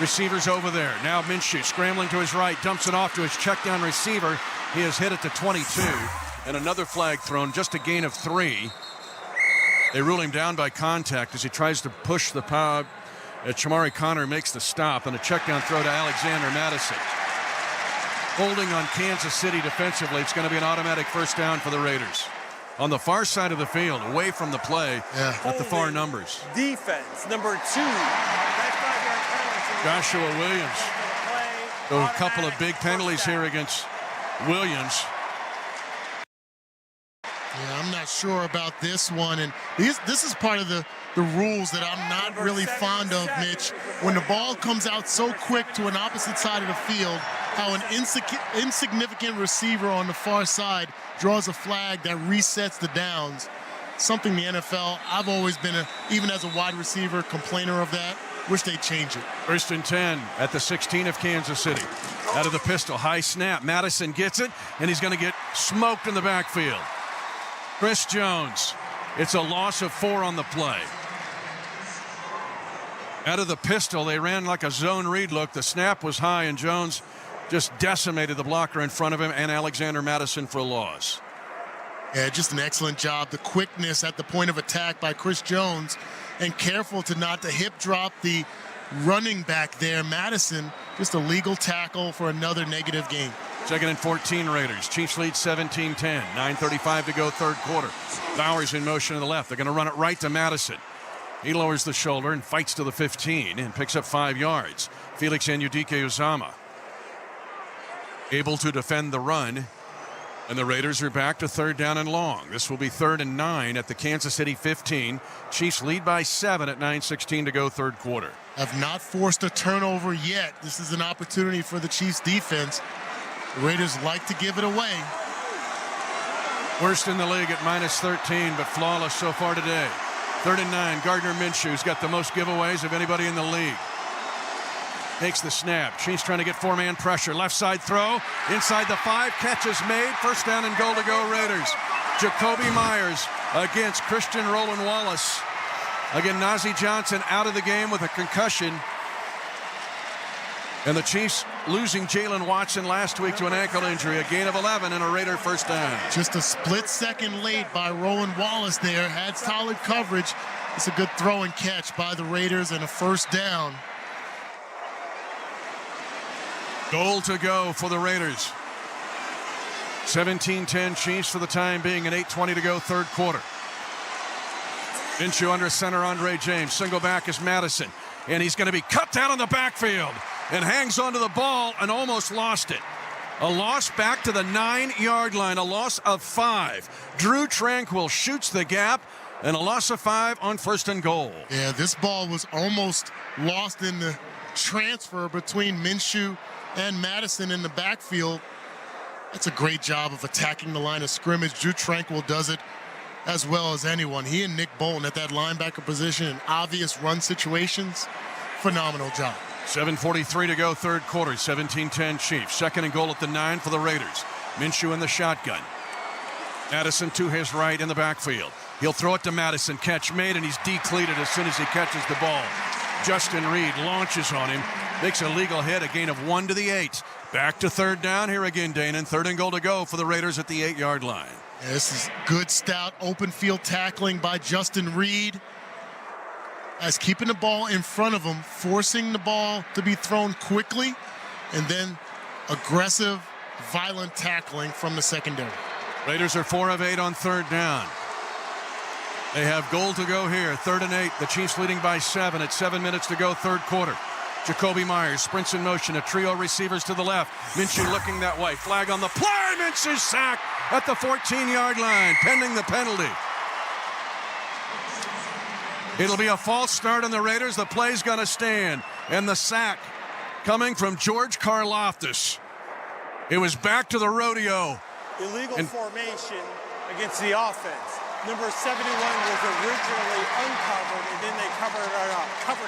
receivers over there. Now Minshew scrambling to his right, dumps it off to his check down receiver. He has hit it to 22. And another flag thrown, just a gain of 3. They rule him down by contact as he tries to push the power. Chamari Connor makes the stop, and a check down throw to Alexander Madison. Holding on Kansas City defensively. It's going to be an automatic 1st down for the Raiders. On the far side of the field, away from the play, at the far numbers. Defense, number 2. Joshua Williams. So a couple of big penalties here against Williams. Yeah, I'm not sure about this one. And this is part of the rules that I'm not really fond of, Mitch. When the ball comes out so quick to an opposite side of the field, how an insignificant receiver on the far side draws a flag that resets the downs. Something the NFL, I've always been, even as a wide receiver, complainer of that. Wish they'd change it. 1st and 10 at the 16 of Kansas City. Out of the pistol, high snap. Madison gets it, and he's going to get smoked in the backfield. Chris Jones. It's a loss of 4 on the play. Out of the pistol, they ran like a zone read look. The snap was high, and Jones just decimated the blocker in front of him and Alexander Madison for a loss. Yeah, just an excellent job. The quickness at the point of attack by Chris Jones, and careful to not to hip drop the running back there, Madison. Just a legal tackle for another negative gain. 2nd and 14 Raiders. Chiefs lead 17-10. 9:35 to go, third quarter. Bowers in motion to the left. They're going to run it right to Madison. He lowers the shoulder and fights to the 15 and picks up 5 yards. Felix Anudike-Uzomah able to defend the run, and the Raiders are back to 3rd down and long. This will be 3rd and 9 at the Kansas City 15. Chiefs lead by 7 at 9:16 to go, third quarter. Have not forced a turnover yet. This is an opportunity for the Chiefs defense. The Raiders like to give it away. Worst in the league at -13, but flawless so far today. 3rd and 9, Gardner Minshew's got the most giveaways of anybody in the league. Takes the snap. Chiefs trying to get 4-man pressure. Left side throw. Inside the 5. Catch is made. 1st down and goal to go, Raiders. Jacoby Myers against Christian Roland Wallace. Again, Najee Johnson out of the game with a concussion. And the Chiefs losing Jalen Watson last week to an ankle injury. A gain of 11 and a Raider 1st down. Just a split second late by Roland Wallace there. Had solid coverage. It's a good throw and catch by the Raiders and a 1st down. Goal to go for the Raiders. 17-10 Chiefs for the time being, and 8:20 to go, third quarter. Minshew under center, Andre James. Single back is Madison, and he's going to be cut down in the backfield. and hangs onto the ball and almost lost it. A loss back to the 9-yard line, a loss of 5. Drew Tranquil shoots the gap, and a loss of 5 on 1st and goal. Yeah, this ball was almost lost in the transfer between Minshew and Madison in the backfield. That's a great job of attacking the line of scrimmage. Drew Tranquil does it as well as anyone. He and Nick Bolton at that linebacker position in obvious run situations. Phenomenal job. 7:43 to go, third quarter. 17-10 Chiefs. 2nd and goal at the 9 for the Raiders. Minshew in the shotgun. Madison to his right in the backfield. He'll throw it to Madison. Catch made, and he's decleated as soon as he catches the ball. Justin Reed launches on him. Makes a legal hit, a gain of 1 to the 8. Back to 3rd down here again, Danon. 3rd and goal to go for the Raiders at the 8-yard line. Yeah, this is good, stout, open field tackling by Justin Reed. As keeping the ball in front of him, forcing the ball to be thrown quickly, and then aggressive, violent tackling from the secondary. Raiders are 4 of 8 on 3rd down. They have goal to go here, 3rd and 8. The Chiefs leading by 7 at 7 minutes to go, third quarter. Jacoby Myers sprints in motion, a trio of receivers to the left. Minshew looking that way. Flag on the play. Minshew sacked at the 14-yard line, pending the penalty. It'll be a false start on the Raiders. The play's going to stand. And the sack coming from George Karlaftis. It was back to the rodeo. Illegal formation against the offense. Number 71 was originally uncovered, and then they covered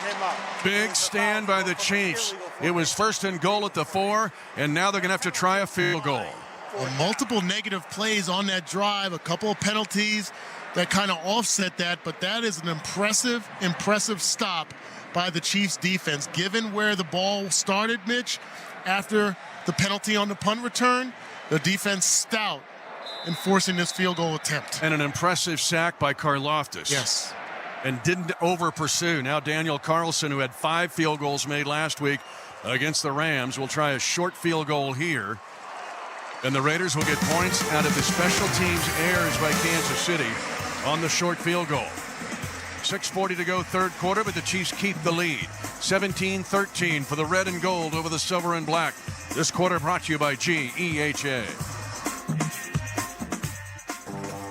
him up. Big stand by the Chiefs. It was 1st and goal at the 4, and now they're going to have to try a field goal. Well, multiple negative plays on that drive, a couple of penalties that kind of offset that, but that is an impressive stop by the Chiefs defense. Given where the ball started, Mitch, after the penalty on the punt return, the defense stout in forcing this field goal attempt. And an impressive sack by Karlaftis. Yes. And didn't over-pursue. Now Daniel Carlson, who had 5 field goals made last week against the Rams, will try a short field goal here. And the Raiders will get points out of the special teams errors by Kansas City on the short field goal. 6:40 to go, third quarter, but the Chiefs keep the lead. 17-13 for the red and gold over the silver and black. This quarter brought to you by GEHA.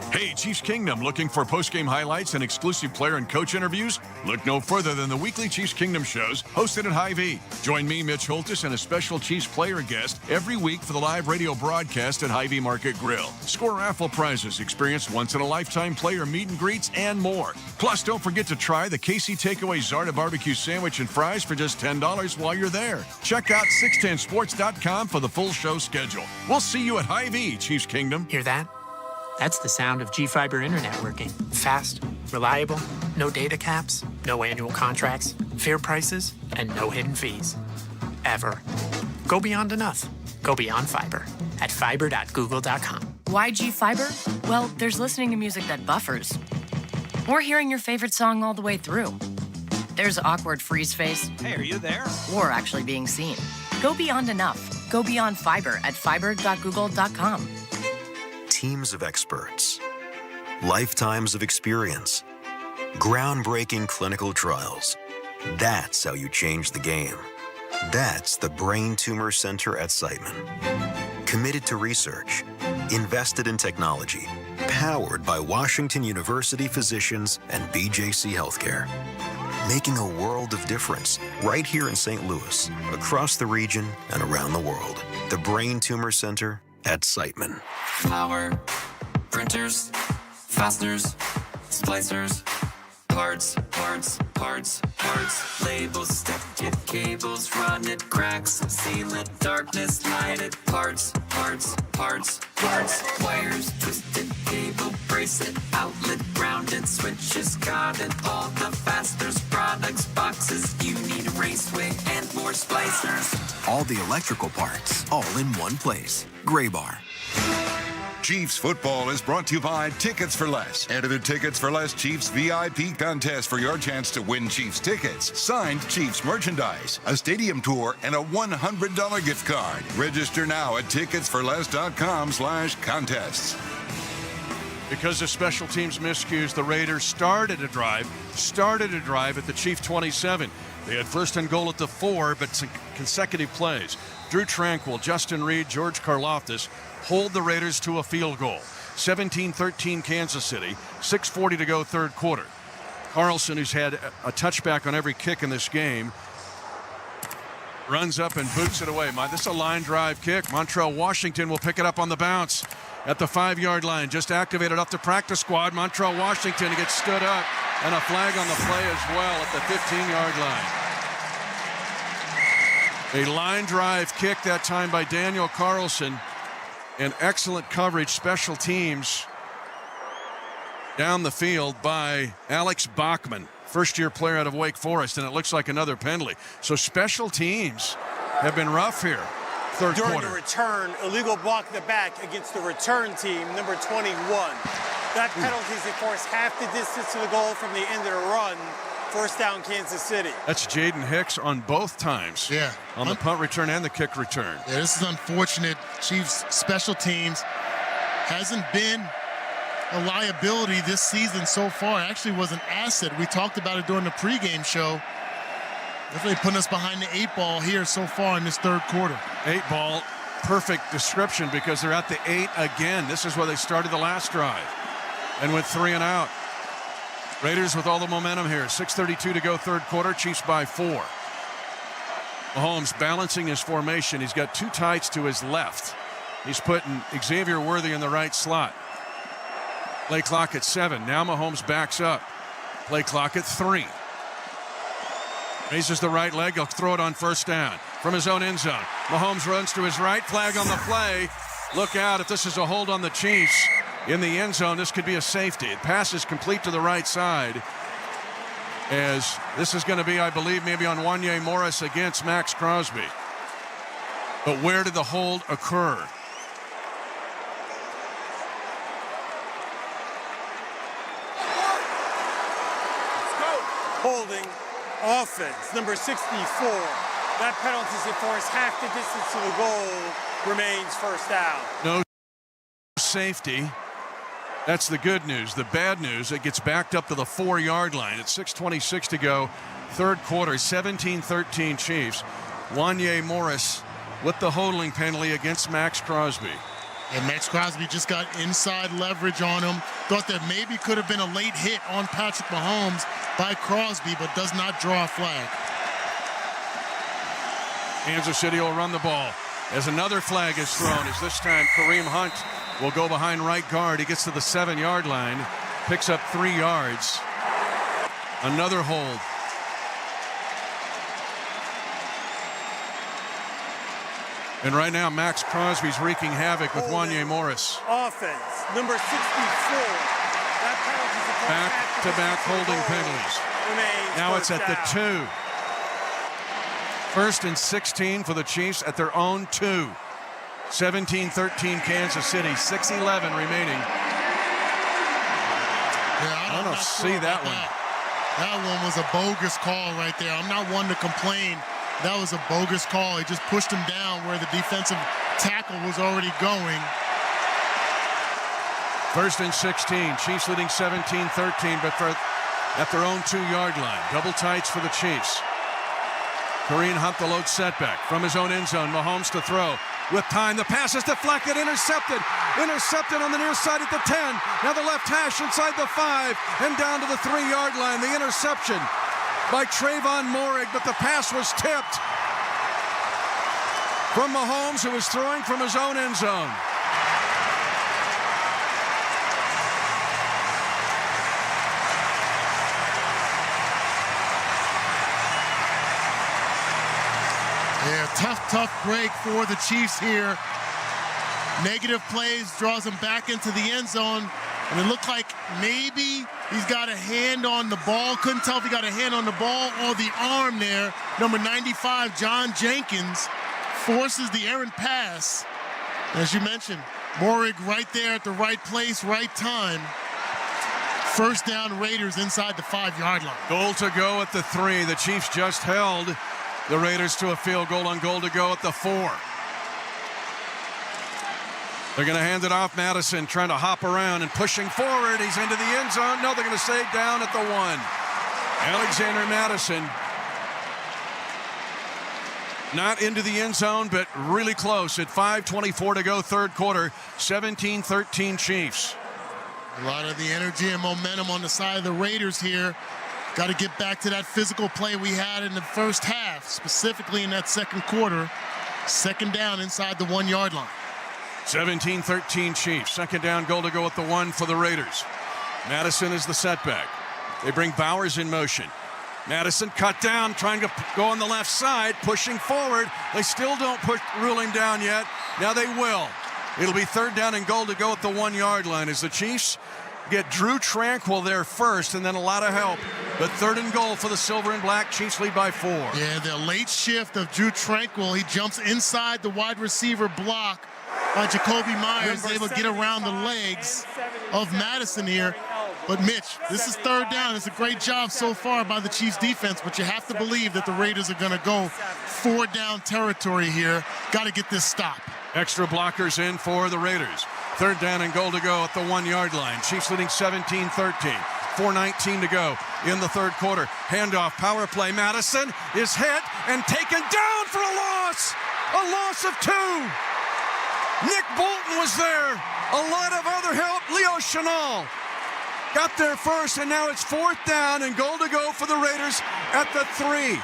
Hey, Chiefs Kingdom, looking for post-game highlights and exclusive player and coach interviews? Look no further than the weekly Chiefs Kingdom shows hosted at Hy-Vee. Join me, Mitch Holtis, and a special Chiefs player guest every week for the live radio broadcast at Hy-Vee Market Grill. Score raffle prizes, experience once-in-a-lifetime player meet and greets, and more. Plus, don't forget to try the KC Takeaway Zarda Barbecue Sandwich and Fries for just $10 while you're there. Check out 610sports.com for the full show schedule. We'll see you at Hy-Vee, Chiefs Kingdom. Hear that? That's the sound of G-Fiber internet working. Fast, reliable, no data caps, no annual contracts, fair prices, and no hidden fees. Ever. Go beyond enough. Go beyond fiber at fiber.google.com. Why G-Fiber? Well, there's listening to music that buffers. Or hearing your favorite song all the way through. There's awkward freeze face. Hey, are you there? Or actually being seen. Go beyond enough. Go beyond fiber at fiber.google.com. Teams of experts, lifetimes of experience, groundbreaking clinical trials. That's how you change the game. That's the Brain Tumor Center at Siteman. Committed to research, invested in technology, powered by Washington University physicians and BJC Healthcare. Making a world of difference right here in St. Louis, across the region, and around the world. The Brain Tumor Center at Siteman. Power, printers, fasteners, splicers, parts, labels, step kit, cables, run it, cracks, seal it, darkness, light it, parts, wires, twisted, cable, bracelet, outlet, grounded, switches, got it, all the fasteners, products, boxes, you need a raceway and more splicers. All the electrical parts, all in one place. Graybar. Chiefs football is brought to you by Tickets for Less. Enter the Tickets for Less Chiefs VIP contest for your chance to win Chiefs tickets, signed Chiefs merchandise, a stadium tour, and a $100 gift card. Register now at ticketsforless.com/contests. Because of special teams miscues, the Raiders started a drive at the Chief 27. They had first and goal at the 4, but consecutive plays. Drew Tranquil, Justin Reed, George Karlaftis hold the Raiders to a field goal. 17-13 Kansas City, 6:40 to go third quarter. Carlson, who's had a touchback on every kick in this game, runs up and boots it away. This is a line drive kick. Montrell Washington will pick it up on the bounce at the 5-yard line. Just activated off the practice squad. Montrell Washington gets stood up, and a flag on the play as well at the 15-yard line. A line drive kick that time by Daniel Carlson, and excellent coverage, special teams down the field by Alex Bachman, first-year player out of Wake Forest, and it looks like another penalty. So special teams have been rough here. Third During quarter. the return, illegal block in the back against the return team, number 21. That penalty is, of course, half the distance to the goal from the end of the run. First down, Kansas City. That's Jaden Hicks on both times. Yeah. On the punt return and the kick return. Yeah, this is unfortunate. Chiefs special teams hasn't been a liability this season so far. It actually was an asset. We talked about it during the pregame show. Definitely putting us behind the 8 ball here so far in this third quarter. 8 ball, perfect description because they're at the 8 again. This is where they started the last drive and went 3 and out. Raiders with all the momentum here. 6:32 to go third quarter. Chiefs by 4. Mahomes balancing his formation. He's got 2 tights to his left. He's putting Xavier Worthy in the right slot. Play clock at 7. Now Mahomes backs up. Play clock at 3. Raises the right leg. He'll throw it on first down from his own end zone. Mahomes runs to his right. Flag on the play. Look out if this is a hold on the Chiefs in the end zone. This could be a safety. It passes complete to the right side, as this is going to be, I believe, maybe on Wanye Morris against Max Crosby. But where did the hold occur? Holding offense, number 64. That penalty is, of course, half the distance to the goal, remains first down. No safety. That's the good news. The bad news, it gets backed up to the 4-yard line. It's 6:26 to go third quarter. 17-13 Chiefs. Wanye Morris with the holding penalty against Max Crosby. And Max Crosby just got inside leverage on him. Thought that maybe could have been a late hit on Patrick Mahomes by Crosby, but does not draw a flag. Kansas City will run the ball as another flag is thrown, as this time Kareem Hunt will go behind right guard. He gets to the 7-yard line, picks up 3 yards. Another hold. And right now, Max Crosby's wreaking havoc with Wanye Morris. Offense, number 64. That penalty is back-to-back holding penalties. Now it's at the 2. First and 16 for the Chiefs at their own 2. 17-13 Kansas City, 6:11 remaining. Yeah, I don't see that one. That one was a bogus call right there. I'm not one to complain. That was a bogus call. He just pushed him down where the defensive tackle was already going. First and 16. Chiefs leading 17-13, but at their own 2-yard line. Double tights for the Chiefs. Kareem Hunt, the load setback from his own end zone. Mahomes to throw. With time, the pass is deflected, intercepted. Intercepted on the near side at the 10. Now the left hash inside the 5 and down to the 3-yard line. The interception by Trayvon Moehrig, but the pass was tipped from Mahomes, who was throwing from his own end zone. Yeah, tough break for the Chiefs here. Negative plays, draws him back into the end zone. And it looked like maybe he's got a hand on the ball. Couldn't tell if he got a hand on the ball or the arm there. Number 95, John Jenkins, forces the errant pass. As you mentioned, Moehrig right there at the right place, right time. First down, Raiders inside the 5-yard line. Goal to go at the 3. The Chiefs just held the Raiders to a field goal on goal to go at the 4. They're going to hand it off. Madison trying to hop around and pushing forward. He's into the end zone. No, they're going to stay down at the 1. Alexander Madison Not into the end zone, but really close at 5:24 to go, third quarter, 17-13 Chiefs. A lot of the energy and momentum on the side of the Raiders here. Got to get back to that physical play we had in the first half, specifically in that second quarter. Second down inside the 1 yard line. 17-13 Chiefs. Second down, goal to go at the 1 for the Raiders. Madison is the setback. They bring Bowers in motion. Madison cut down, trying to go on the left side, pushing forward. They still don't rule him down yet. Now they will. It'll be third down and goal to go at the 1 yard line as the Chiefs get Drew Tranquil there first, and then a lot of help. But third and goal for the Silver and Black. Chiefs lead by 4. Yeah, the late shift of Drew Tranquil. He jumps inside the wide receiver block by Jacoby Myers, able to get around the legs of Madison here. But Mitch, this is third down. It's a great job so far by the Chiefs defense, but you have to believe that the Raiders are going to go 4 down territory here. Got to get this stop. Extra blockers in for the Raiders. Third down and goal to go at the 1 yard line. Chiefs leading 17-13. 4:19 to go in the third quarter. Handoff, power play. Madison is hit and taken down for a loss. A loss of 2. Nick Bolton was there. A lot of other help. Leo Chenal got there first, and now it's fourth down and goal to go for the Raiders at the 3.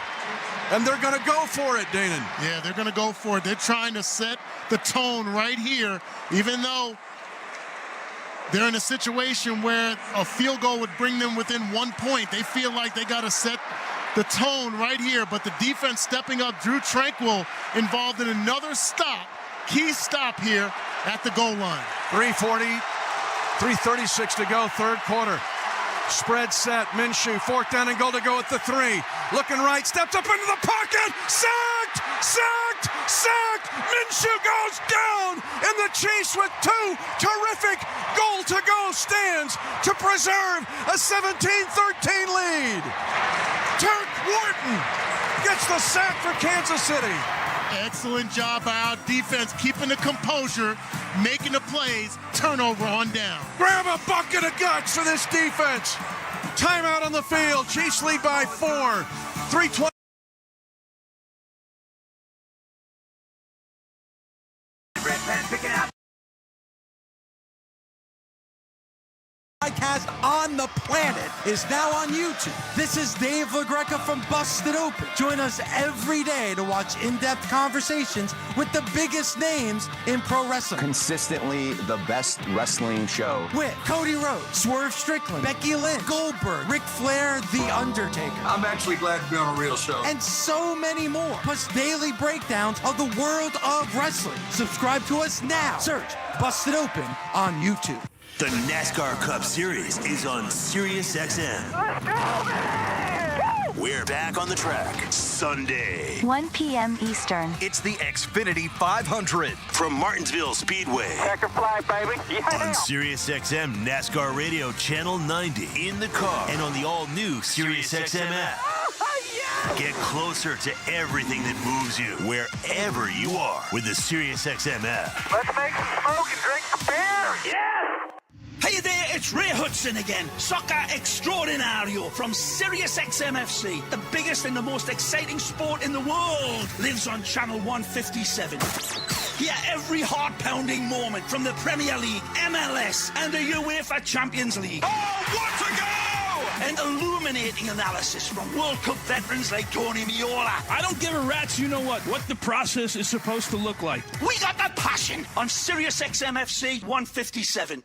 And they're going to go for it, Danon. Yeah, they're going to go for it. They're trying to set the tone right here, even though they're in a situation where a field goal would bring them within 1 point. They feel like they got to set the tone right here, but the defense stepping up. Drew Tranquil involved in another stop, key stop here at the goal line. 3:36 to go, third quarter. Spread set, Minshew, fourth down and goal to go at the 3. Looking right, steps up into the pocket, sacked! Minshew goes down, and the Chiefs with 2 terrific goal-to-go stands to preserve a 17-13 lead. Turk Wharton gets the sack for Kansas City. Excellent job by our defense, keeping the composure, making the plays, turnover on down. Grab a bucket of guts for this defense. Timeout on the field. Chiefs lead by 4. 3:20. Podcast on the planet is now on YouTube. This is Dave LaGreca from Busted Open. Join us every day to watch in-depth conversations with the biggest names in pro wrestling. Consistently the best wrestling show. With Cody Rhodes, Swerve Strickland, Becky Lynch, Goldberg, Ric Flair, The Undertaker. I'm actually glad to be on a real show. And so many more. Plus daily breakdowns of the world of wrestling. Subscribe to us now. Search Busted Open on YouTube. The NASCAR Cup Series is on SiriusXM. We're back on the track Sunday. 1 p.m. Eastern. It's the Xfinity 500 from Martinsville Speedway. Checker flag, baby. Yeah. On SiriusXM NASCAR Radio Channel 90. In the car and on the all-new SiriusXM app. Get closer to everything that moves you, wherever you are, with the SiriusXM app. Let's make some smoke and drink some beer. Yeah! Hey there, it's Ray Hudson again. Soccer Extraordinario from SiriusXM FC. The biggest and the most exciting sport in the world lives on channel 157. Hear every heart-pounding moment from the Premier League, MLS, and the UEFA Champions League. Oh, what a goal! And illuminating analysis from World Cup veterans like Tony Meola. I don't give a rat's what the process is supposed to look like. We got the passion on SiriusXM FC 157.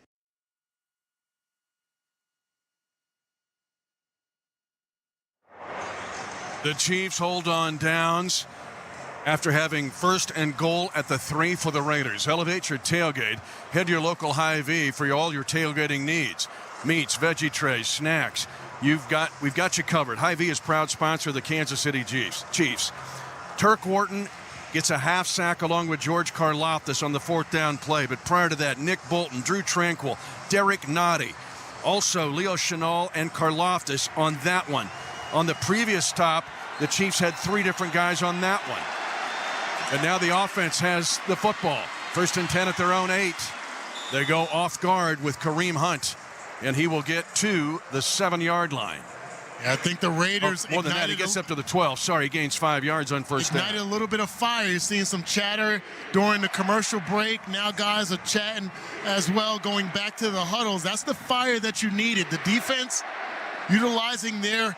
The Chiefs hold on downs after having first and goal at the 3 for the Raiders. Elevate your tailgate. Head to your local Hy-Vee for all your tailgating needs. Meats, veggie trays, snacks. We've got you covered. Hy-Vee is proud sponsor of the Kansas City Chiefs. Turk Wharton gets a half sack along with George Karlaftis on the fourth down play. But prior to that, Nick Bolton, Drew Tranquil, Derek Nottie. Also, Leo Chenal and Karlaftis on that one. On the previous stop, the Chiefs had 3 different guys on that one. And now the offense has the football. First and 10 at their own 8. They go off guard with Kareem Hunt, and he will get to the 7-yard line. I think the Raiders more than that, he gets up to the 12. Sorry, he gains 5 yards on first down. Ignited a little bit of fire. You're seeing some chatter during the commercial break. Now guys are chatting as well, going back to the huddles. That's the fire that you needed. The defense utilizing their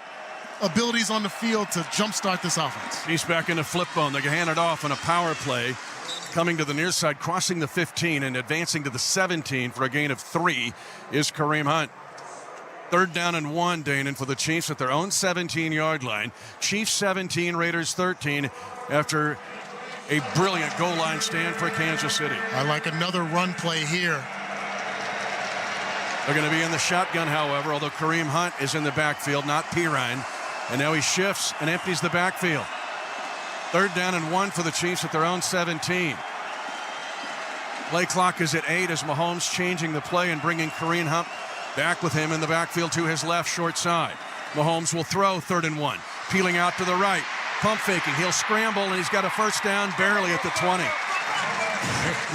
abilities on the field to jumpstart this offense. He's back in the flip bone. They hand it off on a power play. Coming to the near side, crossing the 15 and advancing to the 17 for a gain of 3 is Kareem Hunt. 3rd down and 1, Danon, for the Chiefs at their own 17-yard line. Chiefs 17, Raiders 13 after a brilliant goal line stand for Kansas City. I like another run play here. They're going to be in the shotgun, however, although Kareem Hunt is in the backfield, not Pirine. And now he shifts and empties the backfield. 3rd down and 1 for the Chiefs at their own 17. Play clock is at 8 as Mahomes changing the play and bringing Kareem Hunt back with him in the backfield to his left short side. Mahomes will throw 3rd and 1. Peeling out to the right. Pump faking. He'll scramble, and he's got a first down barely at the 20.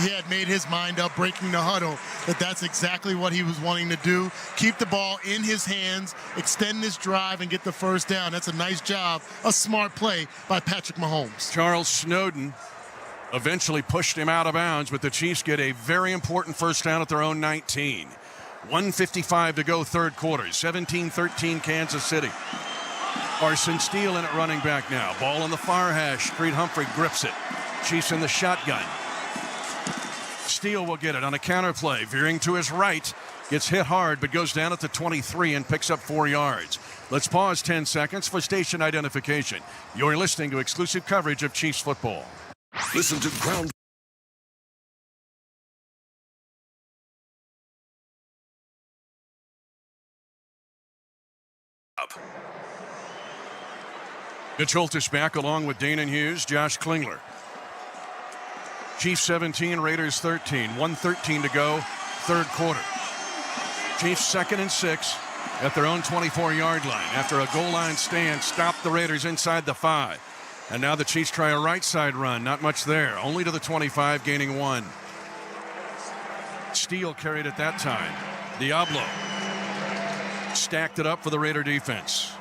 He had made his mind up, breaking the huddle, that that's exactly what he was wanting to do. Keep the ball in his hands, extend this drive, and get the first down. That's a nice job, a smart play by Patrick Mahomes. Charles Snowden eventually pushed him out of bounds, but the Chiefs get a very important first down at their own 19. 1:55 to go, third quarter. 17-13 Kansas City. Carson Steele in at running back now. Ball on the far hash. Creed Humphrey grips it. Chiefs in the shotgun. Steele will get it on a counter play. Veering to his right. Gets hit hard, but goes down at the 23 and picks up 4 yards. Let's pause 10 seconds for station identification. You're listening to exclusive coverage of Chiefs football. Listen to Ground. Mitch Holtis back along with Danon Hughes, Josh Klingler. Chiefs 17, Raiders 13. 1:13 to go, third quarter. Chiefs 2nd and 6 at their own 24-yard line. After a goal line stand, stopped the Raiders inside the 5. And now the Chiefs try a right side run. Not much there. Only to the 25, gaining 1. Steele carried it that time. Diablo stacked it up for the Raider defense.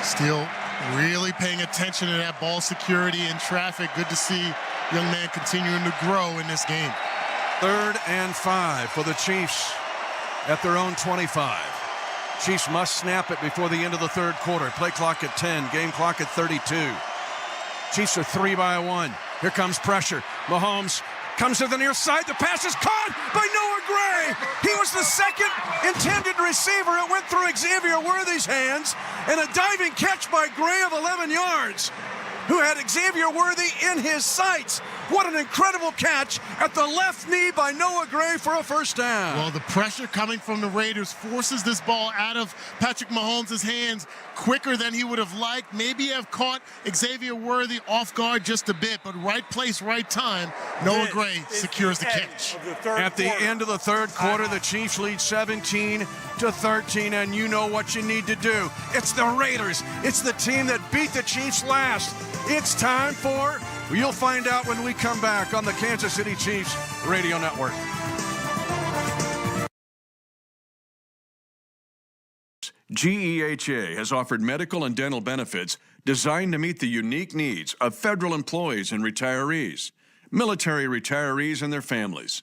Steele really paying attention to that ball security and traffic. Good to see young man continuing to grow in this game. 3rd and 5 for the Chiefs at their own 25. Chiefs must snap it before the end of the third quarter. Play clock at 10, game clock at 32. Chiefs are 3 by 1. Here comes pressure. Mahomes comes to the near side. The pass is caught by Noah Gray. He was the second intended receiver. It went through Xavier Worthy's hands, and a diving catch by Gray of 11 yards, who had Xavier Worthy in his sights. What an incredible catch at the left knee by Noah Gray for a first down. Well, the pressure coming from the Raiders forces this ball out of Patrick Mahomes' hands quicker than he would have liked. Maybe have caught Xavier Worthy off guard just a bit, but right place, right time. Noah Gray secures the catch. At the end of the third quarter, the Chiefs lead 17-13, and you know what you need to do. It's the Raiders. It's the team that beat the Chiefs last. It's time for, you'll find out when we come back on the Kansas City Chiefs Radio Network. GEHA has offered medical and dental benefits designed to meet the unique needs of federal employees and retirees, military retirees and their families.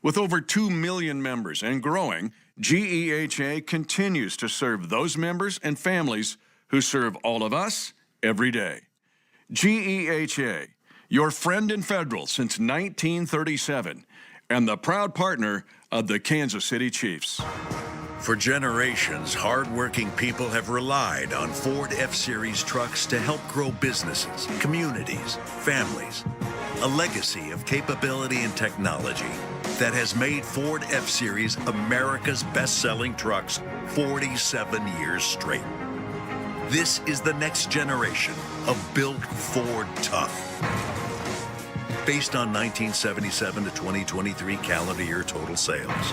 With over 2 million members and growing, GEHA continues to serve those members and families who serve all of us every day. GEHA, your friend in federal since 1937, and the proud partner of the Kansas City Chiefs. For generations, hardworking people have relied on Ford F-Series trucks to help grow businesses, communities, families. A legacy of capability and technology that has made Ford F-Series America's best-selling trucks 47 years straight. This is the next generation of Built Ford Tough. Based on 1977 to 2023 calendar year total sales.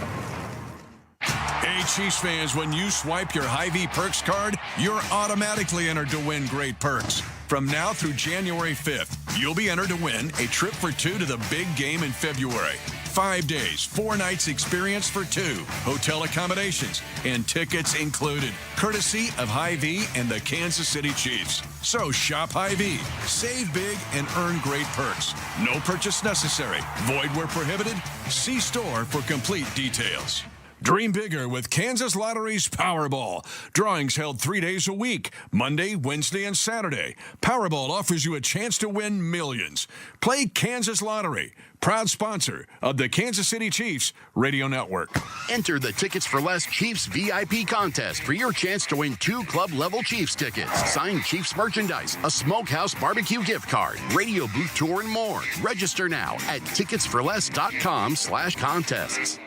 Hey, Chiefs fans, when you swipe your Hy-Vee Perks card, you're automatically entered to win great perks. From now through January 5th, you'll be entered to win a trip for 2 to the big game in February. 5 days, 4 nights experience for 2. Hotel accommodations and tickets included. Courtesy of Hy-Vee and the Kansas City Chiefs. So shop Hy-Vee, save big, and earn great perks. No purchase necessary. Void where prohibited. See store for complete details. Dream bigger with Kansas Lottery's Powerball. Drawings held 3 days a week, Monday, Wednesday, and Saturday. Powerball offers you a chance to win millions. Play Kansas Lottery, proud sponsor of the Kansas City Chiefs Radio Network. Enter the Tickets for Less Chiefs VIP contest for your chance to win 2 club-level Chiefs tickets, signed Chiefs merchandise, a Smokehouse barbecue gift card, radio booth tour, and more. Register now at ticketsforless.com/contests.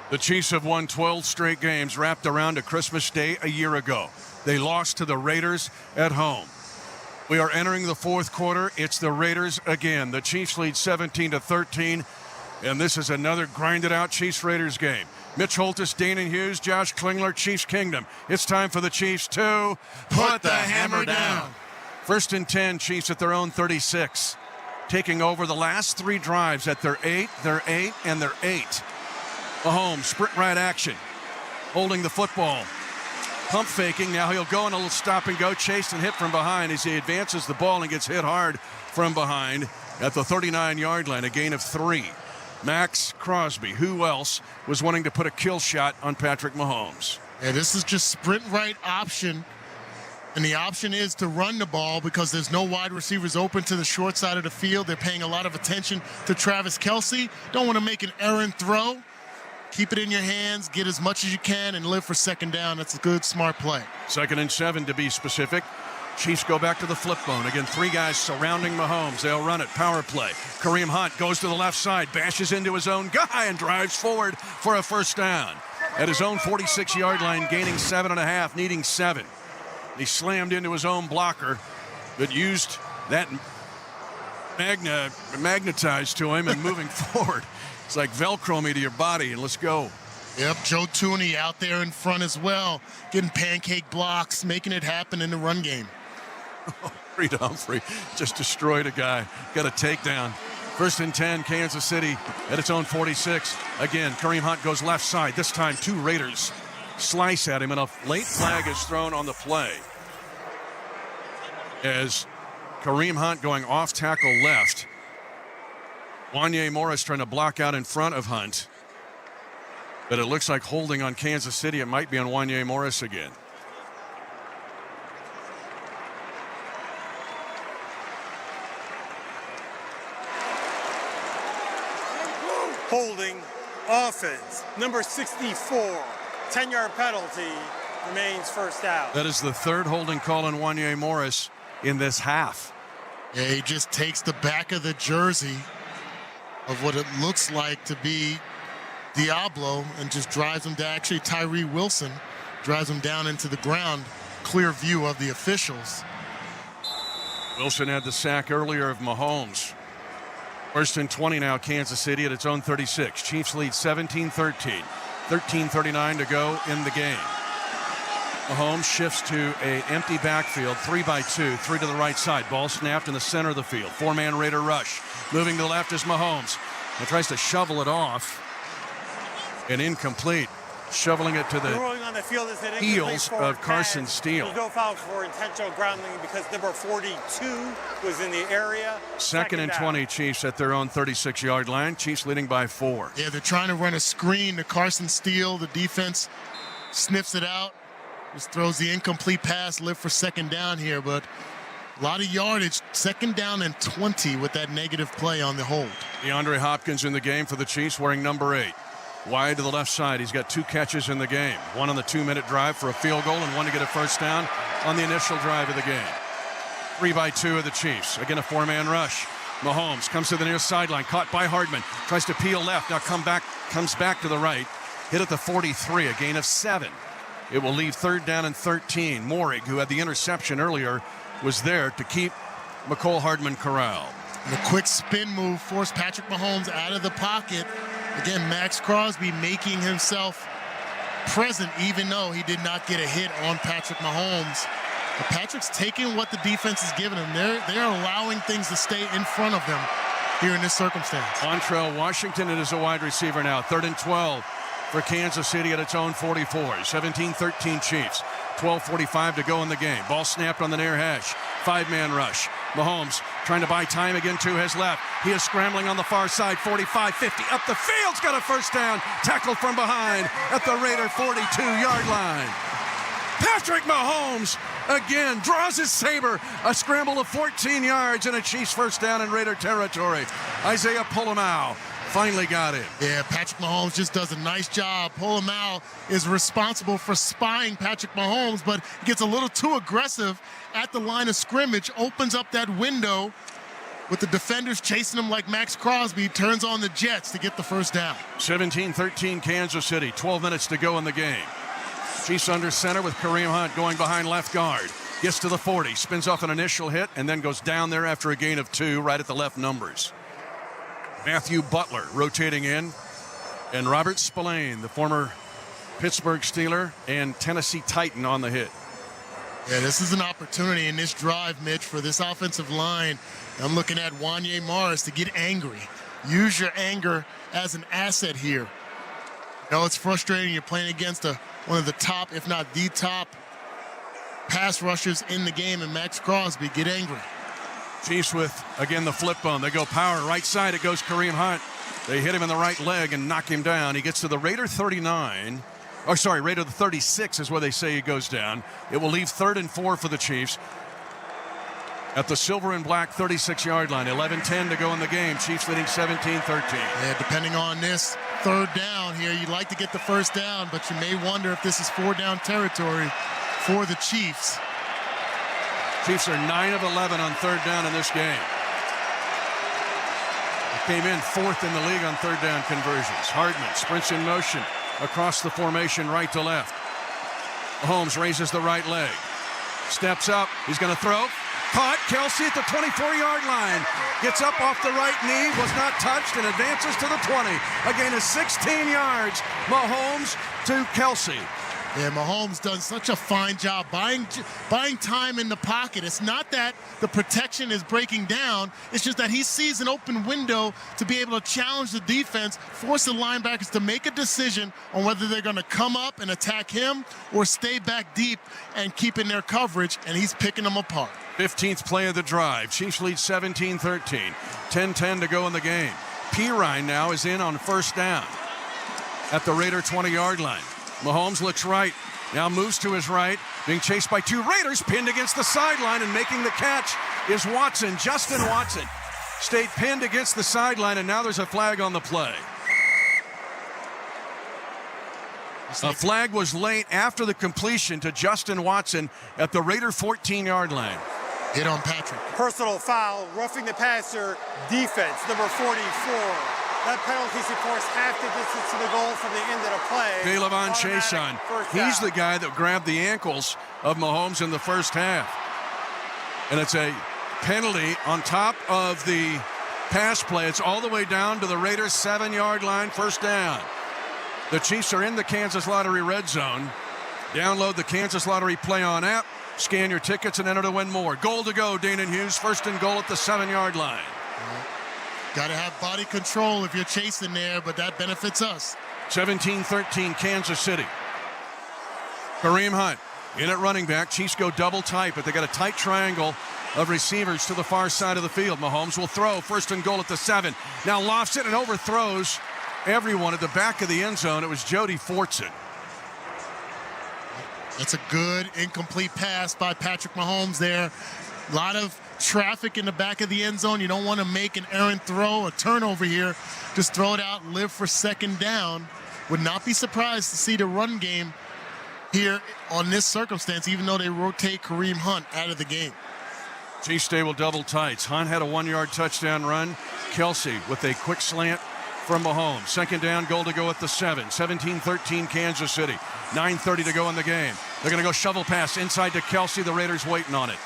The Chiefs have won 12 straight games wrapped around a Christmas Day a year ago. They lost to the Raiders at home. We are entering the fourth quarter. It's the Raiders again. The Chiefs lead 17-13, and this is another grinded-out Chiefs-Raiders game. Mitch Holtis, Dana Hughes, Josh Klingler, Chiefs Kingdom. It's time for the Chiefs to put the hammer down. 1st and 10, Chiefs at their own 36. Taking over the last 3 drives at their 8, their 8, and their 8. Mahomes, sprint right action, holding the football, pump faking. Now he'll go in a little stop and go, chased and hit from behind as he advances the ball and gets hit hard from behind at the 39-yard line, a gain of 3. Max Crosby, who else was wanting to put a kill shot on Patrick Mahomes? Yeah, this is just sprint right option, and the option is to run the ball because there's no wide receivers open to the short side of the field. They're paying a lot of attention to Travis Kelce. Don't want to make an errant throw. Keep it in your hands, get as much as you can, and live for 2nd down. That's a good, smart play. 2nd and 7 to be specific. Chiefs go back to the flip bone. Again, 3 guys surrounding Mahomes. They'll run it. Power play. Kareem Hunt goes to the left side, bashes into his own guy, and drives forward for a 1st down. At his own 46-yard line, gaining 7.5, needing 7. He slammed into his own blocker, but used that magnetized to him and moving forward. It's like Velcro me to your body, and let's go. Yep, Joe Tooney out there in front as well, getting pancake blocks, making it happen in the run game. Reed Humphrey just destroyed a guy. Got a takedown. 1st and 10, Kansas City at its own 46. Again, Kareem Hunt goes left side. This time, 2 Raiders slice at him, and a late flag is thrown on the play. As Kareem Hunt going off tackle left. Wanye Morris trying to block out in front of Hunt. But it looks like holding on Kansas City. It might be on Wanye Morris again. Holding offense. Number 64. 10-yard penalty. Remains 1st down. That is the 3rd holding call on Wanye Morris in this half. Yeah, he just takes the back of the jersey of what it looks like to be Diablo and just drives him down. Actually, Tyree Wilson drives him down into the ground. Clear view of the officials. Wilson had the sack earlier of Mahomes. 1st and 20 now, Kansas City at its own 36. Chiefs lead 17-13. 13:39 to go in the game. Mahomes shifts to an empty backfield, 3-by-2, 3 to the right side. Ball snapped in the center of the field. 4-man Raider rush. Moving to the left is Mahomes. He tries to shovel it off. And incomplete. Shoveling it to the heels of Carson Steele. There's no foul for intentional grounding because number 42 was in the area. 2nd and 20, Chiefs at their own 36-yard line. Chiefs leading by 4. Yeah, they're trying to run a screen to Carson Steele. The defense sniffs it out. Just throws the incomplete pass, live for 2nd down here, but a lot of yardage. 2nd down and 20 with that negative play on the hold. DeAndre Hopkins in the game for the Chiefs wearing number 8. Wide to the left side. He's got 2 catches in the game. 1 on the 2-minute drive for a field goal and 1 to get a 1st down on the initial drive of the game. 3-by-2 of the Chiefs. Again, a 4-man rush. Mahomes comes to the near sideline, caught by Hardman. Tries to peel left, now comes back to the right. Hit at the 43, a gain of 7. It will leave 3rd down and 13. Morig, who had the interception earlier, was there to keep McCole Hardman corralled. And the quick spin move forced Patrick Mahomes out of the pocket. Again, Max Crosby making himself present even though he did not get a hit on Patrick Mahomes. But Patrick's taking what the defense is giving him. They're allowing things to stay in front of them. here in this circumstance. Montrell Washington, it is a wide receiver now. 3rd and 12 for Kansas City at its own 44. 17-13 Chiefs. 12:45 to go in the game. Ball snapped on the near hash. 5-man rush. Mahomes trying to buy time again to his left. He is scrambling on the far side. 45-50 up the field's got a first down. Tackled from behind at the Raider 42-yard line. Patrick Mahomes again draws his saber. A scramble of 14 yards and a Chiefs first down in Raider territory. Isaiah Polamalu finally got it. Yeah, Patrick Mahomes just does a nice job. Polamalu is responsible for spying Patrick Mahomes, but he gets a little too aggressive at the line of scrimmage, opens up that window with the defenders chasing him like Max Crosby, turns on the Jets to get the first down. 17-13 Kansas City, 12 minutes to go in the game. Chiefs under center with Kareem Hunt going behind left guard. Gets to the 40, spins off an initial hit, and then goes down there after a gain of 2 right at the left numbers. Matthew Butler rotating in, and Robert Spillane, the former Pittsburgh Steeler and Tennessee Titan, on the hit. Yeah, this is an opportunity in this drive, Mitch, for this offensive line. I'm looking at Wanye Morris to get angry. Use your anger as an asset here. You know, it's frustrating. You're playing against one of the top, if not the top, pass rushers in the game, and Max Crosby. Get angry. Chiefs with, again, the flip bone. They go power right side. It goes Kareem Hunt. They hit him in the right leg and knock him down. He gets to the Raider 39. Oh, sorry, Raider 36 is where they say he goes down. It will leave 3rd and 4 for the Chiefs at the silver and black 36-yard line. 11-10 to go in the game. Chiefs leading 17-13. Yeah, depending on this 3rd down here, you'd like to get the first down, but you may wonder if this is 4-down territory for the Chiefs. Chiefs are 9 of 11 on 3rd down in this game. They came in 4th in the league on 3rd down conversions. Hardman sprints in motion across the formation right to left. Mahomes raises the right leg. Steps up. He's going to throw. Caught. Kelsey at the 24-yard line. Gets up off the right knee. Was not touched and advances to the 20. A gain of 16 yards. Mahomes to Kelsey. Yeah, Mahomes done such a fine job buying time in the pocket. It's not that the protection is breaking down. It's just that he sees an open window to be able to challenge the defense, force the linebackers to make a decision on whether they're going to come up and attack him or stay back deep and keep in their coverage, and he's picking them apart. 15th play of the drive. Chiefs lead 17-13. 10-10 to go in the game. Pirine now is in on first down at the Raider 20-yard line. Mahomes looks right, now moves to his right, being chased by 2 Raiders, pinned against the sideline, and making the catch is Watson. Justin Watson stayed pinned against the sideline, and now there's a flag on the play. A flag was late after the completion to Justin Watson at the Raider 14-yard line. Hit on Patrick. Personal foul, roughing the passer, defense, number 44. That penalty should force half the distance to the goal from the end of the play. Kaylavon Chason, he's the guy that grabbed the ankles of Mahomes in the first half. And it's a penalty on top of the pass play. It's all the way down to the Raiders' 7-yard line, first down. The Chiefs are in the Kansas Lottery red zone. Download the Kansas Lottery Play On app, scan your tickets, and enter to win more. Goal to go, Danon Hughes, first and goal at the 7-yard line. Got to have body control if you're chasing there, but that benefits us. 17-13 Kansas City. Kareem Hunt in at running back. Chiefs go double tight, but they got a tight triangle of receivers to the far side of the field. Mahomes will throw, first and goal at the 7. Now lofts it and overthrows everyone at the back of the end zone. It was Jody Fortson. That's a good incomplete pass by Patrick Mahomes there. A lot of traffic in the back of the end zone. You don't want to make an errant throw, a turnover here. Just throw it out and live for second down. Would not be surprised to see the run game here on this circumstance, even though they rotate Kareem Hunt out of the game. Chiefs stay will double tights. Hunt had a 1-yard touchdown run. Kelsey with a quick slant from Mahomes. Second down, goal to go at the 7. 17-13 Kansas City. 9:30 to go in the game. They're going to go shovel pass inside to Kelsey. The Raiders waiting on it.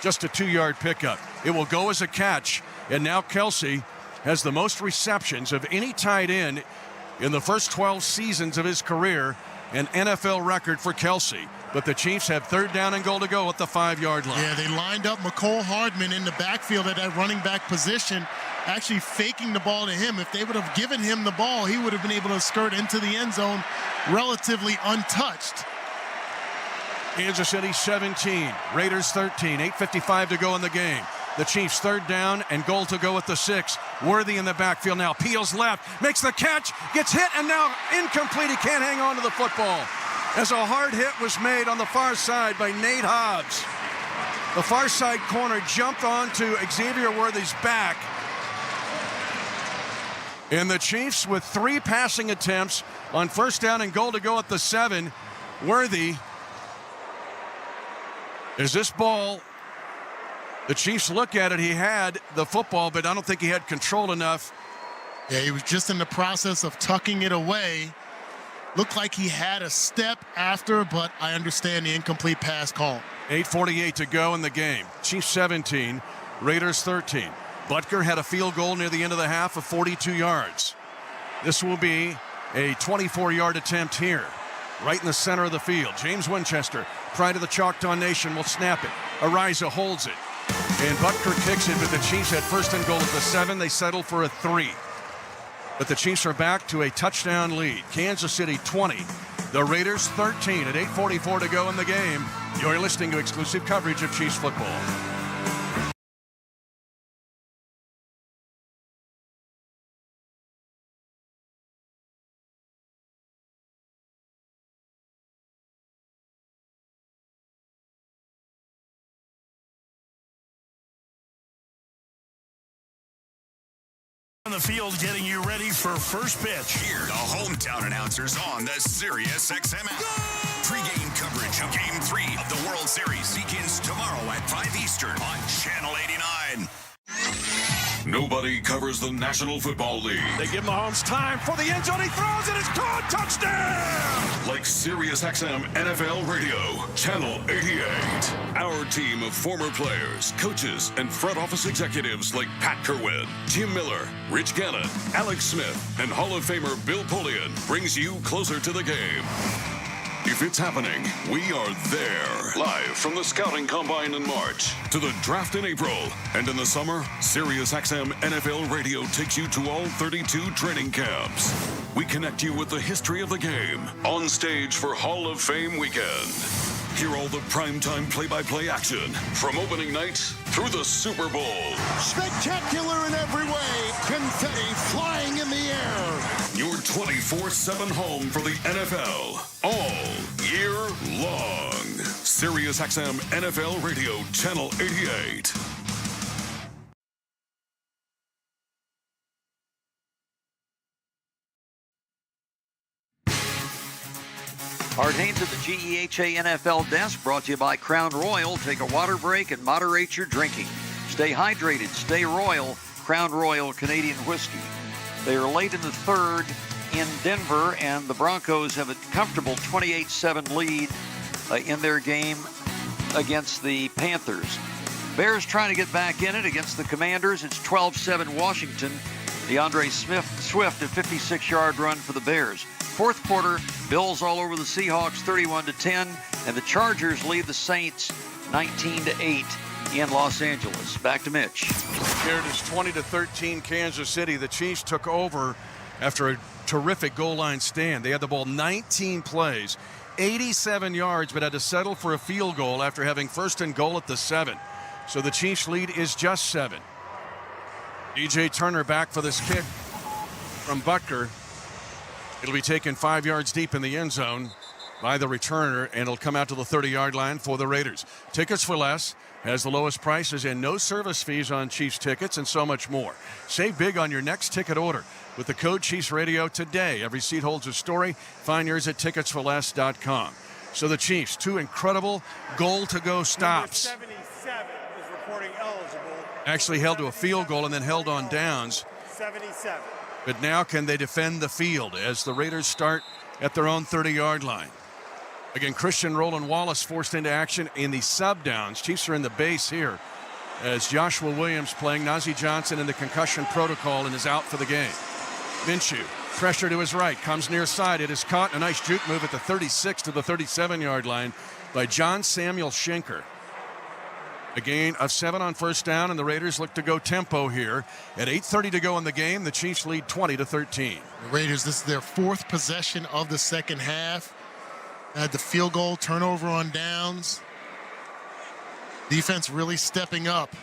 Just a 2-yard pickup. It will go as a catch, and now Kelsey has the most receptions of any tight end in the first 12 seasons of his career, an NFL record for Kelsey. But the Chiefs have 3rd down and goal to go at the 5-yard line. Yeah, they lined up McCole Hardman in the backfield at that running back position. actually faking the ball to him. If they would have given him the ball, he would have been able to skirt into the end zone relatively untouched. Kansas City 17, Raiders 13, 8:55 to go in the game. The Chiefs third down and goal to go at the 6. Worthy in the backfield now, peels left, makes the catch, gets hit, and now incomplete. He can't hang on to the football as a hard hit was made on the far side by Nate Hobbs. The far side corner jumped onto Xavier Worthy's back. And the Chiefs with 3 passing attempts on first down and goal to go at the 7. Worthy, is this ball, the Chiefs look at it, he had the football, but I don't think he had control enough. Yeah, he was just in the process of tucking it away. Looked like he had a step after, but I understand the incomplete pass call. 8:48 to go in the game. Chiefs 17, Raiders 13. Butker had a field goal near the end of the half of 42 yards. This will be a 24-yard attempt here, right in the center of the field. James Winchester, pride of the Choctaw Nation, will snap it. Ariza holds it. And Butker kicks it, but the Chiefs had first and goal at the 7. They settled for a 3. But the Chiefs are back to a touchdown lead. Kansas City 20, the Raiders 13 at 8:44 to go in the game. You're listening to exclusive coverage of Chiefs football. On the field, getting you ready for first pitch. Here, the hometown announcers on the Sirius XM app. Pre-game coverage of Game 3 of the World Series begins tomorrow at 5 Eastern on Channel 89. Nobody covers the National Football League. They give Mahomes time for the end zone. He throws it. It's caught. Touchdown! Like Sirius XM NFL Radio, Channel 88. Our team of former players, coaches, and front office executives like Pat Kerwin, Jim Miller, Rich Gannon, Alex Smith, and Hall of Famer Bill Polian brings you closer to the game. If it's happening, we are there. Live from the Scouting Combine in March to the draft in April. And in the summer, Sirius XM NFL Radio takes you to all 32 training camps. We connect you with the history of the game on stage for Hall of Fame weekend. Hear all the primetime play-by-play action from opening night through the Super Bowl. Spectacular in every way. Confetti flying in the air. Your 24/7 home for the NFL all year long. Sirius XM NFL Radio, Channel 88. Art Haynes at the GEHA NFL desk, brought to you by Crown Royal. Take a water break and moderate your drinking. Stay hydrated, stay royal. Crown Royal Canadian whiskey. They are late in the third in Denver, and the Broncos have a comfortable 28-7 lead in their game against the Panthers. Bears trying to get back in it against the Commanders. It's 12-7 Washington. DeAndre Swift, a 56-yard run for the Bears. Fourth quarter, Bills all over the Seahawks, 31-10, and the Chargers lead the Saints 19-8 in Los Angeles. Back to Mitch. Here it is, 20-13 Kansas City. The Chiefs took over after a terrific goal line stand. They had the ball 19 plays, 87 yards, but had to settle for a field goal after having first and goal at the 7. So the Chiefs' lead is just 7. DJ Turner back for this kick from Butker. It'll be taken 5 yards deep in the end zone by the returner, and it'll come out to the 30-yard line for the Raiders. Tickets for Less has the lowest prices and no service fees on Chiefs tickets and so much more. Save big on your next ticket order with the code Chiefs Radio today. Every seat holds a story. Find yours at ticketsforless.com. So the Chiefs, 2 incredible goal-to-go stops. Number 77 is reporting eligible. Actually held to a field goal and then held on downs. 77. But now can they defend the field as the Raiders start at their own 30-yard line? Again, Christian Roland Wallace forced into action in the sub-downs. Chiefs are in the base here as Joshua Williams playing Najee Johnson in the concussion protocol and is out for the game. Minshew, pressure to his right, comes near side. It is caught. A nice juke move at the 36 to the 37-yard line by John Samuel Schenker. A gain of 7 on first down, and the Raiders look to go tempo here. At 8:30 to go in the game, the Chiefs lead 20-13. The Raiders, this is their 4th possession of the second half. Had the field goal, turnover on downs. Defense really stepping up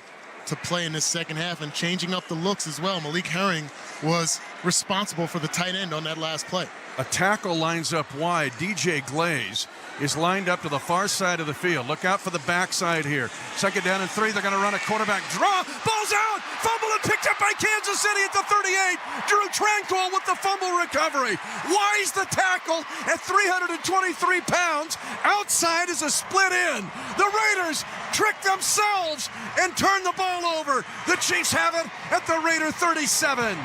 to play in this second half and changing up the looks as well. Malik Herring was responsible for the tight end on that last play. A tackle lines up wide. DJ Glaze is lined up to the far side of the field. Look out for the backside here. 2nd down and 3. They're going to run a quarterback draw. Ball's out. Fumble and picked up by Kansas City at the 38. Drew Tranquill with the fumble recovery. Wise the tackle at 323 pounds. Outside is a split in. The Raiders trick themselves and turn the ball over. The Chiefs have it at the Raider 37.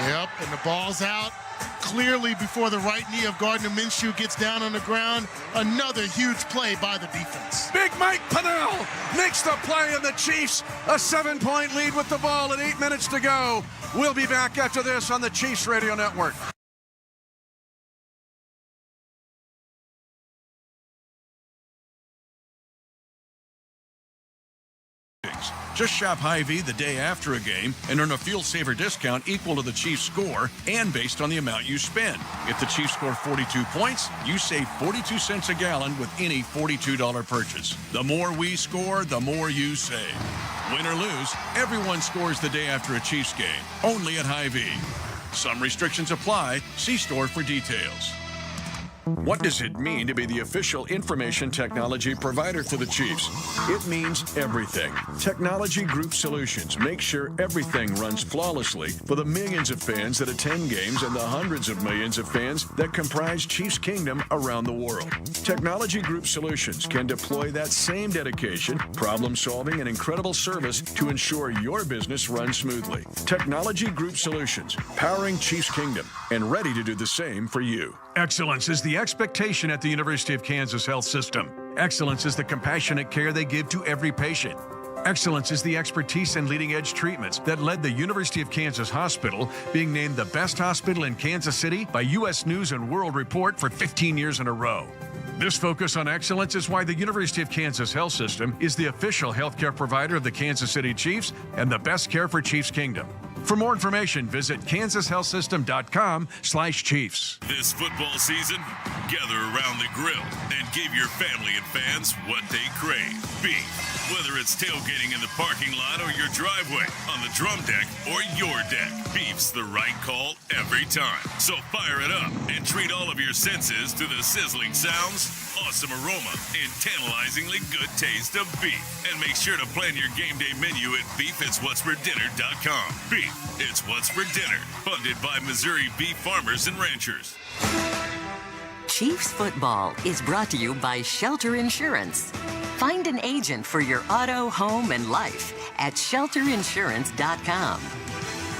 Yep, and the ball's out clearly before the right knee of Gardner Minshew gets down on the ground. Another huge play by the defense. Big Mike Pennell makes the play, and the Chiefs a 7-point lead with the ball at 8 minutes to go. We'll be back after this on the Chiefs Radio Network. Just shop Hy-Vee the day after a game and earn a Fuel Saver discount equal to the Chiefs score and based on the amount you spend. If the Chiefs score 42 points, you save 42 cents a gallon with any $42 purchase. The more we score, the more you save. Win or lose, everyone scores the day after a Chiefs game, only at Hy-Vee. Some restrictions apply. See store for details. What does it mean to be the official information technology provider for the Chiefs? It means everything. Technology Group Solutions makes sure everything runs flawlessly for the millions of fans that attend games and the hundreds of millions of fans that comprise Chiefs Kingdom around the world. Technology Group Solutions can deploy that same dedication, problem solving, and incredible service to ensure your business runs smoothly. Technology Group Solutions, powering Chiefs Kingdom, and ready to do the same for you. Excellence is the expectation at the University of Kansas Health System. Excellence is the compassionate care they give to every patient. Excellence is the expertise and leading-edge treatments that led the University of Kansas Hospital being named the best hospital in Kansas City by U.S. News and World Report for 15 years in a row. This focus on excellence is why the University of Kansas Health System is the official healthcare provider of the Kansas City Chiefs and the best care for Chiefs Kingdom. For more information, visit kansashealthsystem.com/Chiefs. This football season, gather around the grill and give your family and fans what they crave. Beef. Whether it's tailgating in the parking lot or your driveway, on the drum deck or your deck, beef's the right call every time. So fire it up and treat all of your senses to the sizzling sounds, awesome aroma, and tantalizingly good taste of beef. And make sure to plan your game day menu at beefitswhatsfordinner.com. Beef, it's what's for dinner. Funded by Missouri Beef Farmers and Ranchers. Chiefs football is brought to you by Shelter Insurance. Find an agent for your auto, home, and life at shelterinsurance.com.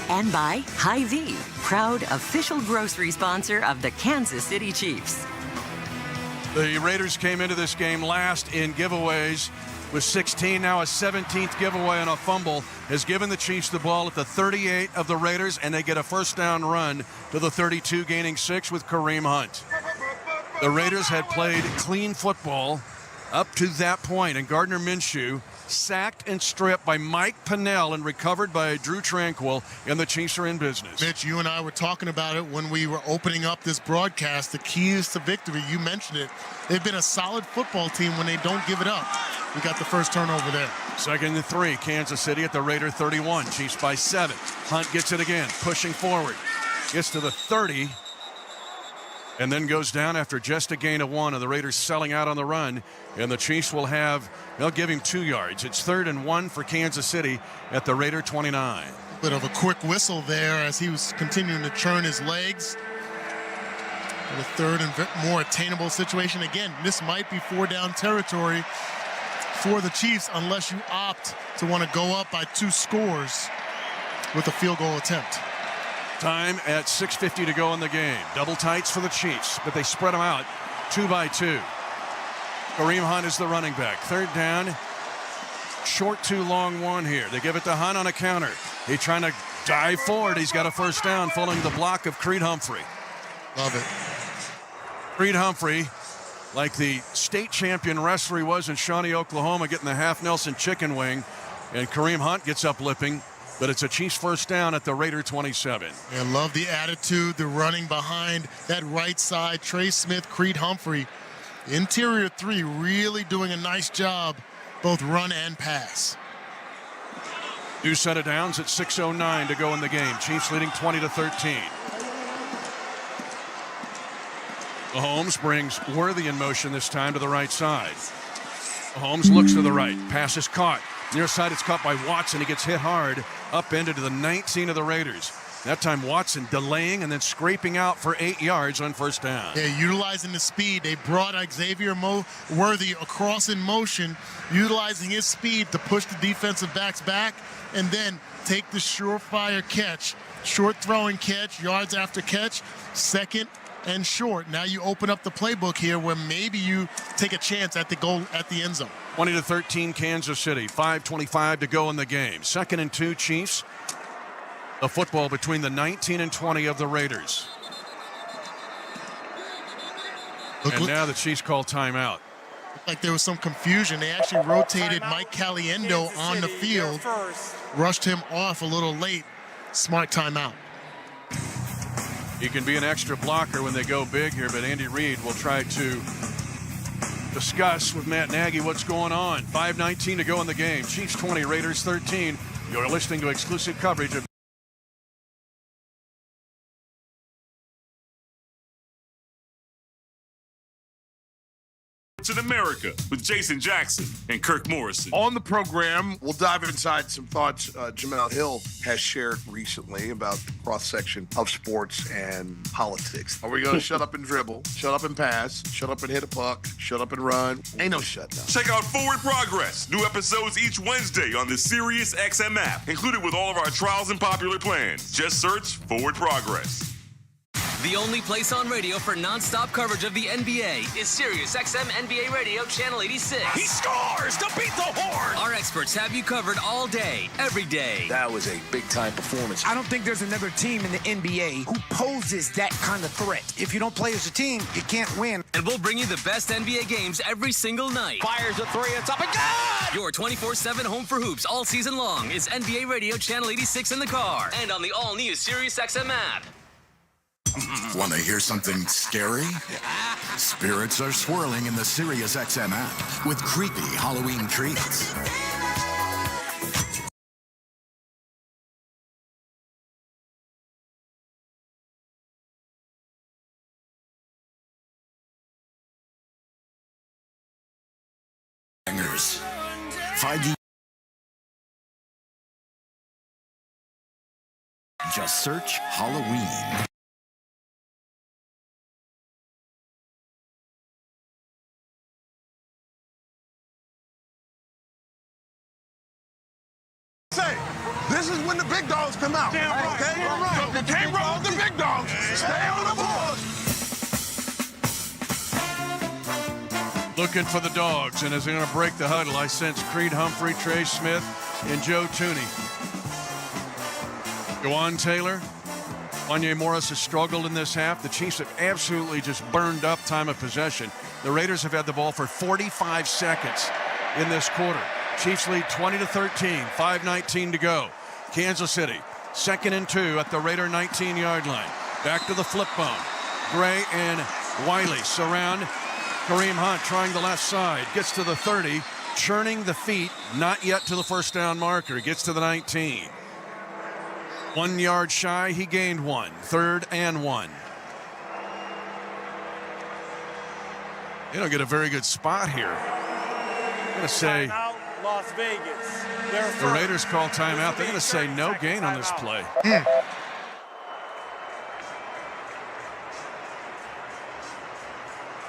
And by Hy-Vee, proud official grocery sponsor of the Kansas City Chiefs. The Raiders came into this game last in giveaways with 16. Now a 17th giveaway and a fumble has given the Chiefs the ball at the 38 of the Raiders, and they get a first down run to the 32, gaining 6 with Kareem Hunt. The Raiders had played clean football up to that point, and Gardner Minshew sacked and stripped by Mike Pennell and recovered by Drew Tranquill, and the Chiefs are in business. Mitch, you and I were talking about it when we were opening up this broadcast. The keys to victory, you mentioned it. They've been a solid football team when they don't give it up. We got the first turnover there. 2nd and 3, Kansas City at the Raider 31. Chiefs by 7. Hunt gets it again, pushing forward. Gets to the 30. And then goes down after just a gain of 1, and the Raiders selling out on the run. And the Chiefs they'll give him 2 yards. It's 3rd and 1 for Kansas City at the Raider 29. Bit of a quick whistle there as he was continuing to churn his legs. And a 3rd and more attainable situation. Again, this might be 4-down territory for the Chiefs unless you opt to want to go up by 2 scores with a field goal attempt. Time at 6:50 to go in the game. Double tights for the Chiefs, but they spread them out 2 by 2. Kareem Hunt is the running back. 3rd down. Short 2, long 1 here. They give it to Hunt on a counter. He's trying to dive forward. He's got a first down following the block of Creed Humphrey. Love it. Creed Humphrey like the state champion wrestler he was in Shawnee, Oklahoma, getting the half Nelson chicken wing, and Kareem Hunt gets up lipping, but it's a Chiefs first down at the Raider 27. I love the attitude, the running behind that right side. Trey Smith, Creed Humphrey, interior three, really doing a nice job, both run and pass. New set of downs at 6:09 to go in the game. Chiefs leading 20-13. Mahomes brings Worthy in motion this time to the right side. Mahomes looks to the right. Pass is caught. Near side, it's caught by Watson. He gets hit hard, upended to the 19 of the Raiders. That time, Watson delaying and then scraping out for 8 yards on first down. Yeah, utilizing the speed. They brought Xavier Worthy across in motion, utilizing his speed to push the defensive backs back and then take the surefire catch. Short throwing catch, yards after catch, second and short. Now you open up the playbook here where maybe you take a chance at the goal at the end zone. 20-13 Kansas City. 5:25 to go in the game. 2nd and 2 Chiefs. The football between the 19 and 20 of the Raiders. And now the Chiefs call timeout. Like there was some confusion. They actually rotated Mike Caliendo on the field, rushed him off a little late. Smart timeout. He can be an extra blocker when they go big here, but Andy Reid will try to discuss with Matt Nagy what's going on. 5:19 to go in the game. Chiefs 20, Raiders 13. You're listening to exclusive coverage of in America with Jason Jackson and Kirk Morrison. On the program, we'll dive inside some thoughts Jamel Hill has shared recently about the cross-section of sports and politics. Are we going to shut up and dribble, shut up and pass, shut up and hit a puck, shut up and run? Ain't no shutdown. Check out Forward Progress. New episodes each Wednesday on the Sirius XM app, included with all of our trials and popular plans. Just search Forward Progress. The only place on radio for non-stop coverage of the NBA is Sirius XM NBA Radio Channel 86. He scores to beat the Horns. Our experts have you covered all day, every day. That was a big-time performance. I don't think there's another team in the NBA who poses that kind of threat. If you don't play as a team, you can't win. And we'll bring you the best NBA games every single night. Fires a three, it's up and good! Your 24/7 home for hoops all season long is NBA Radio Channel 86 in the car and on the all-new Sirius XM app. Want to hear something scary? Spirits are swirling in the Sirius XM app with creepy Halloween treats. Bangers. 5G. Just search Halloween. This is when the big dogs come out. Damn right. Okay? Damn right. You can't roll with the big dogs. Stay on the board. looking for the dogs, and as they're going to break the huddle, I sense Creed Humphrey, Trey Smith, and Joe Tooney. Jawan Taylor, Wanye Morris has struggled in this half. The Chiefs have absolutely just burned up time of possession. The Raiders have had the ball for 45 seconds in this quarter. Chiefs lead 20-13, 5:19 to go. Kansas City, 2nd and 2 at the Raider 19-yard line. Back to the flip bone. Gray and Wiley surround Kareem Hunt, trying the left side. Gets to the 30, churning the feet, not yet to the first down marker. Gets to the 19. 1 yard shy, he gained one. 3rd and 1. They don't get a very good spot here. I'm going to say Las Vegas. The Raiders call timeout. They're going to say no gain on this play.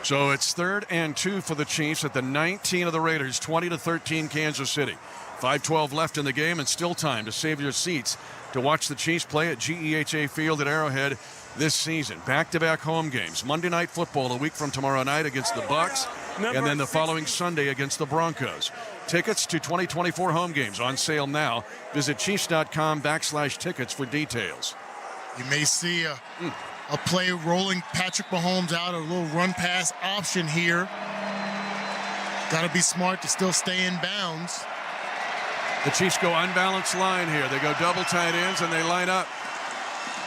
So it's 3rd and 2 for the Chiefs at the 19 of the Raiders, 20-13 Kansas City. 5:12 left in the game and still time to save your seats to watch the Chiefs play at GEHA Field at Arrowhead this season. Back-to-back home games. Monday Night Football a week from tomorrow night against the Bucs, and then the following Sunday against the Broncos. Tickets to 2024 home games on sale now. Visit Chiefs.com/tickets for details. You may see a play rolling Patrick Mahomes out, a little run pass option here. Got to be smart to still stay in bounds. The Chiefs go unbalanced line here. They go double tight ends, and they line up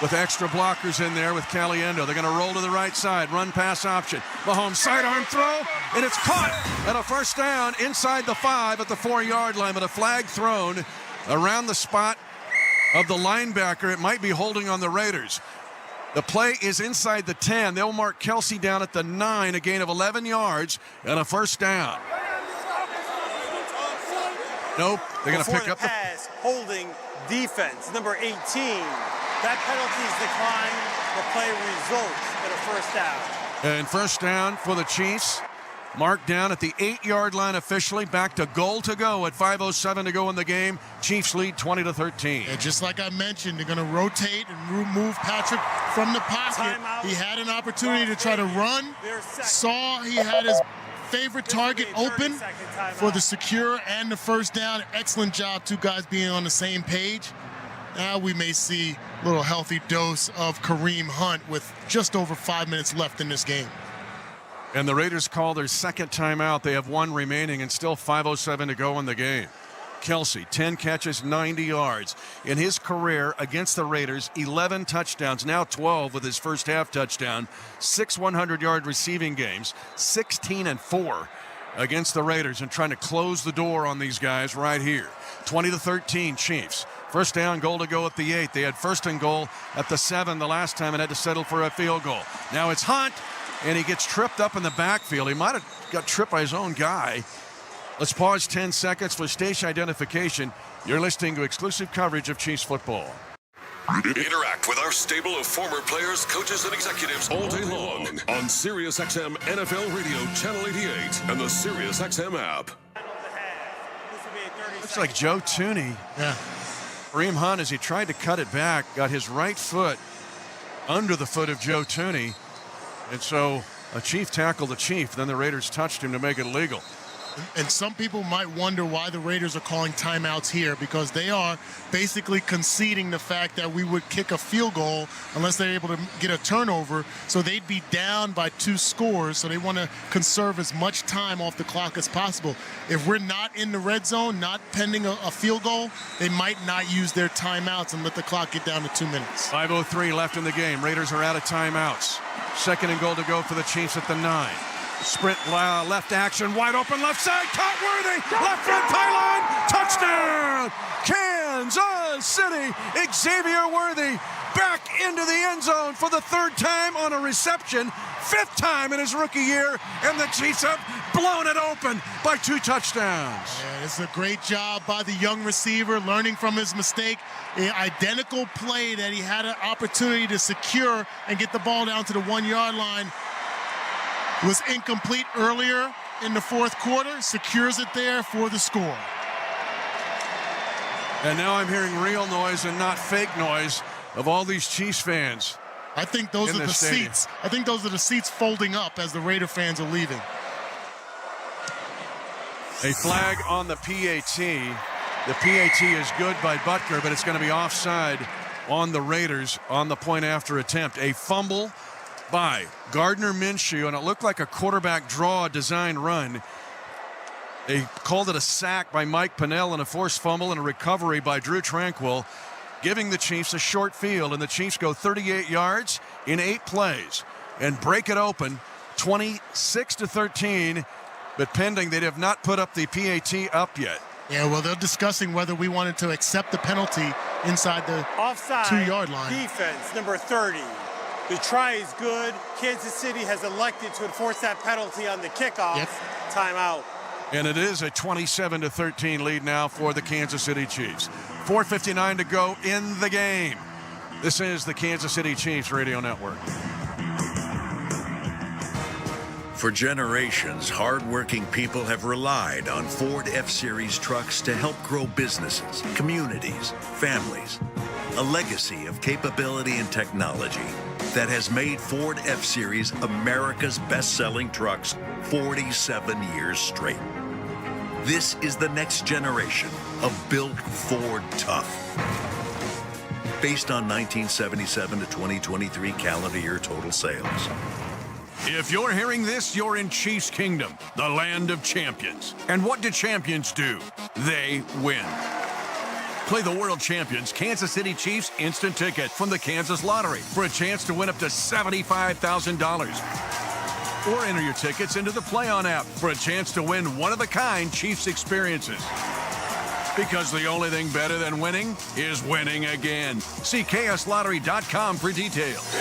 with extra blockers in there with Caliendo. They're going to roll to the right side. Run pass option. Mahomes sidearm throw, and it's caught. And a first down inside the 5 at the 4-yard line, but a flag thrown around the spot of the linebacker. It might be holding on the Raiders. The play is inside the 10. They'll mark Kelsey down at the 9, a gain of 11 yards, and a first down. Nope, they're going to pick up the pass, holding defense, number 18. That penalty is declined. The play results in a first down. And first down for the Chiefs. Marked down at the 8-yard line officially. Back to goal to go at 5:07 to go in the game. Chiefs lead 20-13. Yeah, just like I mentioned, they're going to rotate and move Patrick from the pocket. He had an opportunity to try to run. Saw he had his favorite target open for the secure and the first down. Excellent job, two guys being on the same page. Now we may see a little healthy dose of Kareem Hunt with just over 5 minutes left in this game. And the Raiders call their second timeout. They have one remaining and still 5:07 to go in the game. Kelsey, 10 catches, 90 yards. In his career against the Raiders, 11 touchdowns, now 12 with his first half touchdown, 6 100-yard receiving games, 16-4 against the Raiders, and trying to close the door on these guys right here. 20-13 Chiefs. First down, goal to go at the 8. They had first and goal at the 7 the last time and had to settle for a field goal. Now it's Hunt, and he gets tripped up in the backfield. He might have got tripped by his own guy. Let's pause 10 seconds for station identification. You're listening to exclusive coverage of Chiefs football. Interact with our stable of former players, coaches, and executives all day long on SiriusXM NFL Radio Channel 88 and the SiriusXM app. Looks like Joe Thuney. Yeah. Kareem Hunt, as he tried to cut it back, got his right foot under the foot of Joe Thuney. And so a Chief tackled the Chief. Then the Raiders touched him to make it legal. And some people might wonder why the Raiders are calling timeouts here, because they are basically conceding the fact that we would kick a field goal unless they're able to get a turnover. So they'd be down by 2 scores. So they want to conserve as much time off the clock as possible. If we're not in the red zone, not pending a field goal, they might not use their timeouts and let the clock get down to 2 minutes. 5:03 left in the game. Raiders are out of timeouts. Second and goal to go for the Chiefs at the 9. Sprint left action, wide open left side, caught Worthy, left front pylon, touchdown! Kansas City, Xavier Worthy back into the end zone for the 3rd time on a reception, 5th time in his rookie year, and the Chiefs have blown it open by 2 touchdowns. Yeah, it's a great job by the young receiver, learning from his mistake. An identical play that he had an opportunity to secure and get the ball down to the 1-yard line. Was incomplete earlier in the 4th quarter, secures it there for the score. And now I'm hearing real noise and not fake noise of all these Chiefs fans. I think those are the seats. I think those are the seats folding up as the Raider fans are leaving. A flag on the PAT. The PAT is good by Butker, but it's going to be offside on the Raiders on the point after attempt. A fumble by Gardner Minshew, and it looked like a quarterback draw design run. They called it a sack by Mike Pennell and a forced fumble and a recovery by Drew Tranquill, giving the Chiefs a short field, and the Chiefs go 38 yards in 8 plays and break it open 26-13, but pending they have not put up the PAT up yet. Yeah, well, they're discussing whether we wanted to accept the penalty inside the offside 2-yard line. Defense, number 30. The try is good. Kansas City has elected to enforce that penalty on the kickoff. Yep. Timeout. And it is a 27-13 lead now for the Kansas City Chiefs. 4:59 to go in the game. This is the Kansas City Chiefs Radio Network. For generations, hardworking people have relied on Ford F-Series trucks to help grow businesses, communities, families. A legacy of capability and technology that has made Ford F-Series America's best-selling trucks 47 years straight. This is the next generation of built Ford tough. based on 1977 to 2023 calendar year total sales. If you're hearing this, you're in Chiefs Kingdom, the land of champions. And what do champions do? They win. Play the world champions Kansas City Chiefs instant ticket from the Kansas Lottery for a chance to win up to $75,000. Or enter your tickets into the Play On app for a chance to win one-of-a-kind Chiefs experiences. Because the only thing better than winning is winning again. See KSLottery.com for details.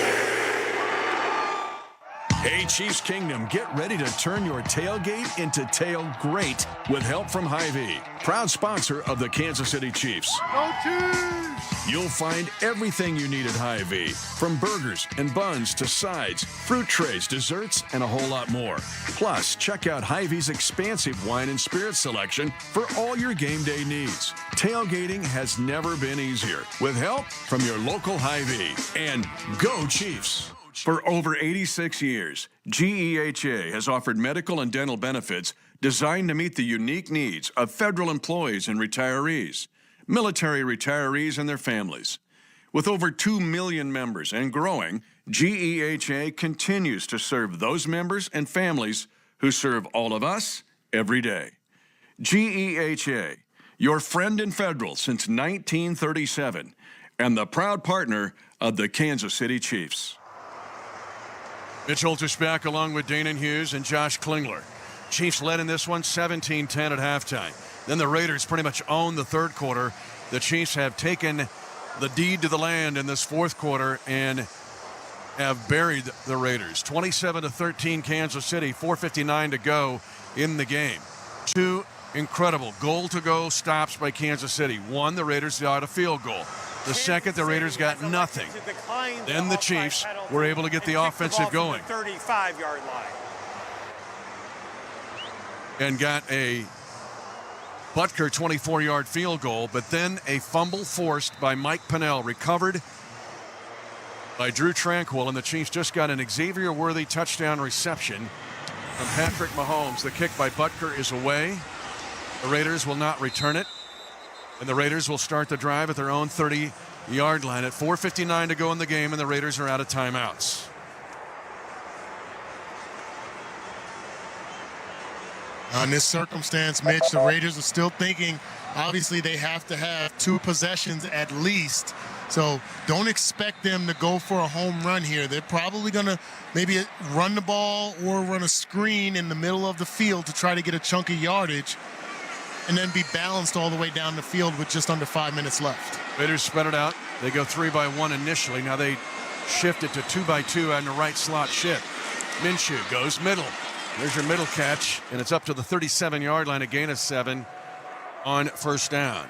Hey, Chiefs Kingdom, get ready to turn your tailgate into tail great with help from Hy-Vee, proud sponsor of the Kansas City Chiefs. Go Chiefs! You'll find everything you need at Hy-Vee, from burgers and buns to sides, fruit trays, desserts, and a whole lot more. Plus, check out Hy-Vee's expansive wine and spirit selection for all your game day needs. Tailgating has never been easier with help from your local Hy-Vee. And go Chiefs! For over 86 years, GEHA has offered medical and dental benefits designed to meet the unique needs of federal employees and retirees, military retirees and their families. With over 2 million members and growing, GEHA continues to serve those members and families who serve all of us every day. GEHA, your friend in federal since 1937, and the proud partner of the Kansas City Chiefs. Mitch Holtis back along with Danon Hughes and Josh Klingler. Chiefs led in this one 17-10 at halftime. Then the Raiders pretty much owned the third quarter. The Chiefs have taken the deed to the land in this fourth quarter and have buried the Raiders. 27-13 Kansas City, 4:59 to go in the game. Two incredible goal-to-go stops by Kansas City. One, the Raiders got a field goal. The second, the Raiders got nothing. Then the Chiefs were able to get the offensive going. 35-yard line. And got a Butker 24-yard field goal, but then a fumble forced by Mike Pennell, recovered by Drew Tranquill, and the Chiefs just got an Xavier-worthy touchdown reception from Patrick Mahomes. The kick by Butker is away. The Raiders will not return it. And the Raiders will start the drive at their own 30-yard line at 4:59 to go in the game, and the Raiders are out of timeouts. In this circumstance, Mitch, the Raiders are still thinking, obviously, they have to have 2 possessions at least. So don't expect them to go for a home run here. They're probably going to maybe run the ball or run a screen in the middle of the field to try to get a chunk of yardage, and then be balanced all the way down the field with just under 5 minutes left. Raiders spread it out. They go 3-by-1 initially. Now they shift it to 2-by-2 on the right slot shift. Minshew goes middle. There's your middle catch, and it's up to the 37-yard line, a gain of 7 on first down.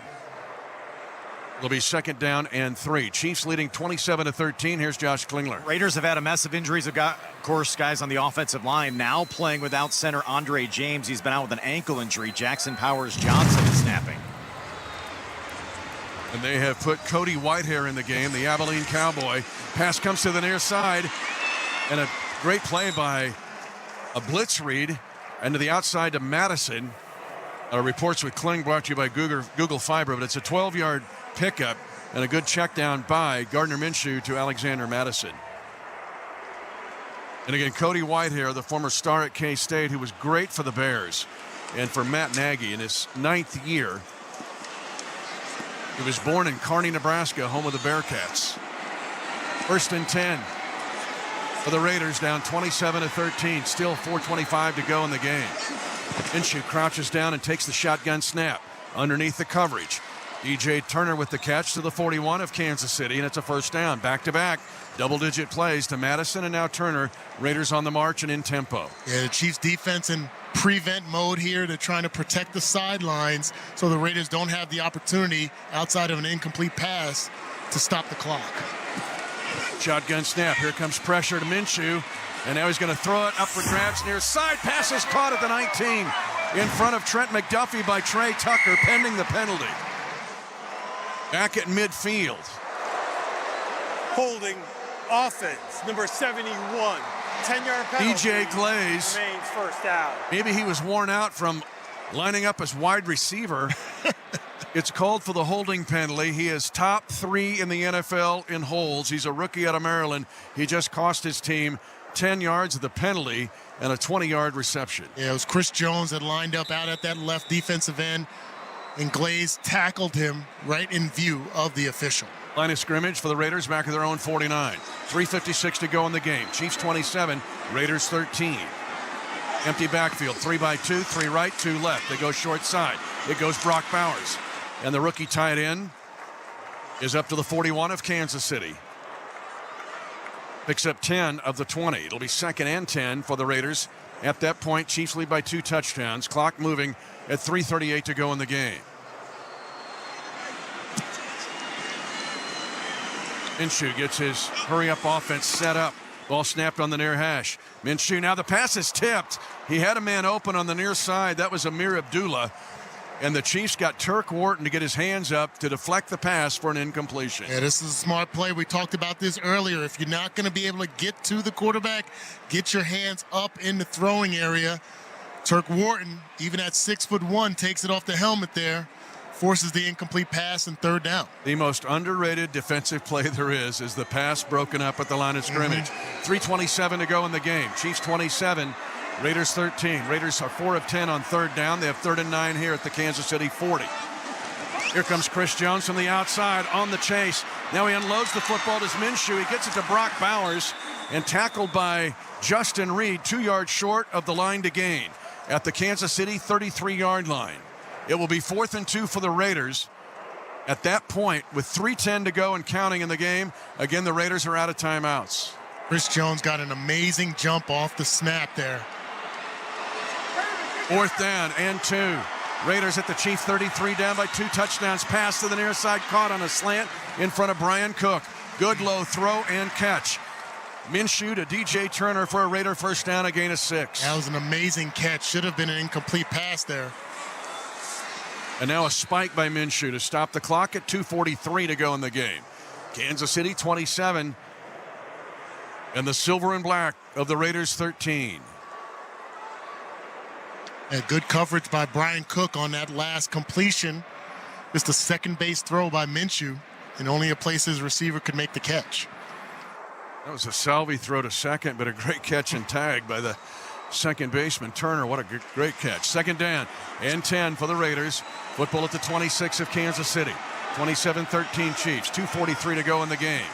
It'll be 2nd down and 3. Chiefs leading 27-13. Here's Josh Klingler. Raiders have had a mess of injuries. Of course, guys on the offensive line now playing without center Andre James. He's been out with an ankle injury. Jackson Powers-Johnson is snapping. And they have put Cody Whitehair in the game, the Abilene Cowboy. Pass comes to the near side, and a great play by a blitz read, and to the outside to Madison. Reports with Kling brought to you by Google Fiber, but it's a 12-yard pickup and a good check down by Gardner Minshew to Alexander Madison. And again, Cody Whitehair, the former star at K-State, who was great for the Bears and for Matt Nagy in his 9th year. He was born in Kearney, Nebraska, home of the Bearcats. 1st and 10 for the Raiders, down 27-13. Still 4:25 to go in the game. Minshew crouches down and takes the shotgun snap underneath the coverage. DJ Turner with the catch to the 41 of Kansas City, and it's a first down. Back-to-back double-digit plays to Madison and now Turner. Raiders on the march and in tempo. Yeah, the Chiefs defense in prevent mode here. They're trying to protect the sidelines so the Raiders don't have the opportunity outside of an incomplete pass to stop the clock. Shotgun snap. Here comes pressure to Minshew, and now he's going to throw it up for grabs near side. Pass is caught at the 19 in front of Trent McDuffie by Trey Tucker, pending the penalty. Back at midfield. Holding offense, number 71. 10-yard penalty. DJ Glaze. Remains first down. Maybe he was worn out from lining up as wide receiver It's called for the holding penalty. He is top 3 in the NFL in holds. He's a rookie out of Maryland. He just cost his team 10 yards of the penalty and a 20-yard reception. Yeah, it was Chris Jones that lined up out at that left defensive end, and Glaze tackled him right in view of the official. Line of scrimmage for the Raiders back at their own 49. 3:56 to go in the game. Chiefs 27, Raiders 13. Empty backfield, 3-by-2, 3 right, 2 left. They go short side. It goes Brock Bowers. And the rookie tight end is up to the 41 of Kansas City. Picks up 10 of the 20. It'll be 2nd and 10 for the Raiders. At that point, Chiefs lead by 2 touchdowns. Clock moving at 3:38 to go in the game. Minshew gets his hurry-up offense set up. Ball snapped on the near hash. Minshew, now the pass is tipped. He had a man open on the near side. That was Amir Abdullah. And the Chiefs got Turk Wharton to get his hands up to deflect the pass for an incompletion. Yeah, this is a smart play. We talked about this earlier. If you're not going to be able to get to the quarterback, get your hands up in the throwing area. Turk Wharton, even at 6'1", takes it off the helmet there, forces the incomplete pass and 3rd down. The most underrated defensive play there is the pass broken up at the line of scrimmage. 3:27 to go in the game. Chiefs 27, Raiders 13. Raiders are 4 of 10 on 3rd down. They have 3rd and 9 here at the Kansas City 40. Here comes Chris Jones from the outside on the chase. Now he unloads the football to Minshew. He gets it to Brock Bowers and tackled by Justin Reed, 2 yards short of the line to gain at the Kansas City 33-yard line. It will be 4th and 2 for the Raiders. At that point, with 3:10 to go and counting in the game, again, the Raiders are out of timeouts. Chris Jones got an amazing jump off the snap there. 4th down and 2. Raiders at the Chiefs 33, down by 2 touchdowns. Pass to the near side, caught on a slant in front of Brian Cook. Good low throw and catch. Minshew to DJ Turner for a Raider 1st down, a gain of 6. That was an amazing catch. Should have been an incomplete pass there. And now a spike by Minshew to stop the clock at 2:43 to go in the game. Kansas City 27 and the silver and black of the Raiders 13. And good coverage by Brian Cook on that last completion. Just a second base throw by Minshew, and only a place his receiver could make the catch. That was a salvy throw to second, but a great catch and tag by the second baseman Turner. What a great catch. 2nd down and 10 for the Raiders. Football at the 26 of Kansas City. 27-13 Chiefs. 2:43 to go in the game.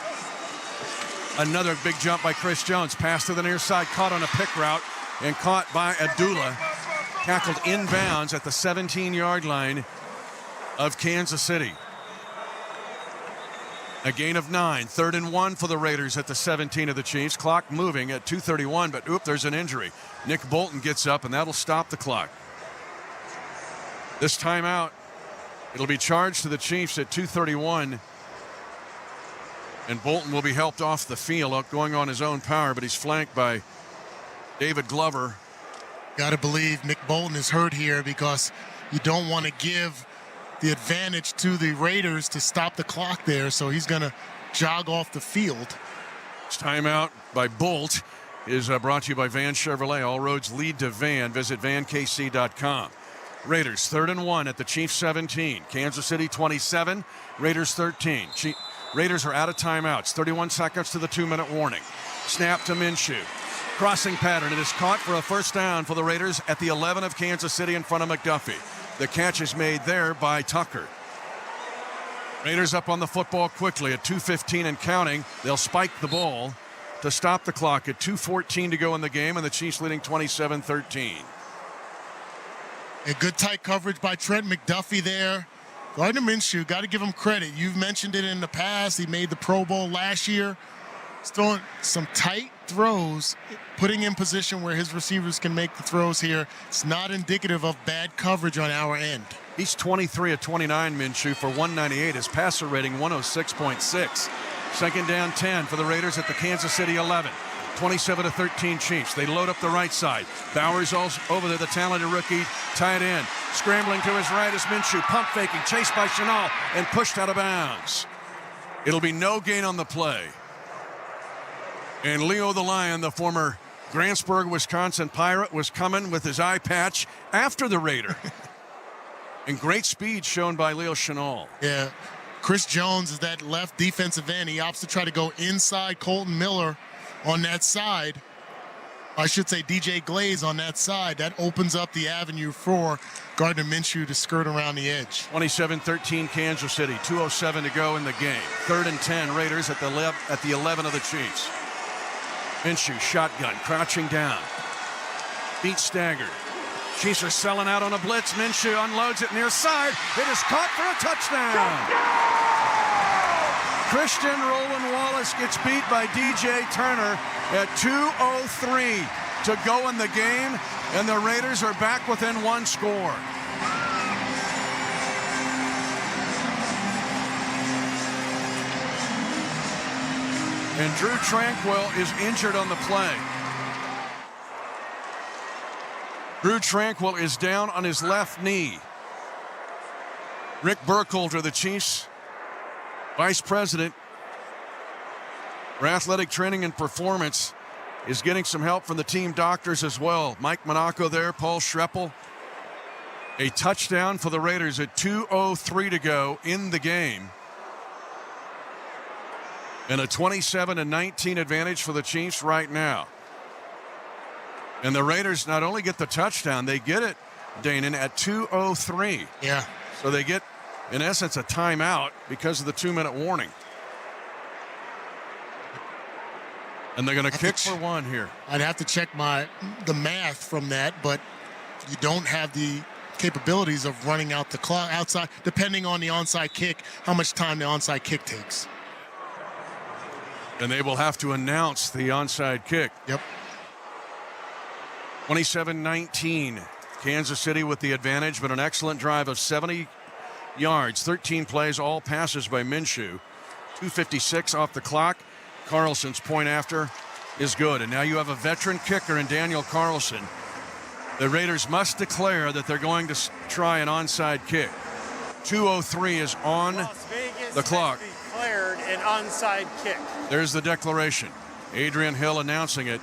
Another big jump by Chris Jones. Pass to the near side, caught on a pick route and caught by Abdullah. Tackled inbounds at the 17-yard line of Kansas City. A gain of 9. 3rd and 1 for the Raiders at the 17 of the Chiefs. Clock moving at 2:31, but there's an injury. Nick Bolton gets up, and that'll stop the clock. This timeout, it'll be charged to the Chiefs at 2:31, and Bolton will be helped off the field, going on his own power, but he's flanked by David Glover. Got to believe Nick Bolton is hurt here, because you don't want to give the advantage to the Raiders to stop the clock there, so he's going to jog off the field. This timeout by Bolt is brought to you by Van Chevrolet. All roads lead to Van. Visit vankc.com. Raiders 3rd and 1 at the Chiefs 17. Kansas City 27, Raiders 13. Raiders are out of timeouts. 31 seconds to the 2-minute warning. Snap to Minshew. Crossing pattern. It is caught for a 1st down for the Raiders at the 11 of Kansas City in front of McDuffie. The catch is made there by Tucker. Raiders up on the football quickly at 2:15 and counting. They'll spike the ball to stop the clock at 2:14 to go in the game, and the Chiefs leading 27-13. A good tight coverage by Trent McDuffie there. Gardner Minshew, got to give him credit. You've mentioned it in the past. He made the Pro Bowl last year. He's throwing some tight throws, putting in position where his receivers can make the throws here. It's not indicative of bad coverage on our end. He's 23 of 29, Minshew, for 198. His passer rating 106.6. 2nd down 10 for the Raiders at the Kansas City 11. 27-13 Chiefs. They load up the right side. Bowers also over there, the talented rookie tight end. Scrambling to his right is Minshew, pump faking, chased by Chenal and pushed out of bounds. It'll be no gain on the play. And Leo the Lion, the former Grantsburg, Wisconsin Pirate, was coming with his eye patch after the Raider. And great speed shown by Leo Chenal. Yeah. Chris Jones is that left defensive end. He opts to try to go inside Colton Miller on that side. I should say DJ Glaze on that side. That opens up the avenue for Gardner Minshew to skirt around the edge. 27-13 Kansas City. 2:07 to go in the game. 3rd and 10 Raiders at the 11 of the Chiefs. Minshew shotgun, crouching down. Feet staggered. Chiefs are selling out on a blitz. Minshew unloads it near side. It is caught for a touchdown. Christian Roland Wallace gets beat by DJ Turner at 2:03 to go in the game, and the Raiders are back within one score. And Drew Tranquill is injured on the play. Drew Tranquill is down on his left knee. Rick Burkholder, the Chiefs Vice President for Athletic Training and Performance, is getting some help from the team doctors as well. Mike Monaco there, Paul Schreppel. A touchdown for the Raiders at 2:03 to go in the game. And a 27-19 advantage for the Chiefs right now. And the Raiders not only get the touchdown, they get it, Danon, at 2:03. Yeah. So they get, in essence, a timeout because of the 2-minute warning. And they're going to kick for one here. I'd have to check the math from that, but you don't have the capabilities of running out the clock outside, depending on the onside kick, how much time the onside kick takes. And they will have to announce the onside kick. Yep. 27-19. Kansas City with the advantage, but an excellent drive of 70 yards, 13 plays, all passes by Minshew. 2:56 off the clock. Carlson's point after is good. And now you have a veteran kicker in Daniel Carlson. The Raiders must declare that they're going to try an onside kick. 2:03 is on the clock. Declared an onside kick. There's the declaration. Adrian Hill announcing it.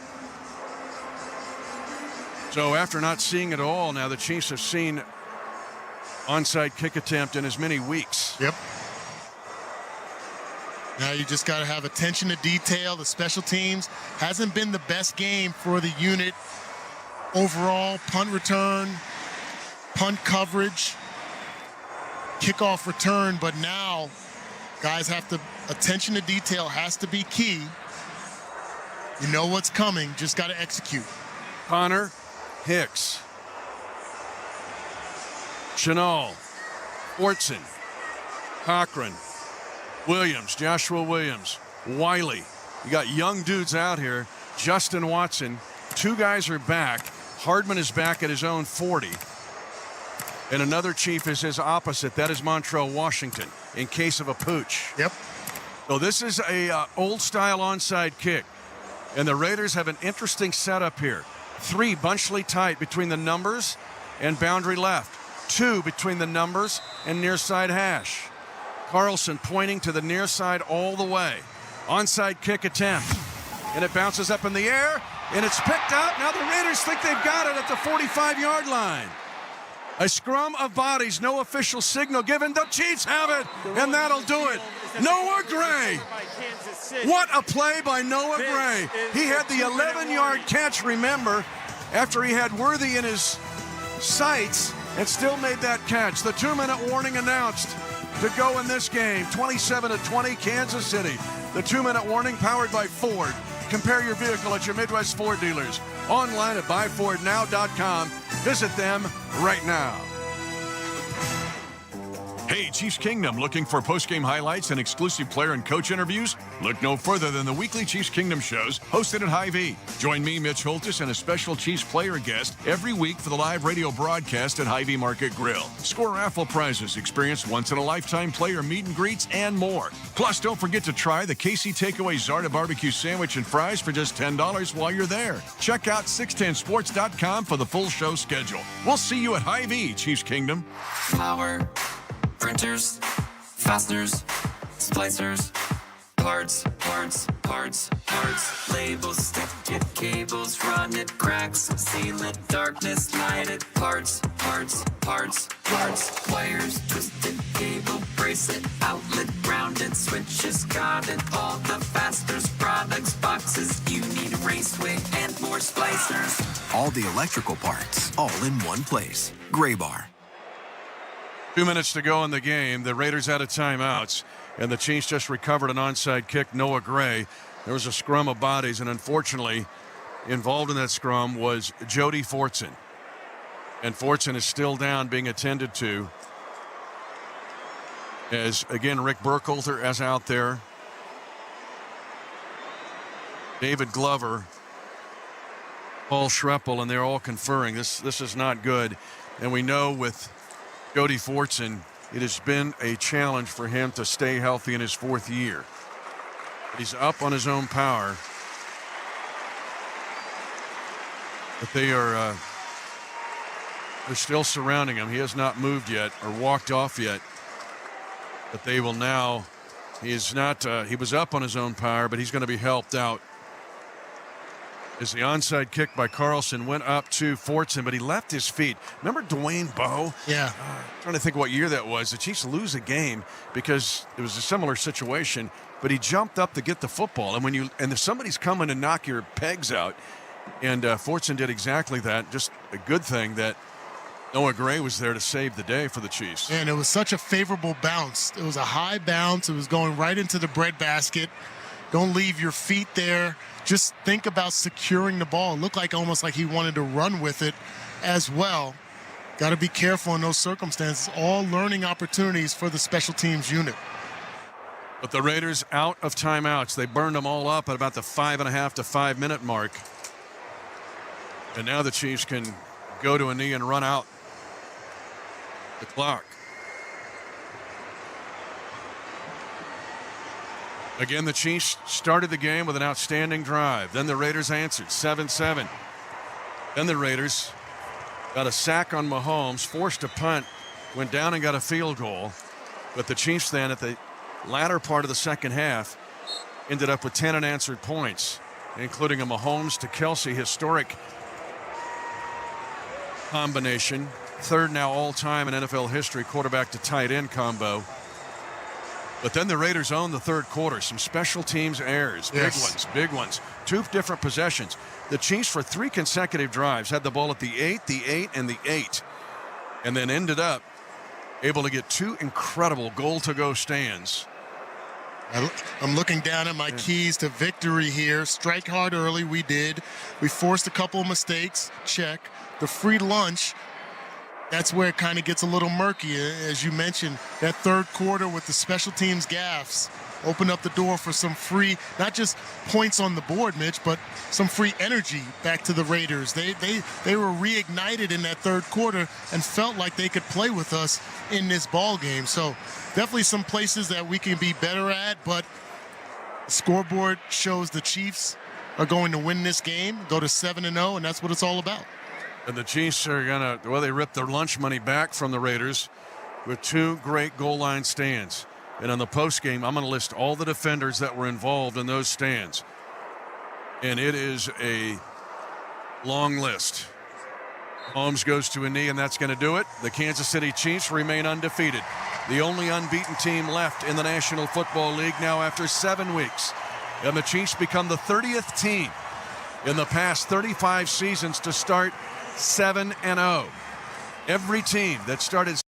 So after not seeing it all, now the Chiefs have seen onside kick attempt in as many weeks. Yep. Now you just got to have attention to detail. The special teams hasn't been the best game for the unit overall. Punt return, punt coverage, kickoff return, but now guys have to, attention to detail has to be key. You know what's coming, just got to execute. Connor, Hicks, Chenal, Ortson, Cochran, Williams, Joshua Williams, Wiley. You got young dudes out here. Justin Watson. 2 guys are back. Hardman is back at his own 40. And another Chief is his opposite. That is Montrell Washington in case of a pooch. Yep. So this is a old-style onside kick. And the Raiders have an interesting setup here. 3 bunchly tight between the numbers and boundary left. 2 between the numbers and near side hash. Carlson pointing to the near side all the way. Onside kick attempt. And it bounces up in the air, and it's picked up. Now the Raiders think they've got it at the 45-yard line. A scrum of bodies, no official signal given. The Chiefs have it, and that'll do it. Noah Gray. What a play by Noah Gray. He had the 11-yard catch, remember, after he had Worthy in his sights and still made that catch. The 2-minute warning announced to go in this game. 27-20 Kansas City. The 2-minute warning powered by Ford. Compare your vehicle at your Midwest Ford dealers. Online at buyfordnow.com. Visit them right now. Hey, Chiefs Kingdom, looking for post-game highlights and exclusive player and coach interviews? Look no further than the weekly Chiefs Kingdom shows hosted at Hy-Vee. Join me, Mitch Holtis, and a special Chiefs player guest every week for the live radio broadcast at Hy-Vee Market Grill. Score raffle prizes, experience once-in-a-lifetime player meet and greets, and more. Plus, don't forget to try the KC Takeaway Zarda Barbecue Sandwich and Fries for just $10 while you're there. Check out 610sports.com for the full show schedule. We'll see you at Hy-Vee, Chiefs Kingdom. Power. Printers, fasteners, splicers, Parts, parts, parts, parts. Labels, stick it, cables, run it, cracks, seal it, darkness, light it. Parts, parts, parts, parts. Wires, twisted, cable, bracelet, outlet, grounded, switches, got it. All the fasteners, products, boxes. You need a raceway and more splicers. All the electrical parts, all in one place. Gray Bar. 2 minutes to go in the game. The Raiders out of timeouts, and the Chiefs just recovered an onside kick. Noah Gray. There was a scrum of bodies, and unfortunately, involved in that scrum was Jody Fortson. And Fortson is still down, being attended to. As, again, Rick Burkhalter is out there. David Glover, Paul Schreppel, and they're all conferring. This is not good. And we know with Jody Fortson, it has been a challenge for him to stay healthy in his 4th year. He's up on his own power. But they're still surrounding him. He has not moved yet or walked off yet. But they will now, he was up on his own power, but he's going to be helped out. As the onside kick by Carlson went up to Fortson, but he left his feet. Remember Dwayne Bowe? Yeah. Trying to think what year that was. The Chiefs lose a game because it was a similar situation, but he jumped up to get the football. And if somebody's coming to knock your pegs out, and Fortson did exactly that. Just a good thing that Noah Gray was there to save the day for the Chiefs. And it was such a favorable bounce. It was a high bounce. It was going right into the breadbasket. Don't leave your feet there. Just think about securing the ball. It looked like almost like he wanted to run with it as well. Got to be careful in those circumstances. All learning opportunities for the special teams unit. But the Raiders out of timeouts. They burned them all up at about the 5.5 to 5 minute mark. And now the Chiefs can go to a knee and run out the clock. Again, the Chiefs started the game with an outstanding drive. Then the Raiders answered 7-7. Then the Raiders got a sack on Mahomes, forced a punt, went down and got a field goal. But the Chiefs then at the latter part of the second half ended up with 10 unanswered points, including a Mahomes to Kelsey historic combination. 3rd now all-time in NFL history quarterback to tight end combo. But then the Raiders owned the 3rd quarter. Some special teams errors, big ones. 2 different possessions. The Chiefs for 3 consecutive drives had the ball at the 8, the 8, and the 8. And then ended up able to get 2 incredible goal-to-go stands. I'm looking down at my keys to victory here. Strike hard early, we did. We forced a couple of mistakes, check. The free lunch, that's where it kind of gets a little murky. As you mentioned, that 3rd quarter with the special teams gaffes opened up the door for some free, not just points on the board, Mitch, but some free energy back to the Raiders. They were reignited in that 3rd quarter and felt like they could play with us in this ball game. So definitely some places that we can be better at, but the scoreboard shows the Chiefs are going to win this game, go to 7-0, and that's what it's all about. And the Chiefs are going to, they ripped their lunch money back from the Raiders with 2 great goal line stands. And on the postgame, I'm going to list all the defenders that were involved in those stands. And it is a long list. Holmes goes to a knee, and that's going to do it. The Kansas City Chiefs remain undefeated. The only unbeaten team left in the National Football League now after 7 weeks. And the Chiefs become the 30th team in the past 35 seasons to start 7-0. Every team that started